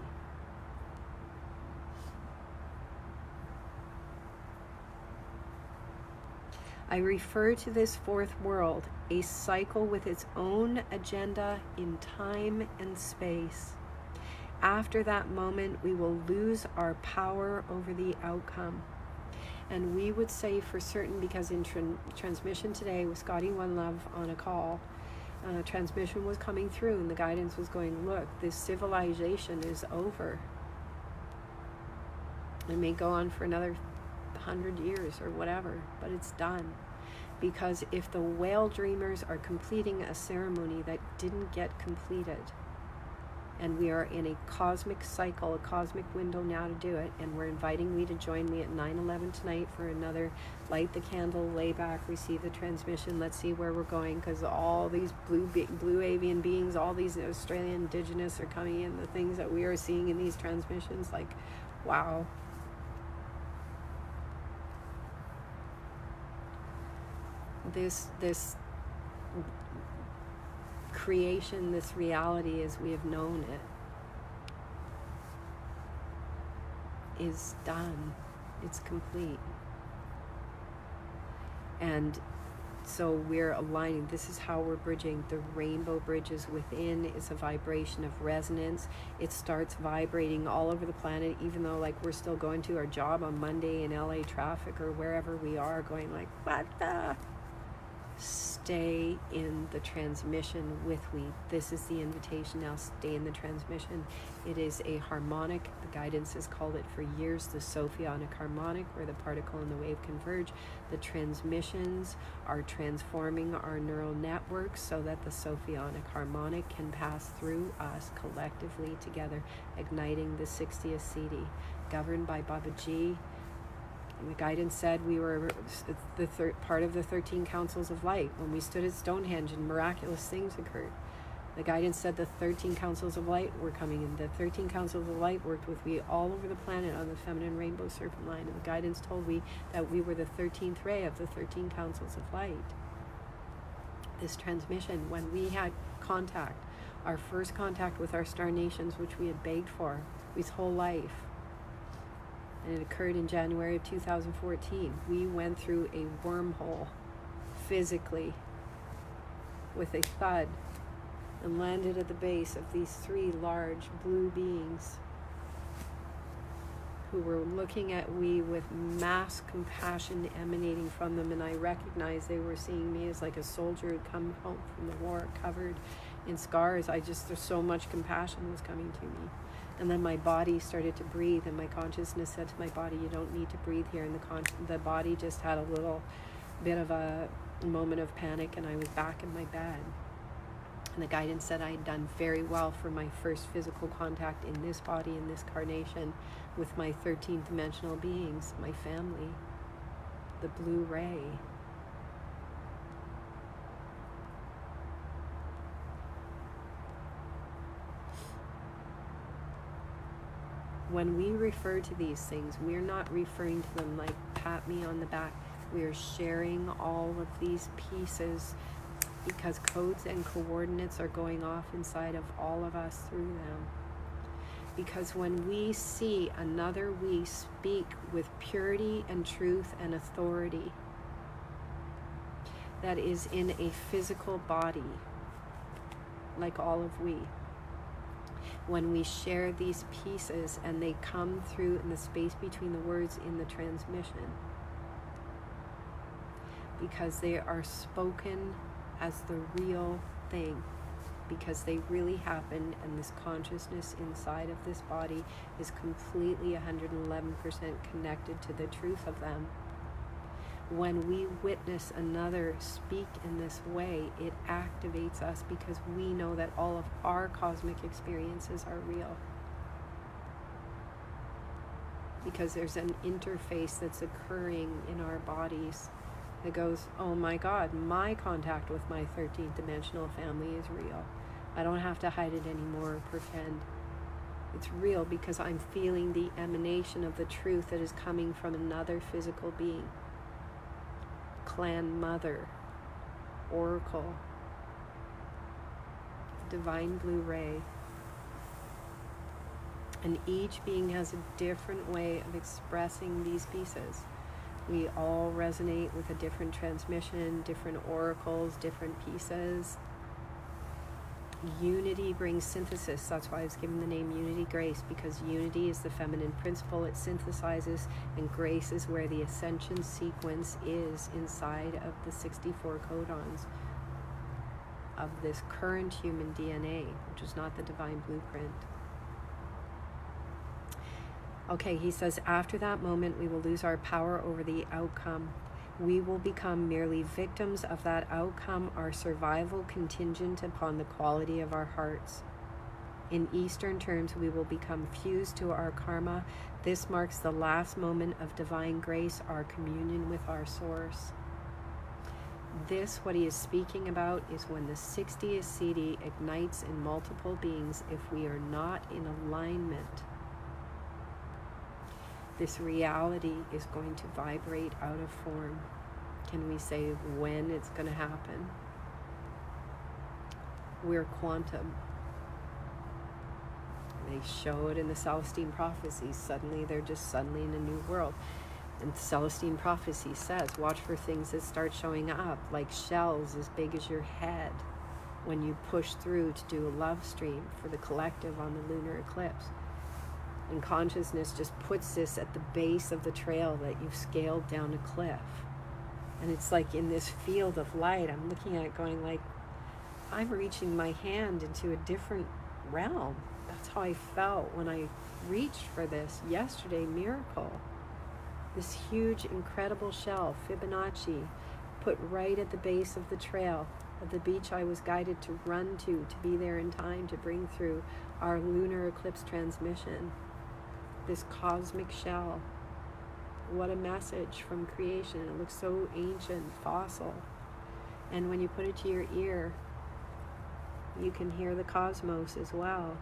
I refer to this fourth world, a cycle with its own agenda in time and space. After that moment, we will lose our power over the outcome. And we would say for certain, because in transmission today with Scotty One Love on a call, transmission was coming through and the guidance was going, look, this civilization is over. It may go on for another 100 years or whatever, but it's done. Because if the whale dreamers are completing a ceremony that didn't get completed, and we are in a cosmic cycle, a cosmic window now to do it, and we're inviting you to join me at 9/11 tonight for another light the candle, lay back, receive the transmission, let's see where we're going, because all these blue avian beings, all these Australian indigenous are coming in, the things that we are seeing in these transmissions, like, wow. This creation, this reality as we have known it, is done. It's complete. And so we're aligning. This is how we're bridging. The rainbow bridges within is a vibration of resonance. It starts vibrating all over the planet, even though like we're still going to our job on Monday in LA traffic or wherever we are, going like, what the? Stay in the transmission with we. This is the invitation now. Stay in the transmission. It is a harmonic. The guidance has called it for years the Sophionic harmonic, where the particle and the wave converge. The transmissions are transforming our neural networks so that the Sophionic harmonic can pass through us collectively together, igniting the 60th CD, governed by Baba G. And the guidance said we were part of the 13 councils of light when we stood at Stonehenge and miraculous things occurred. The guidance said the 13 councils of light were coming in. The 13 councils of light worked with we all over the planet on the feminine rainbow serpent line. And the guidance told we that we were the 13th ray of the 13 councils of light. This transmission, when we had contact, our first contact with our star nations, which we had begged for his whole life, and it occurred in January of 2014, we went through a wormhole physically with a thud and landed at the base of these three large blue beings who were looking at we with mass compassion emanating from them, and I recognized they were seeing me as like a soldier who'd come home from the war covered in scars. There's so much compassion was coming to me. And then my body started to breathe, and my consciousness said to my body, you don't need to breathe here. And the body just had a little bit of a moment of panic, and I was back in my bed. And the guidance said I had done very well for my first physical contact in this body, in this carnation, with my 13th dimensional beings, my family, the blue ray. When we refer to these things, we're not referring to them like pat me on the back. We're sharing all of these pieces because codes and coordinates are going off inside of all of us through them. Because when we see another we speak with purity and truth and authority that is in a physical body, like all of we, when we share these pieces and they come through in the space between the words in the transmission, because they are spoken as the real thing, because they really happen, and this consciousness inside of this body is completely 111% connected to the truth of them. When we witness another speak in this way, it activates us because we know that all of our cosmic experiences are real. Because there's an interface that's occurring in our bodies that goes, oh my God, my contact with my 13th dimensional family is real. I don't have to hide it anymore or pretend. It's real because I'm feeling the emanation of the truth that is coming from another physical being. Clan mother, oracle, divine blue ray. And each being has a different way of expressing these pieces. We all resonate with a different transmission, different oracles, different pieces. Unity brings synthesis. That's why I was given the name Unity Grace, because unity is the feminine principle. It synthesizes, and grace is where the ascension sequence is inside of the 64 codons of this current human DNA, which is not the divine blueprint. Okay, he says, after that moment, we will lose our power over the outcome. We will become merely victims of that outcome, our survival contingent upon the quality of our hearts. In Eastern terms, we will become fused to our karma. This marks the last moment of divine grace, our communion with our source. This, what he is speaking about, is when the 60th CD ignites in multiple beings if we are not in alignment. This reality is going to vibrate out of form. Can we say when it's going to happen? We're quantum. They show it in the Celestine prophecies. Suddenly, they're just suddenly in a new world. And Celestine prophecy says, watch for things that start showing up, like shells as big as your head, when you push through to do a LoveStream for the collective on the lunar eclipse. And consciousness just puts this at the base of the trail that you've scaled down a cliff. And it's like in this field of light, I'm looking at it going like, I'm reaching my hand into a different realm. That's how I felt when I reached for this yesterday, miracle. This huge, incredible shell, Fibonacci, put right at the base of the trail of the beach I was guided to run to be there in time to bring through our lunar eclipse transmission. This cosmic shell. What a message from creation. It looks so ancient, fossil. And when you put it to your ear, You can hear the cosmos as well.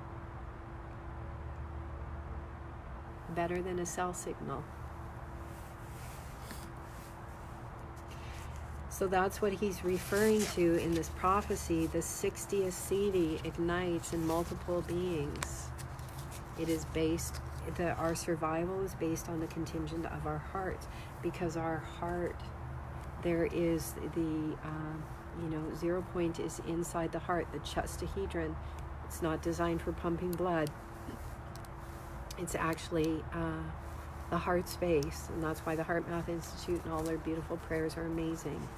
Better than a cell signal. So that's what he's referring to in this prophecy. The 60th Siddhi ignites in multiple beings. It is based, our survival is based on the contingent of our heart, because our heart, there is the, 0 point is inside the heart, the chestahedron. It's not designed for pumping blood. It's actually the heart space, and that's why the Heart Math Institute and all their beautiful prayers are amazing.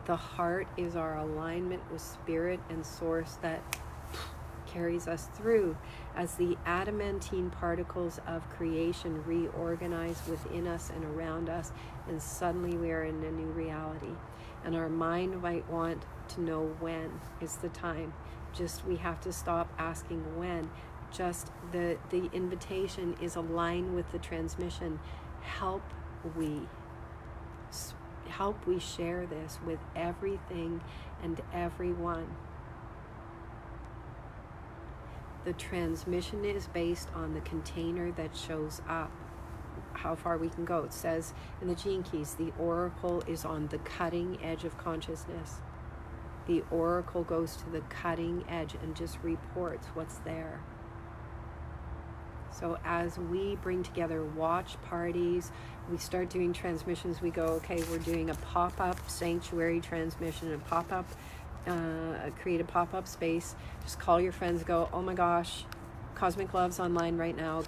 The heart is our alignment with spirit and source that carries us through as the adamantine particles of creation reorganize within us and around us, and suddenly we are in a new reality. And our mind might want to know when is the time. Just we have to stop asking when. Just the invitation is align with the transmission. Help we share this with everything and everyone. The transmission is based on the container that shows up, how far we can go. It says in the Gene Keys, the oracle is on the cutting edge of consciousness. The oracle goes to the cutting edge and just reports what's there. So as we bring together watch parties, we start doing transmissions, we go, okay, we're doing a pop-up sanctuary transmission, a pop-up, create a pop-up space. Just call your friends, go, oh my gosh, Cosmic Love's online right now.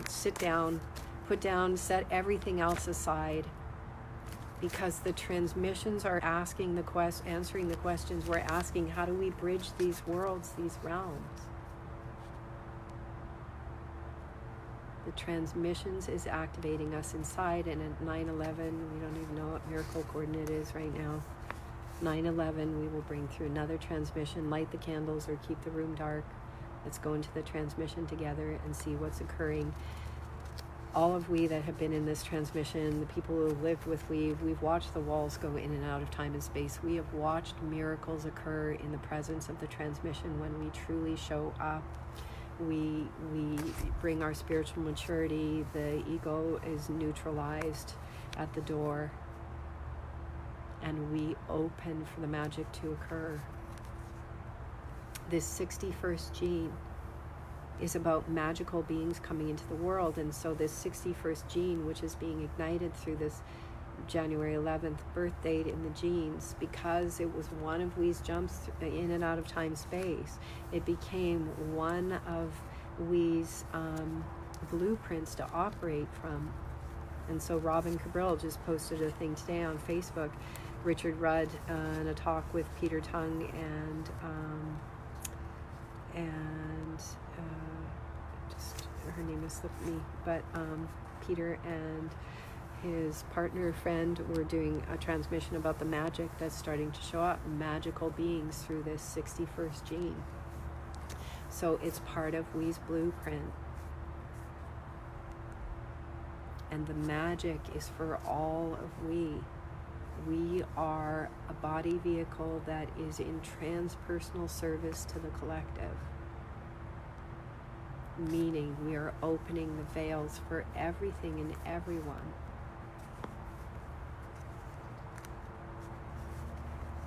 Sit down, put down, set everything else aside. Because the transmissions are answering the questions we're asking. How do we bridge these worlds, these realms? The transmissions is activating us inside, and at 9/11, we don't even know what miracle coordinate is right now. 9/11, we will bring through another transmission, light the candles or keep the room dark. Let's go into the transmission together and see what's occurring. All of we that have been in this transmission, the people who have lived with we've watched the walls go in and out of time and space. We have watched miracles occur in the presence of the transmission when we truly show up. We bring our spiritual maturity. The ego is neutralized at the door, and we open for the magic to occur. This 61st gene is about magical beings coming into the world, and so this 61st gene, which is being ignited through this January 11th birth date in the genes, because it was one of we's jumps in and out of time space, it became one of we's blueprints to operate from. And so Robin Cabral just posted a thing today on Facebook, Richard Rudd, in a talk with Peter Tung and just her name has slipped me, but Peter and his partner friend were doing a transmission about the magic that's starting to show up, magical beings through this 61st gene. So it's part of we's blueprint, and the magic is for all of we. We are a body vehicle that is in transpersonal service to the collective, meaning we are opening the veils for everything and everyone.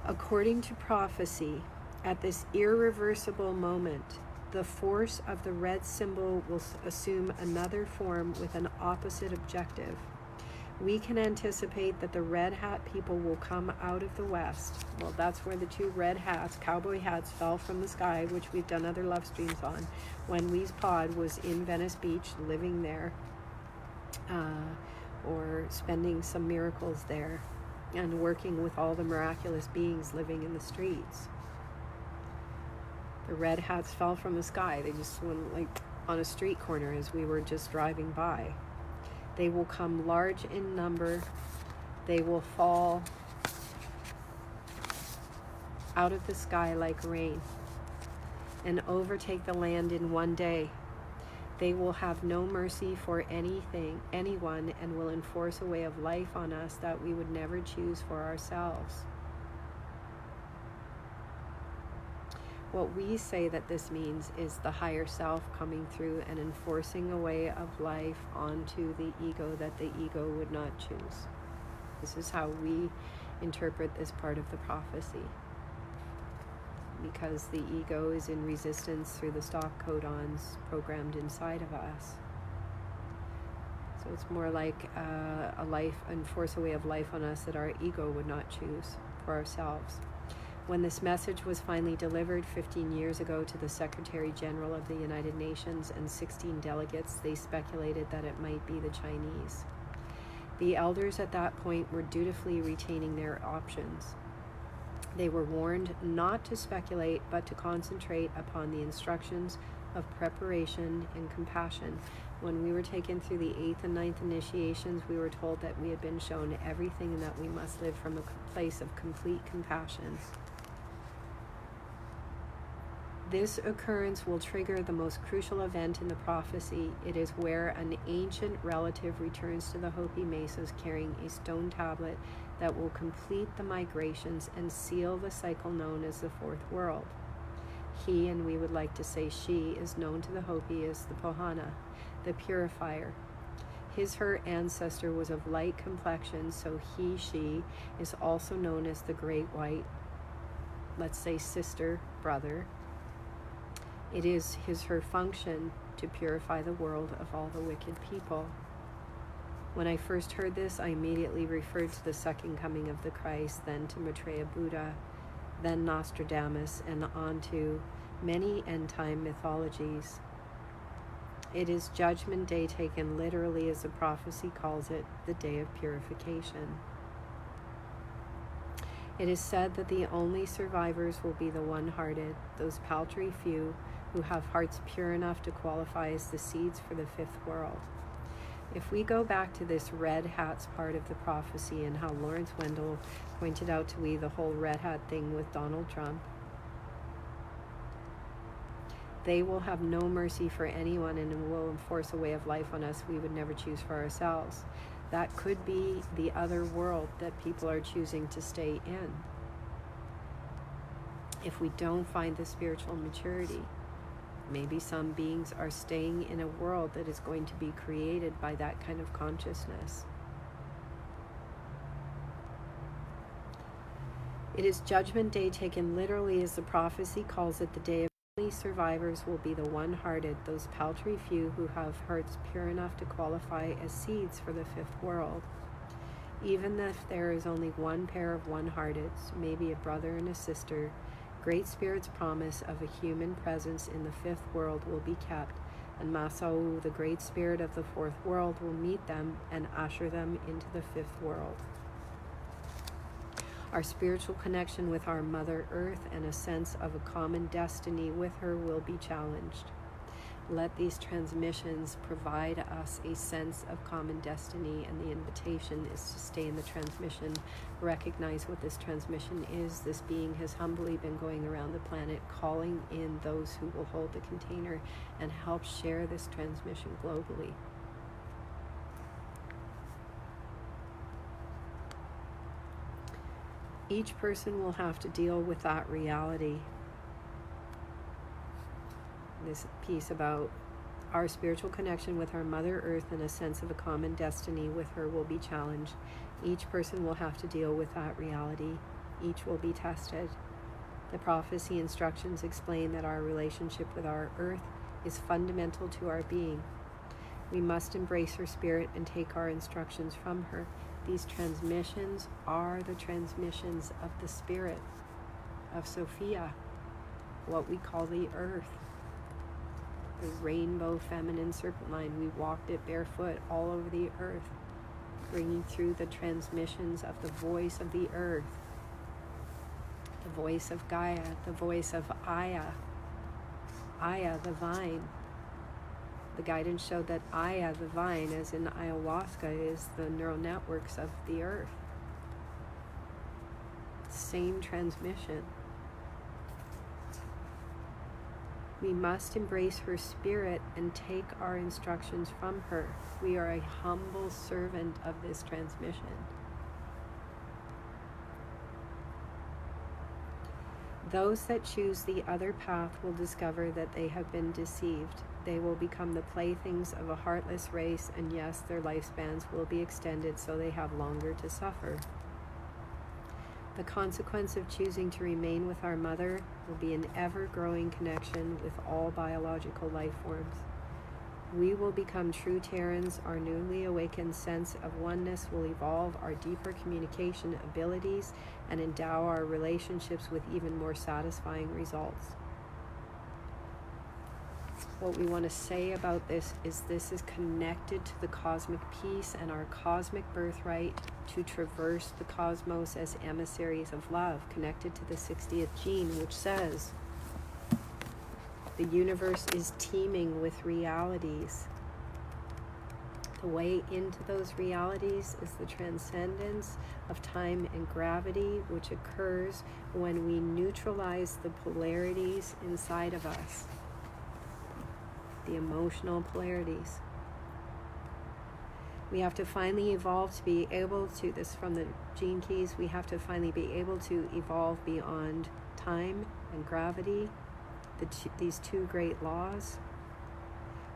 According to prophecy, at this irreversible moment, the force of the red symbol will assume another form with an opposite objective. We can anticipate that the red hat people will come out of the west. Well, that's where the two red hats, cowboy hats, fell from the sky, which we've done other love streams on, when Wee's Pod was in Venice Beach, living there, or spending some miracles there, and working with all the miraculous beings living in the streets. The red hats fell from the sky. They just went like on a street corner as we were just driving by. They will come large in number. They will fall out of the sky like rain and overtake the land in one day. They will have no mercy for anyone, and will enforce a way of life on us that we would never choose for ourselves. What we say that this means is the higher self coming through and enforcing a way of life onto the ego that the ego would not choose. This is how we interpret this part of the prophecy. Because the ego is in resistance through the stock codons programmed inside of us. So it's more like a life, enforce a way of life on us that our ego would not choose for ourselves. When this message was finally delivered 15 years ago to the Secretary General of the United Nations and 16 delegates, they speculated that it might be the Chinese. The elders at that point were dutifully retaining their options. They were warned not to speculate, but to concentrate upon the instructions of preparation and compassion. When we were taken through the 8th and 9th initiations, we were told that we had been shown everything and that we must live from a place of complete compassion. This occurrence will trigger the most crucial event in the prophecy. It is where an ancient relative returns to the Hopi Mesas carrying a stone tablet that will complete the migrations and seal the cycle known as the Fourth World. He, and we would like to say she, is known to the Hopi as the Pohana, the purifier. Her ancestor was of light complexion, so she is also known as the Great White, let's say sister, brother. It is her function to purify the world of all the wicked people. When I first heard this, I immediately referred to the second coming of the Christ, then to Maitreya Buddha, then Nostradamus, and on to many end-time mythologies. It is Judgment Day taken literally as the prophecy calls it, the day of purification. It is said that the only survivors will be the one-hearted, those paltry few who have hearts pure enough to qualify as the seeds for the fifth world. If we go back to this red hats part of the prophecy and how Lawrence Wendell pointed out to we the whole red hat thing with Donald Trump, they will have no mercy for anyone and will enforce a way of life on us we would never choose for ourselves. That could be the other world that people are choosing to stay in. If we don't find the spiritual maturity, maybe some beings are staying in a world that is going to be created by that kind of consciousness. It is Judgment Day taken literally as the prophecy calls it, the day of only survivors will be the one-hearted, those paltry few who have hearts pure enough to qualify as seeds for the fifth world. Even if there is only one pair of one-hearteds, maybe a brother and a sister, Great Spirit's promise of a human presence in the fifth world will be kept, and Masao, the Great Spirit of the fourth world, will meet them and usher them into the fifth world. Our spiritual connection with our Mother Earth and a sense of a common destiny with her will be challenged. Let these transmissions provide us a sense of common destiny, and the invitation is to stay in the transmission, recognize what this transmission is. This being has humbly been going around the planet, calling in those who will hold the container and help share this transmission globally. Each person will have to deal with that reality. This piece about our spiritual connection with our Mother Earth and a sense of a common destiny with her will be challenged. Each person will have to deal with that reality. Each will be tested. The prophecy instructions explain that our relationship with our Earth is fundamental to our being. We must embrace her spirit and take our instructions from her. These transmissions are the transmissions of the spirit of Sophia, what we call the Earth. The rainbow feminine serpent line. We walked it barefoot all over the earth, bringing through the transmissions of the voice of the earth, the voice of Gaia, the voice of Aya, the vine. The guidance showed that Aya, the vine, as in ayahuasca, is the neural networks of the earth. Same transmission. We must embrace her spirit and take our instructions from her. We are a humble servant of this transmission. Those that choose the other path will discover that they have been deceived. They will become the playthings of a heartless race, and yes, their lifespans will be extended so they have longer to suffer. The consequence of choosing to remain with our mother will be an ever-growing connection with all biological life forms. We will become true Terrans. Our newly awakened sense of oneness will evolve our deeper communication abilities and endow our relationships with even more satisfying results. What we want to say about this is connected to the cosmic peace and our cosmic birthright to traverse the cosmos as emissaries of love, connected to the 60th gene, which says, the universe is teeming with realities. The way into those realities is the transcendence of time and gravity, which occurs when we neutralize the polarities inside of us, the emotional polarities. We have to finally evolve to be able to, this from the gene keys, we have to finally be able to evolve beyond time and gravity, these two great laws.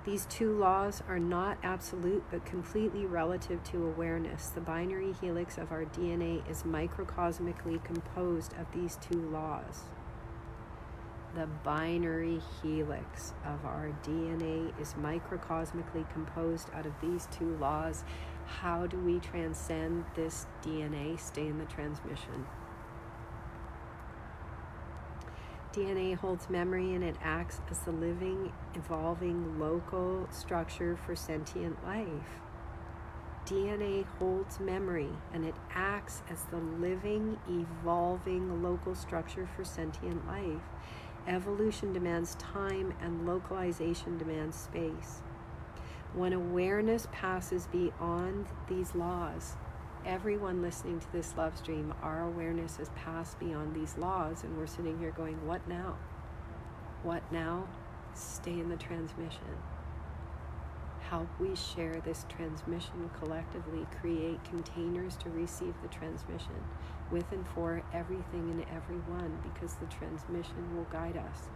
These two laws are not absolute, but completely relative to awareness. The binary helix of our DNA is microcosmically composed of these two laws. The binary helix of our DNA is microcosmically composed out of these two laws. How do we transcend this DNA? Stay in the transmission. DNA holds memory, and it acts as the living, evolving local structure for sentient life. DNA holds memory, and it acts as the living, evolving local structure for sentient life. Evolution demands time, and localization demands space. When awareness passes beyond these laws, everyone listening to this love stream, our awareness has passed beyond these laws, and we're sitting here going, what now? What now? Stay in the transmission. Help we share this transmission collectively, create containers to receive the transmission with and for everything and everyone, because the transmission will guide us.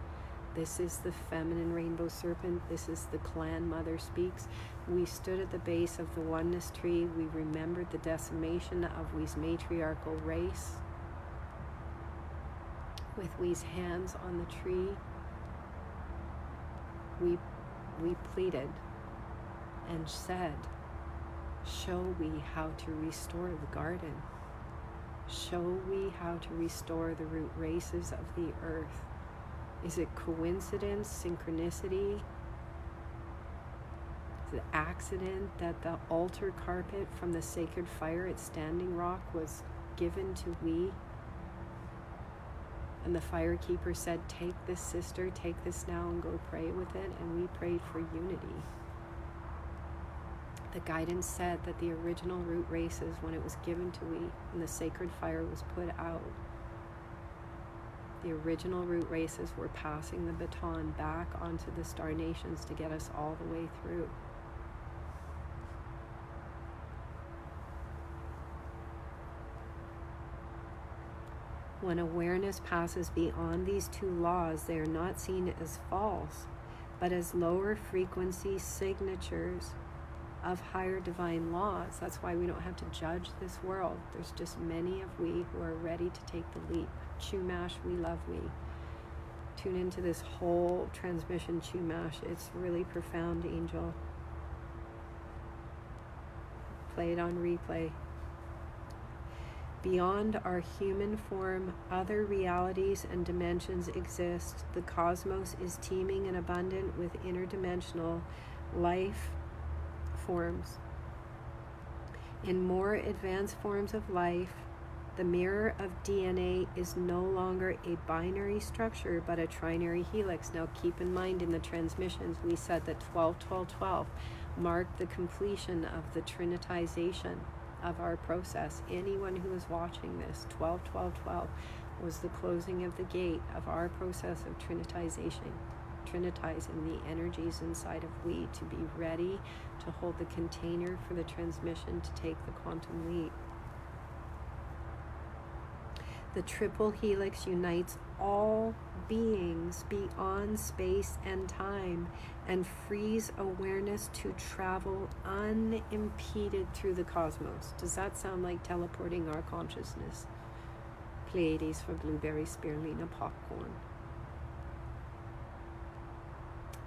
This is the feminine rainbow serpent. This is the clan mother speaks. We stood at the base of the oneness tree. We remembered the decimation of We's matriarchal race. With We's hands on the tree, we pleaded and said, show we how to restore the garden. Show we how to restore the root races of the earth. Is it coincidence, synchronicity? Is it accident that the altar carpet from the sacred fire at Standing Rock was given to we? And the firekeeper said, take this, sister, take this now and go pray with it. And we prayed for unity. The guidance said that the original root races, when it was given to we, and the sacred fire was put out, the original root races were passing the baton back onto the star nations to get us all the way through. When awareness passes beyond these two laws, they are not seen as false, but as lower frequency signatures of higher divine laws. That's why we don't have to judge this world. There's just many of we who are ready to take the leap. Chumash, we love we. Tune into this whole transmission, Chumash. It's really profound, Angel. Play it on replay. Beyond our human form, other realities and dimensions exist. The cosmos is teeming and abundant with interdimensional life forms. In more advanced forms of life, the mirror of DNA is no longer a binary structure, but a trinary helix. Now keep in mind, in the transmissions, we said that 12-12-12 marked the completion of the trinitization of our process. Anyone who is watching this, 12-12-12 was the closing of the gate of our process of trinitizing the energies inside of we to be ready to hold the container for the transmission to take the quantum leap. The triple helix unites all beings beyond space and time and frees awareness to travel unimpeded through the cosmos. Does that sound like teleporting our consciousness? Pleiades for blueberry spirulina popcorn.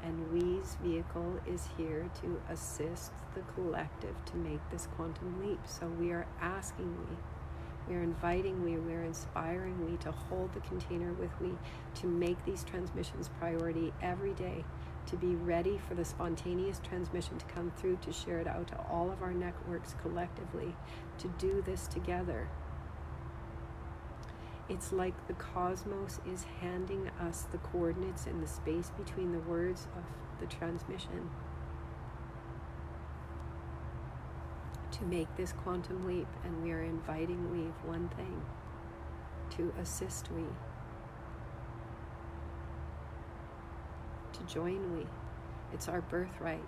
And we's vehicle is here to assist the collective to make this quantum leap. So we are asking we are inviting we are inspiring we to hold the container with we, to make these transmissions priority every day, to be ready for the spontaneous transmission to come through, to share it out to all of our networks collectively, to do this together. It's like the cosmos is handing us the coordinates in the space between the words of the transmission to make this quantum leap, and we are inviting we of one thing, to assist we, to join we. It's our birthright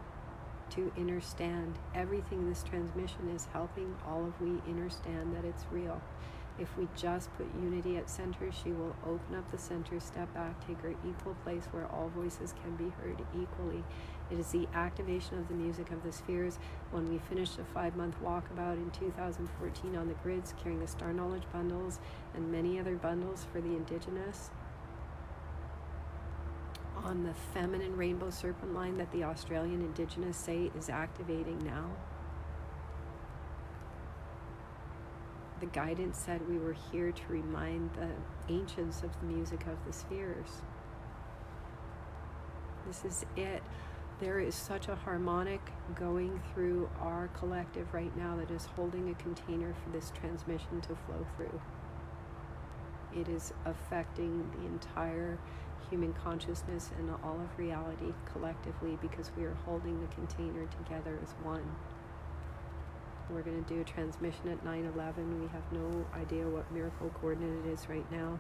to understand everything. This transmission is helping all of we understand that it's real. If we just put unity at center, she will open up the center, step back, take her equal place where all voices can be heard equally. It is the activation of the music of the spheres. When we finished a 5-month walkabout in 2014 on the grids, carrying the Star Knowledge bundles and many other bundles for the Indigenous, on the feminine rainbow serpent line that the Australian Indigenous say is activating now, the guidance said we were here to remind the ancients of the music of the spheres. This is it. There is such a harmonic going through our collective right now that is holding a container for this transmission to flow through. It is affecting the entire human consciousness and all of reality collectively, because we are holding the container together as one. We're going to do a transmission at 9/11. We have no idea what miracle coordinate it is right now.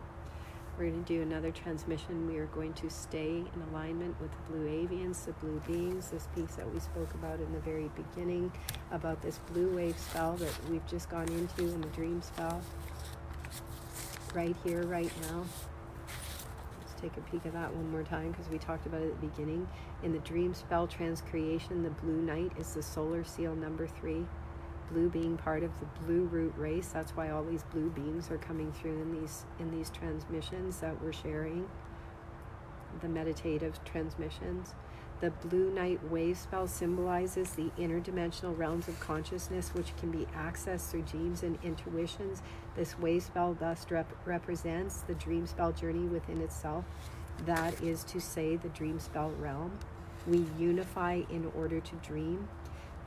We're going to do another transmission. We are going to stay in alignment with the blue avians, the blue beings, this piece that we spoke about in the very beginning, about this blue wave spell that we've just gone into in the dream spell. Right here, right now. Let's take a peek at that one more time, because we talked about it at the beginning. In the dream spell transcreation, the blue knight is the solar seal number 3. Blue being part of the blue root race. That's why all these blue beings are coming through in these transmissions that we're sharing, the meditative transmissions. The blue night wave spell symbolizes the interdimensional realms of consciousness, which can be accessed through dreams and intuitions. This wave spell thus represents the dream spell journey within itself. That is to say, the dream spell realm. We unify in order to dream.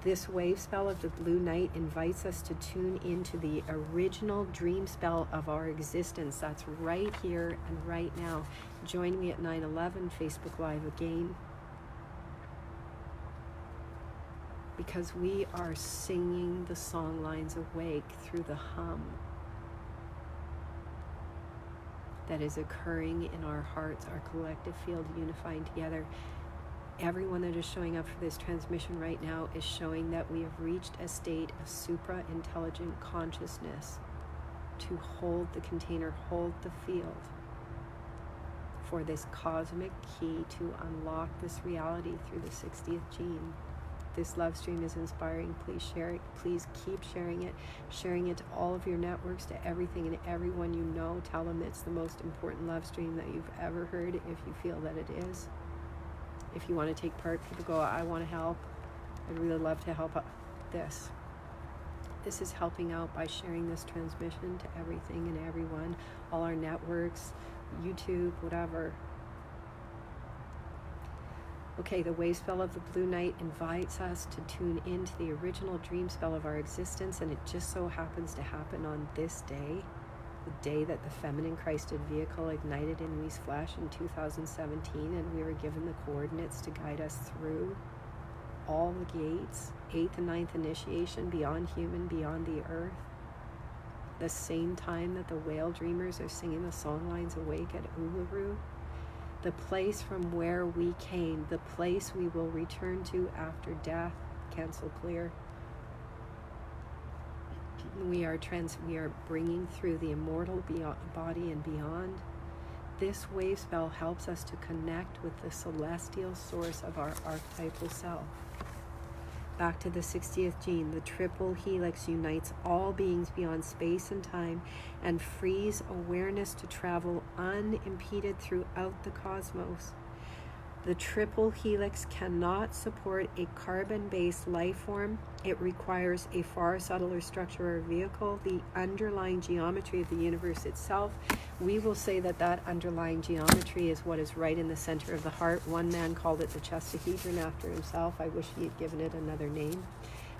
This wave spell of the blue night invites us to tune into the original dream spell of our existence. That's right here and right now. Join me at 9/11 Facebook Live again, because we are singing the song lines awake through the hum that is occurring in our hearts, our collective field unifying together. Everyone that is showing up for this transmission right now is showing that we have reached a state of supra-intelligent consciousness to hold the container, hold the field for this cosmic key to unlock this reality through the 60th gene. This love stream is inspiring. Please share it. Please keep sharing it to all of your networks, to everything and everyone you know. Tell them it's the most important love stream that you've ever heard, if you feel that it is. If you want to take part, people go, I want to help. I'd really love to help out this. This is helping out by sharing this transmission to everything and everyone, all our networks, YouTube, whatever. Okay, the wave spell of the blue night invites us to tune into the original dream spell of our existence, and it just so happens to happen on this day, the day that the feminine Christed vehicle ignited in we's flesh in 2017, and we were given the coordinates to guide us through all the gates, 8th and 9th initiation, beyond human, beyond the earth. The same time that the whale dreamers are singing the song lines awake at Uluru, the place from where we came, the place we will return to after death. Cancel clear. We are bringing through the immortal body and beyond This wave spell helps us to connect with the celestial source of our archetypal self. Back to the 60th gene, the triple helix unites all beings beyond space and time and frees awareness to travel unimpeded throughout the cosmos. The triple helix cannot support a carbon-based life form. It requires a far subtler structure or vehicle, the underlying geometry of the universe itself. We will say that that underlying geometry is what is right in the center of the heart. One man called it the chestahedron after himself. I wish he had given it another name.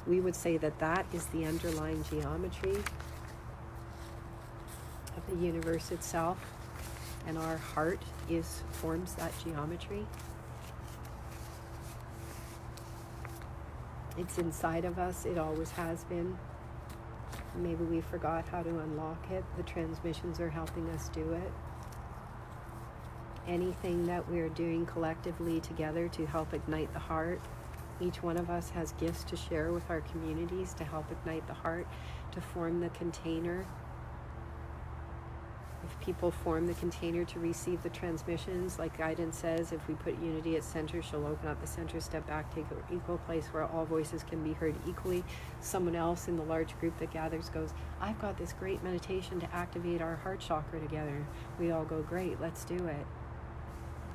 We would say that that is the underlying geometry of the universe itself, and our heart forms that geometry. It's inside of us. It always has been. Maybe we forgot how to unlock it. The transmissions are helping us do it. Anything that we're doing collectively together to help ignite the heart. Each one of us has gifts to share with our communities to help ignite the heart, to form the container. If people form the container to receive the transmissions, like guidance says, if we put unity at center, she'll open up the center, step back, take an equal place where all voices can be heard equally. Someone else in the large group that gathers goes, I've got this great meditation to activate our heart chakra together. We all go, great, let's do it.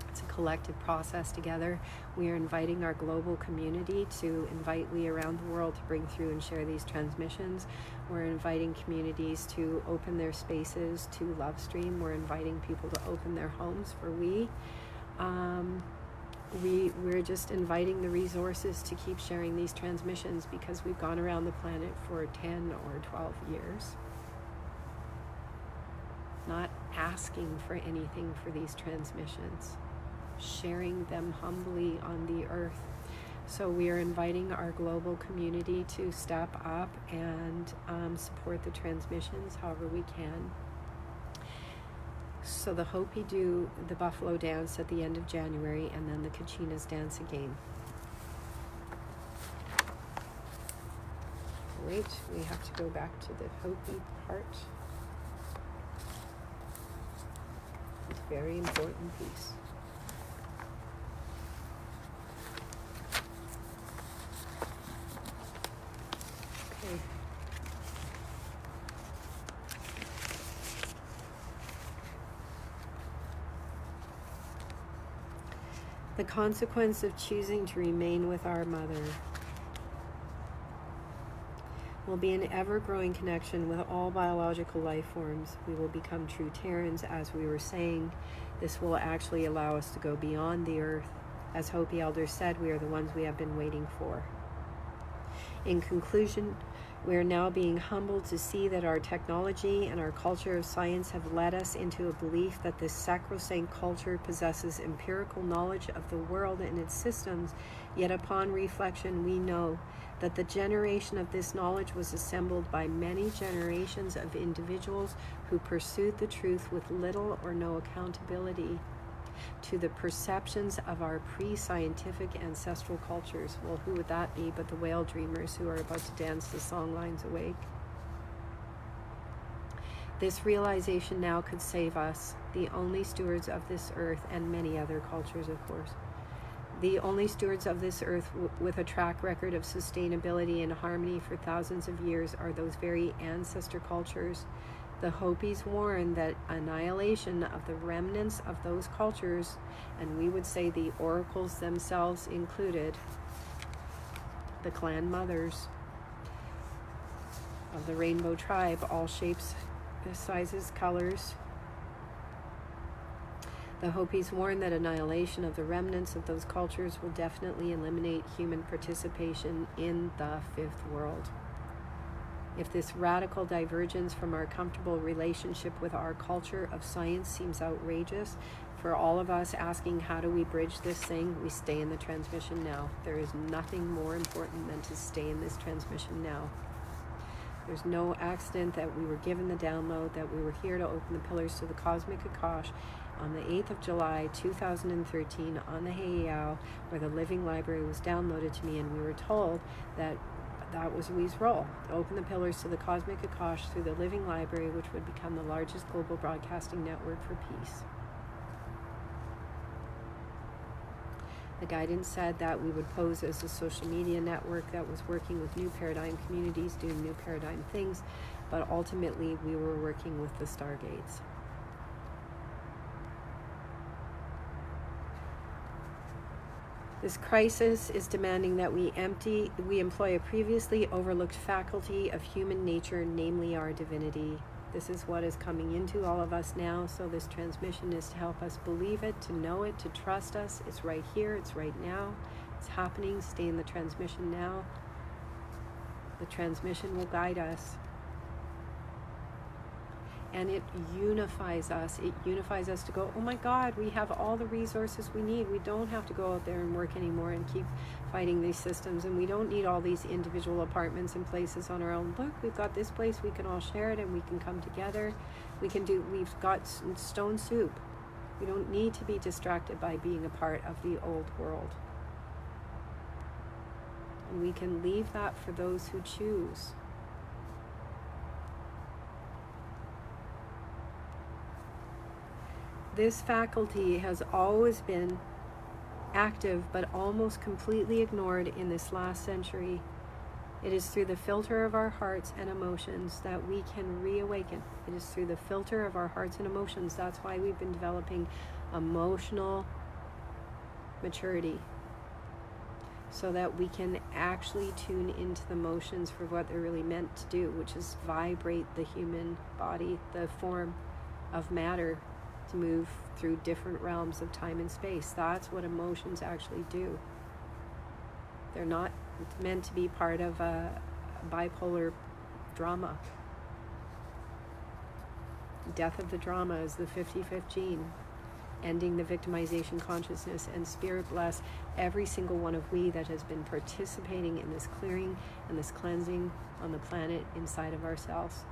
It's a collective process together. We are inviting our global community to invite we around the world to bring through and share these transmissions. We're inviting communities to open their spaces to LoveStream. We're inviting people to open their homes for we're just inviting the resources to keep sharing these transmissions, because we've gone around the planet for 10 or 12 years, not asking for anything for these transmissions, sharing them humbly on the earth. So we are inviting our global community to step up and support the transmissions however we can. So the Hopi do the buffalo dance at the end of January, and then the Kachinas dance again. Wait, we have to go back to the Hopi part. It's a very important piece. Okay. The consequence of choosing to remain with our mother will be an ever-growing connection with all biological life forms. We will become true Terrans, as we were saying. This will actually allow us to go beyond the earth. As Hopi elders said, we are the ones we have been waiting for. In conclusion, we are now being humbled to see that our technology and our culture of science have led us into a belief that this sacrosanct culture possesses empirical knowledge of the world and its systems, yet upon reflection we know that the generation of this knowledge was assembled by many generations of individuals who pursued the truth with little or no accountability to the perceptions of our pre-scientific ancestral cultures. Well, who would that be but the whale dreamers who are about to dance the song lines awake? This realization now could save us, the only stewards of this earth, and many other cultures, of course. The only stewards of this earth with a track record of sustainability and harmony for thousands of years are those very ancestor cultures. The Hopis warn that annihilation of the remnants of those cultures, and we would say the oracles themselves included, the clan mothers of the rainbow tribe, all shapes, sizes, colors. The Hopis warn that annihilation of the remnants of those cultures will definitely eliminate human participation in the fifth world. If this radical divergence from our comfortable relationship with our culture of science seems outrageous, for all of us asking how do we bridge this thing, we stay in the transmission now. There is nothing more important than to stay in this transmission now. There's no accident that we were given the download, that we were here to open the pillars to the cosmic Akash on the 8th of July, 2013 on the Heiau, where the Living Library was downloaded to me, and we were told that that was Wee's role, to open the pillars to the cosmic Akash through the Living Library, which would become the largest global broadcasting network for peace. The guidance said that we would pose as a social media network that was working with new paradigm communities, doing new paradigm things, but ultimately we were working with the stargates. This crisis is demanding that we employ a previously overlooked faculty of human nature, namely our divinity. This is what is coming into all of us now, so this transmission is to help us believe it, to know it, to trust us. It's right here, it's right now, it's happening. Stay in the transmission now. The transmission will guide us. And it unifies us. It unifies us to go, oh my God, we have all the resources we need. We don't have to go out there and work anymore and keep fighting these systems. And we don't need all these individual apartments and places on our own. Look, we've got this place, we can all share it and we can come together. We've got stone soup. We don't need to be distracted by being a part of the old world. And we can leave that for those who choose. This faculty has always been active but almost completely ignored in this last century. It is through the filter of our hearts and emotions that we can reawaken. It is through the filter of our hearts and emotions. That's why we've been developing emotional maturity, so that we can actually tune into the emotions for what they're really meant to do, which is vibrate the human body, the form of matter, to move through different realms of time and space. That's what emotions actually do. They're not meant to be part of a bipolar drama. Death of the drama is the 55th gene, ending the victimization consciousness, and spirit bless every single one of we that has been participating in this clearing and this cleansing on the planet inside of ourselves,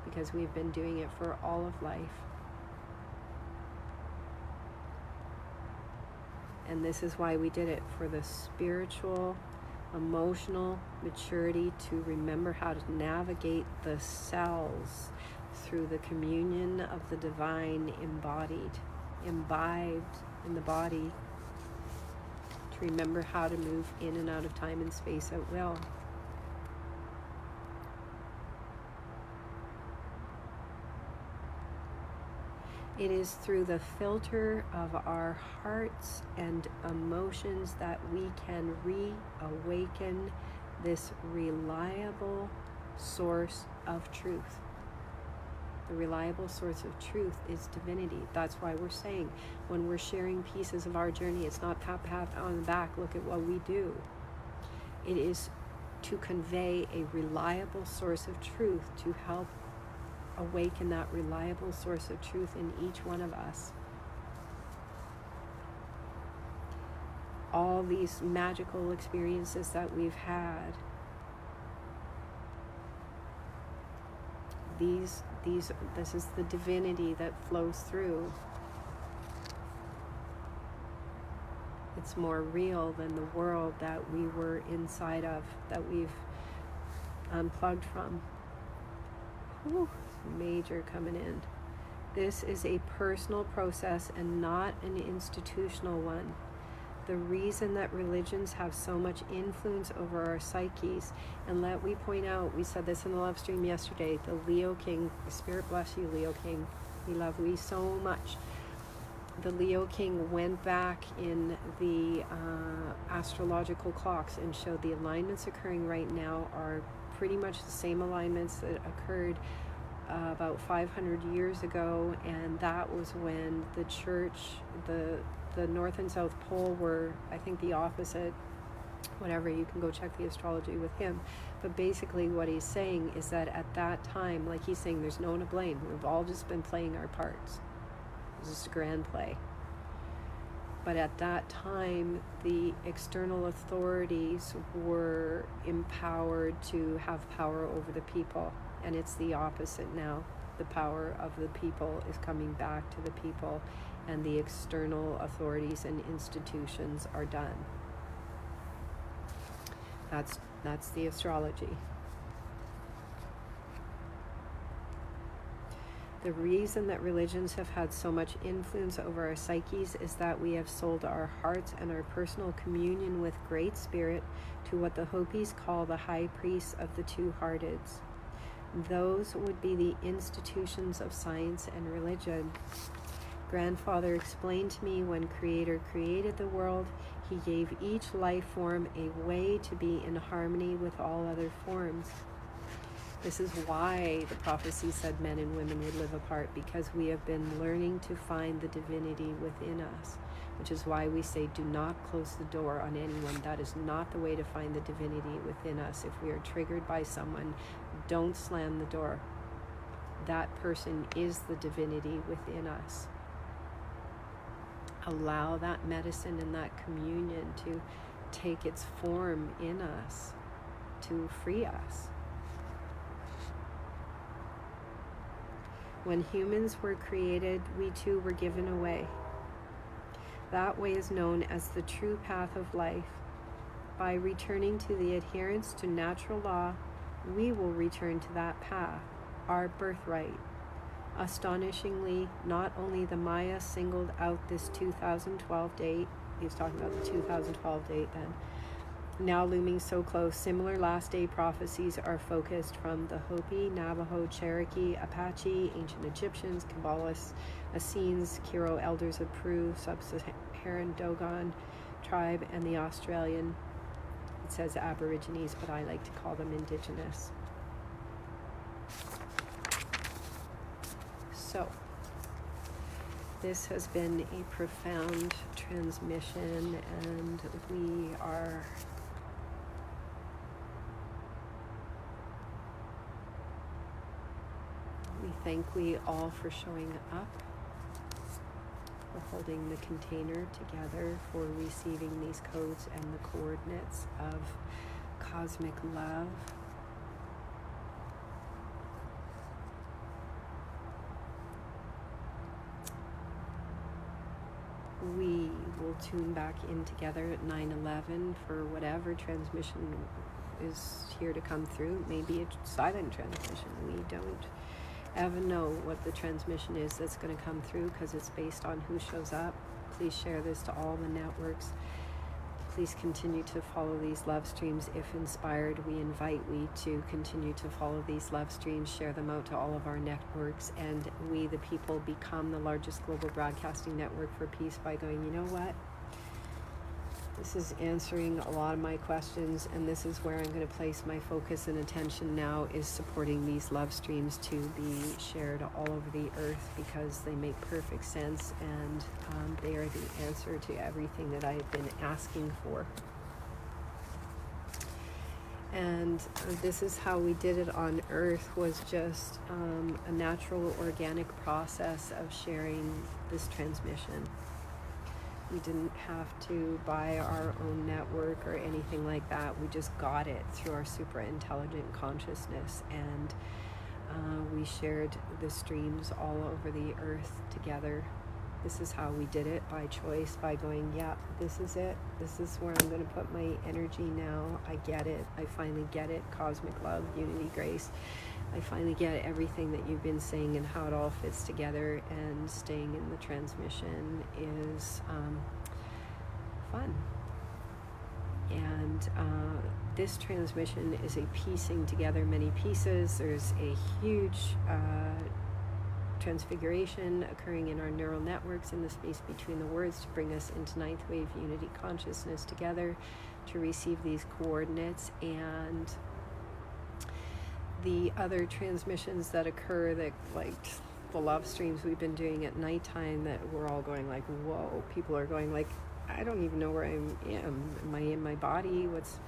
because we've been doing it for all of life. And this is why we did it, for the spiritual, emotional maturity to remember how to navigate the cells through the communion of the divine imbibed in the body, to remember how to move in and out of time and space at will. It is through the filter of our hearts and emotions that we can reawaken this reliable source of truth. The reliable source of truth is divinity. That's why we're saying, when we're sharing pieces of our journey, it's not pat on the back, look at what we do. It is to convey a reliable source of truth, to help awaken that reliable source of truth in each one of us. All these magical experiences that we've had, this is the divinity that flows through. It's more real than the world that we were inside of, that we've unplugged from. Whew. Major coming in. This is a personal process and not an institutional one. The reason that religions have so much influence over our psyches, and let me point out, we said this in the LoveStream yesterday, the Leo King, the Spirit bless you, Leo King, we love we so much. The Leo King went back in the astrological clocks and showed the alignments occurring right now are pretty much the same alignments that occurred about 500 years ago, and that was when the church, the North and South Pole were, I think, the opposite. Whatever, you can go check the astrology with him. But basically what he's saying is that at that time, like he's saying, there's no one to blame. We've all just been playing our parts. It's just a grand play. But at that time, the external authorities were empowered to have power over the people. And it's the opposite now. The power of the people is coming back to the people, and the external authorities and institutions are done. That's the astrology. The reason that religions have had so much influence over our psyches is that we have sold our hearts and our personal communion with Great Spirit to what the Hopis call the high priests of the two-hearteds. Those would be the institutions of science and religion. Grandfather explained to me when Creator created the world, he gave each life form a way to be in harmony with all other forms. This is why the prophecy said men and women would live apart, because we have been learning to find the divinity within us, which is why we say do not close the door on anyone. That is not the way to find the divinity within us. If we are triggered by someone, don't slam the door. That person is the divinity within us. Allow that medicine and that communion to take its form in us, to free us. When humans were created, we too were given a way. That way is known as the true path of life. By returning to the adherence to natural law, we will return to that path, our birthright. Astonishingly, not only the Maya singled out this 2012 date, he was talking about the 2012 date then, now looming so close, similar last day prophecies are focused from the Hopi, Navajo, Cherokee, Apache, ancient Egyptians, Kabbalists, Essenes, Kiro elders of Peru, sub-Saharan Dogon tribe, and the Australian, it says Aborigines, but I like to call them indigenous. So, this has been a profound transmission, and we thank we all for showing up, for holding the container together, for receiving these codes and the coordinates of cosmic love. We will tune back in together at 9/11 for whatever transmission is here to come through. Maybe a silent transmission. We don't ever know what the transmission is that's going to come through, because it's based on who shows up. Please share this to all the networks. Please continue to follow these love streams. If inspired, we invite we to continue to follow these love streams, share them out to all of our networks, and we, the people, become the largest global broadcasting network for peace by going, you know what? This is answering a lot of my questions, and this is where I'm going to place my focus and attention now, is supporting these love streams to be shared all over the earth, because they make perfect sense, and they are the answer to everything that I have been asking for. And this is how we did it on Earth, was just a natural, organic process of sharing this transmission. We didn't have to buy our own network or anything like that. We just got it through our super intelligent consciousness, and we shared the streams all over the earth together. This is how we did it, by choice, by going, yeah, this is it. This is where I'm going to put my energy now. I get it. I finally get it. Cosmic love, unity, grace. I finally get everything that you've been saying and how it all fits together, and staying in the transmission is fun. And this transmission is a piecing together many pieces. There's a huge transfiguration occurring in our neural networks in the space between the words to bring us into ninth wave unity consciousness together to receive these coordinates. And the other transmissions that occur, that like the love streams we've been doing at nighttime, that we're all going like, whoa, people are going like, I don't even know where I am. Am I in my body? What's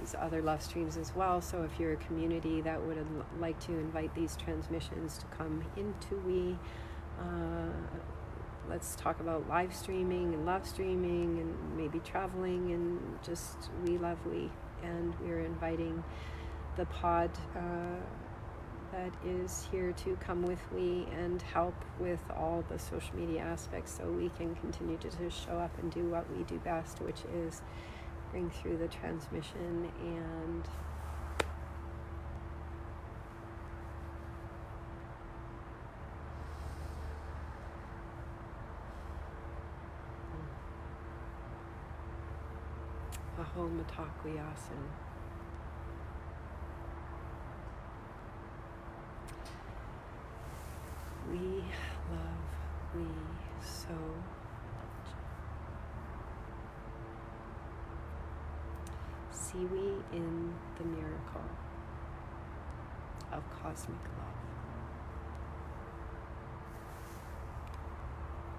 these other love streams as well? So if you're a community that would like to invite these transmissions to come into we, let's talk about live streaming and love streaming and maybe traveling and just we love we. And we're inviting the pod that is here to come with we and help with all the social media aspects, so we can continue to just show up and do what we do best, which is bring through the transmission and Aho Matakuyasin. We love, we so much. See we in the miracle of cosmic love.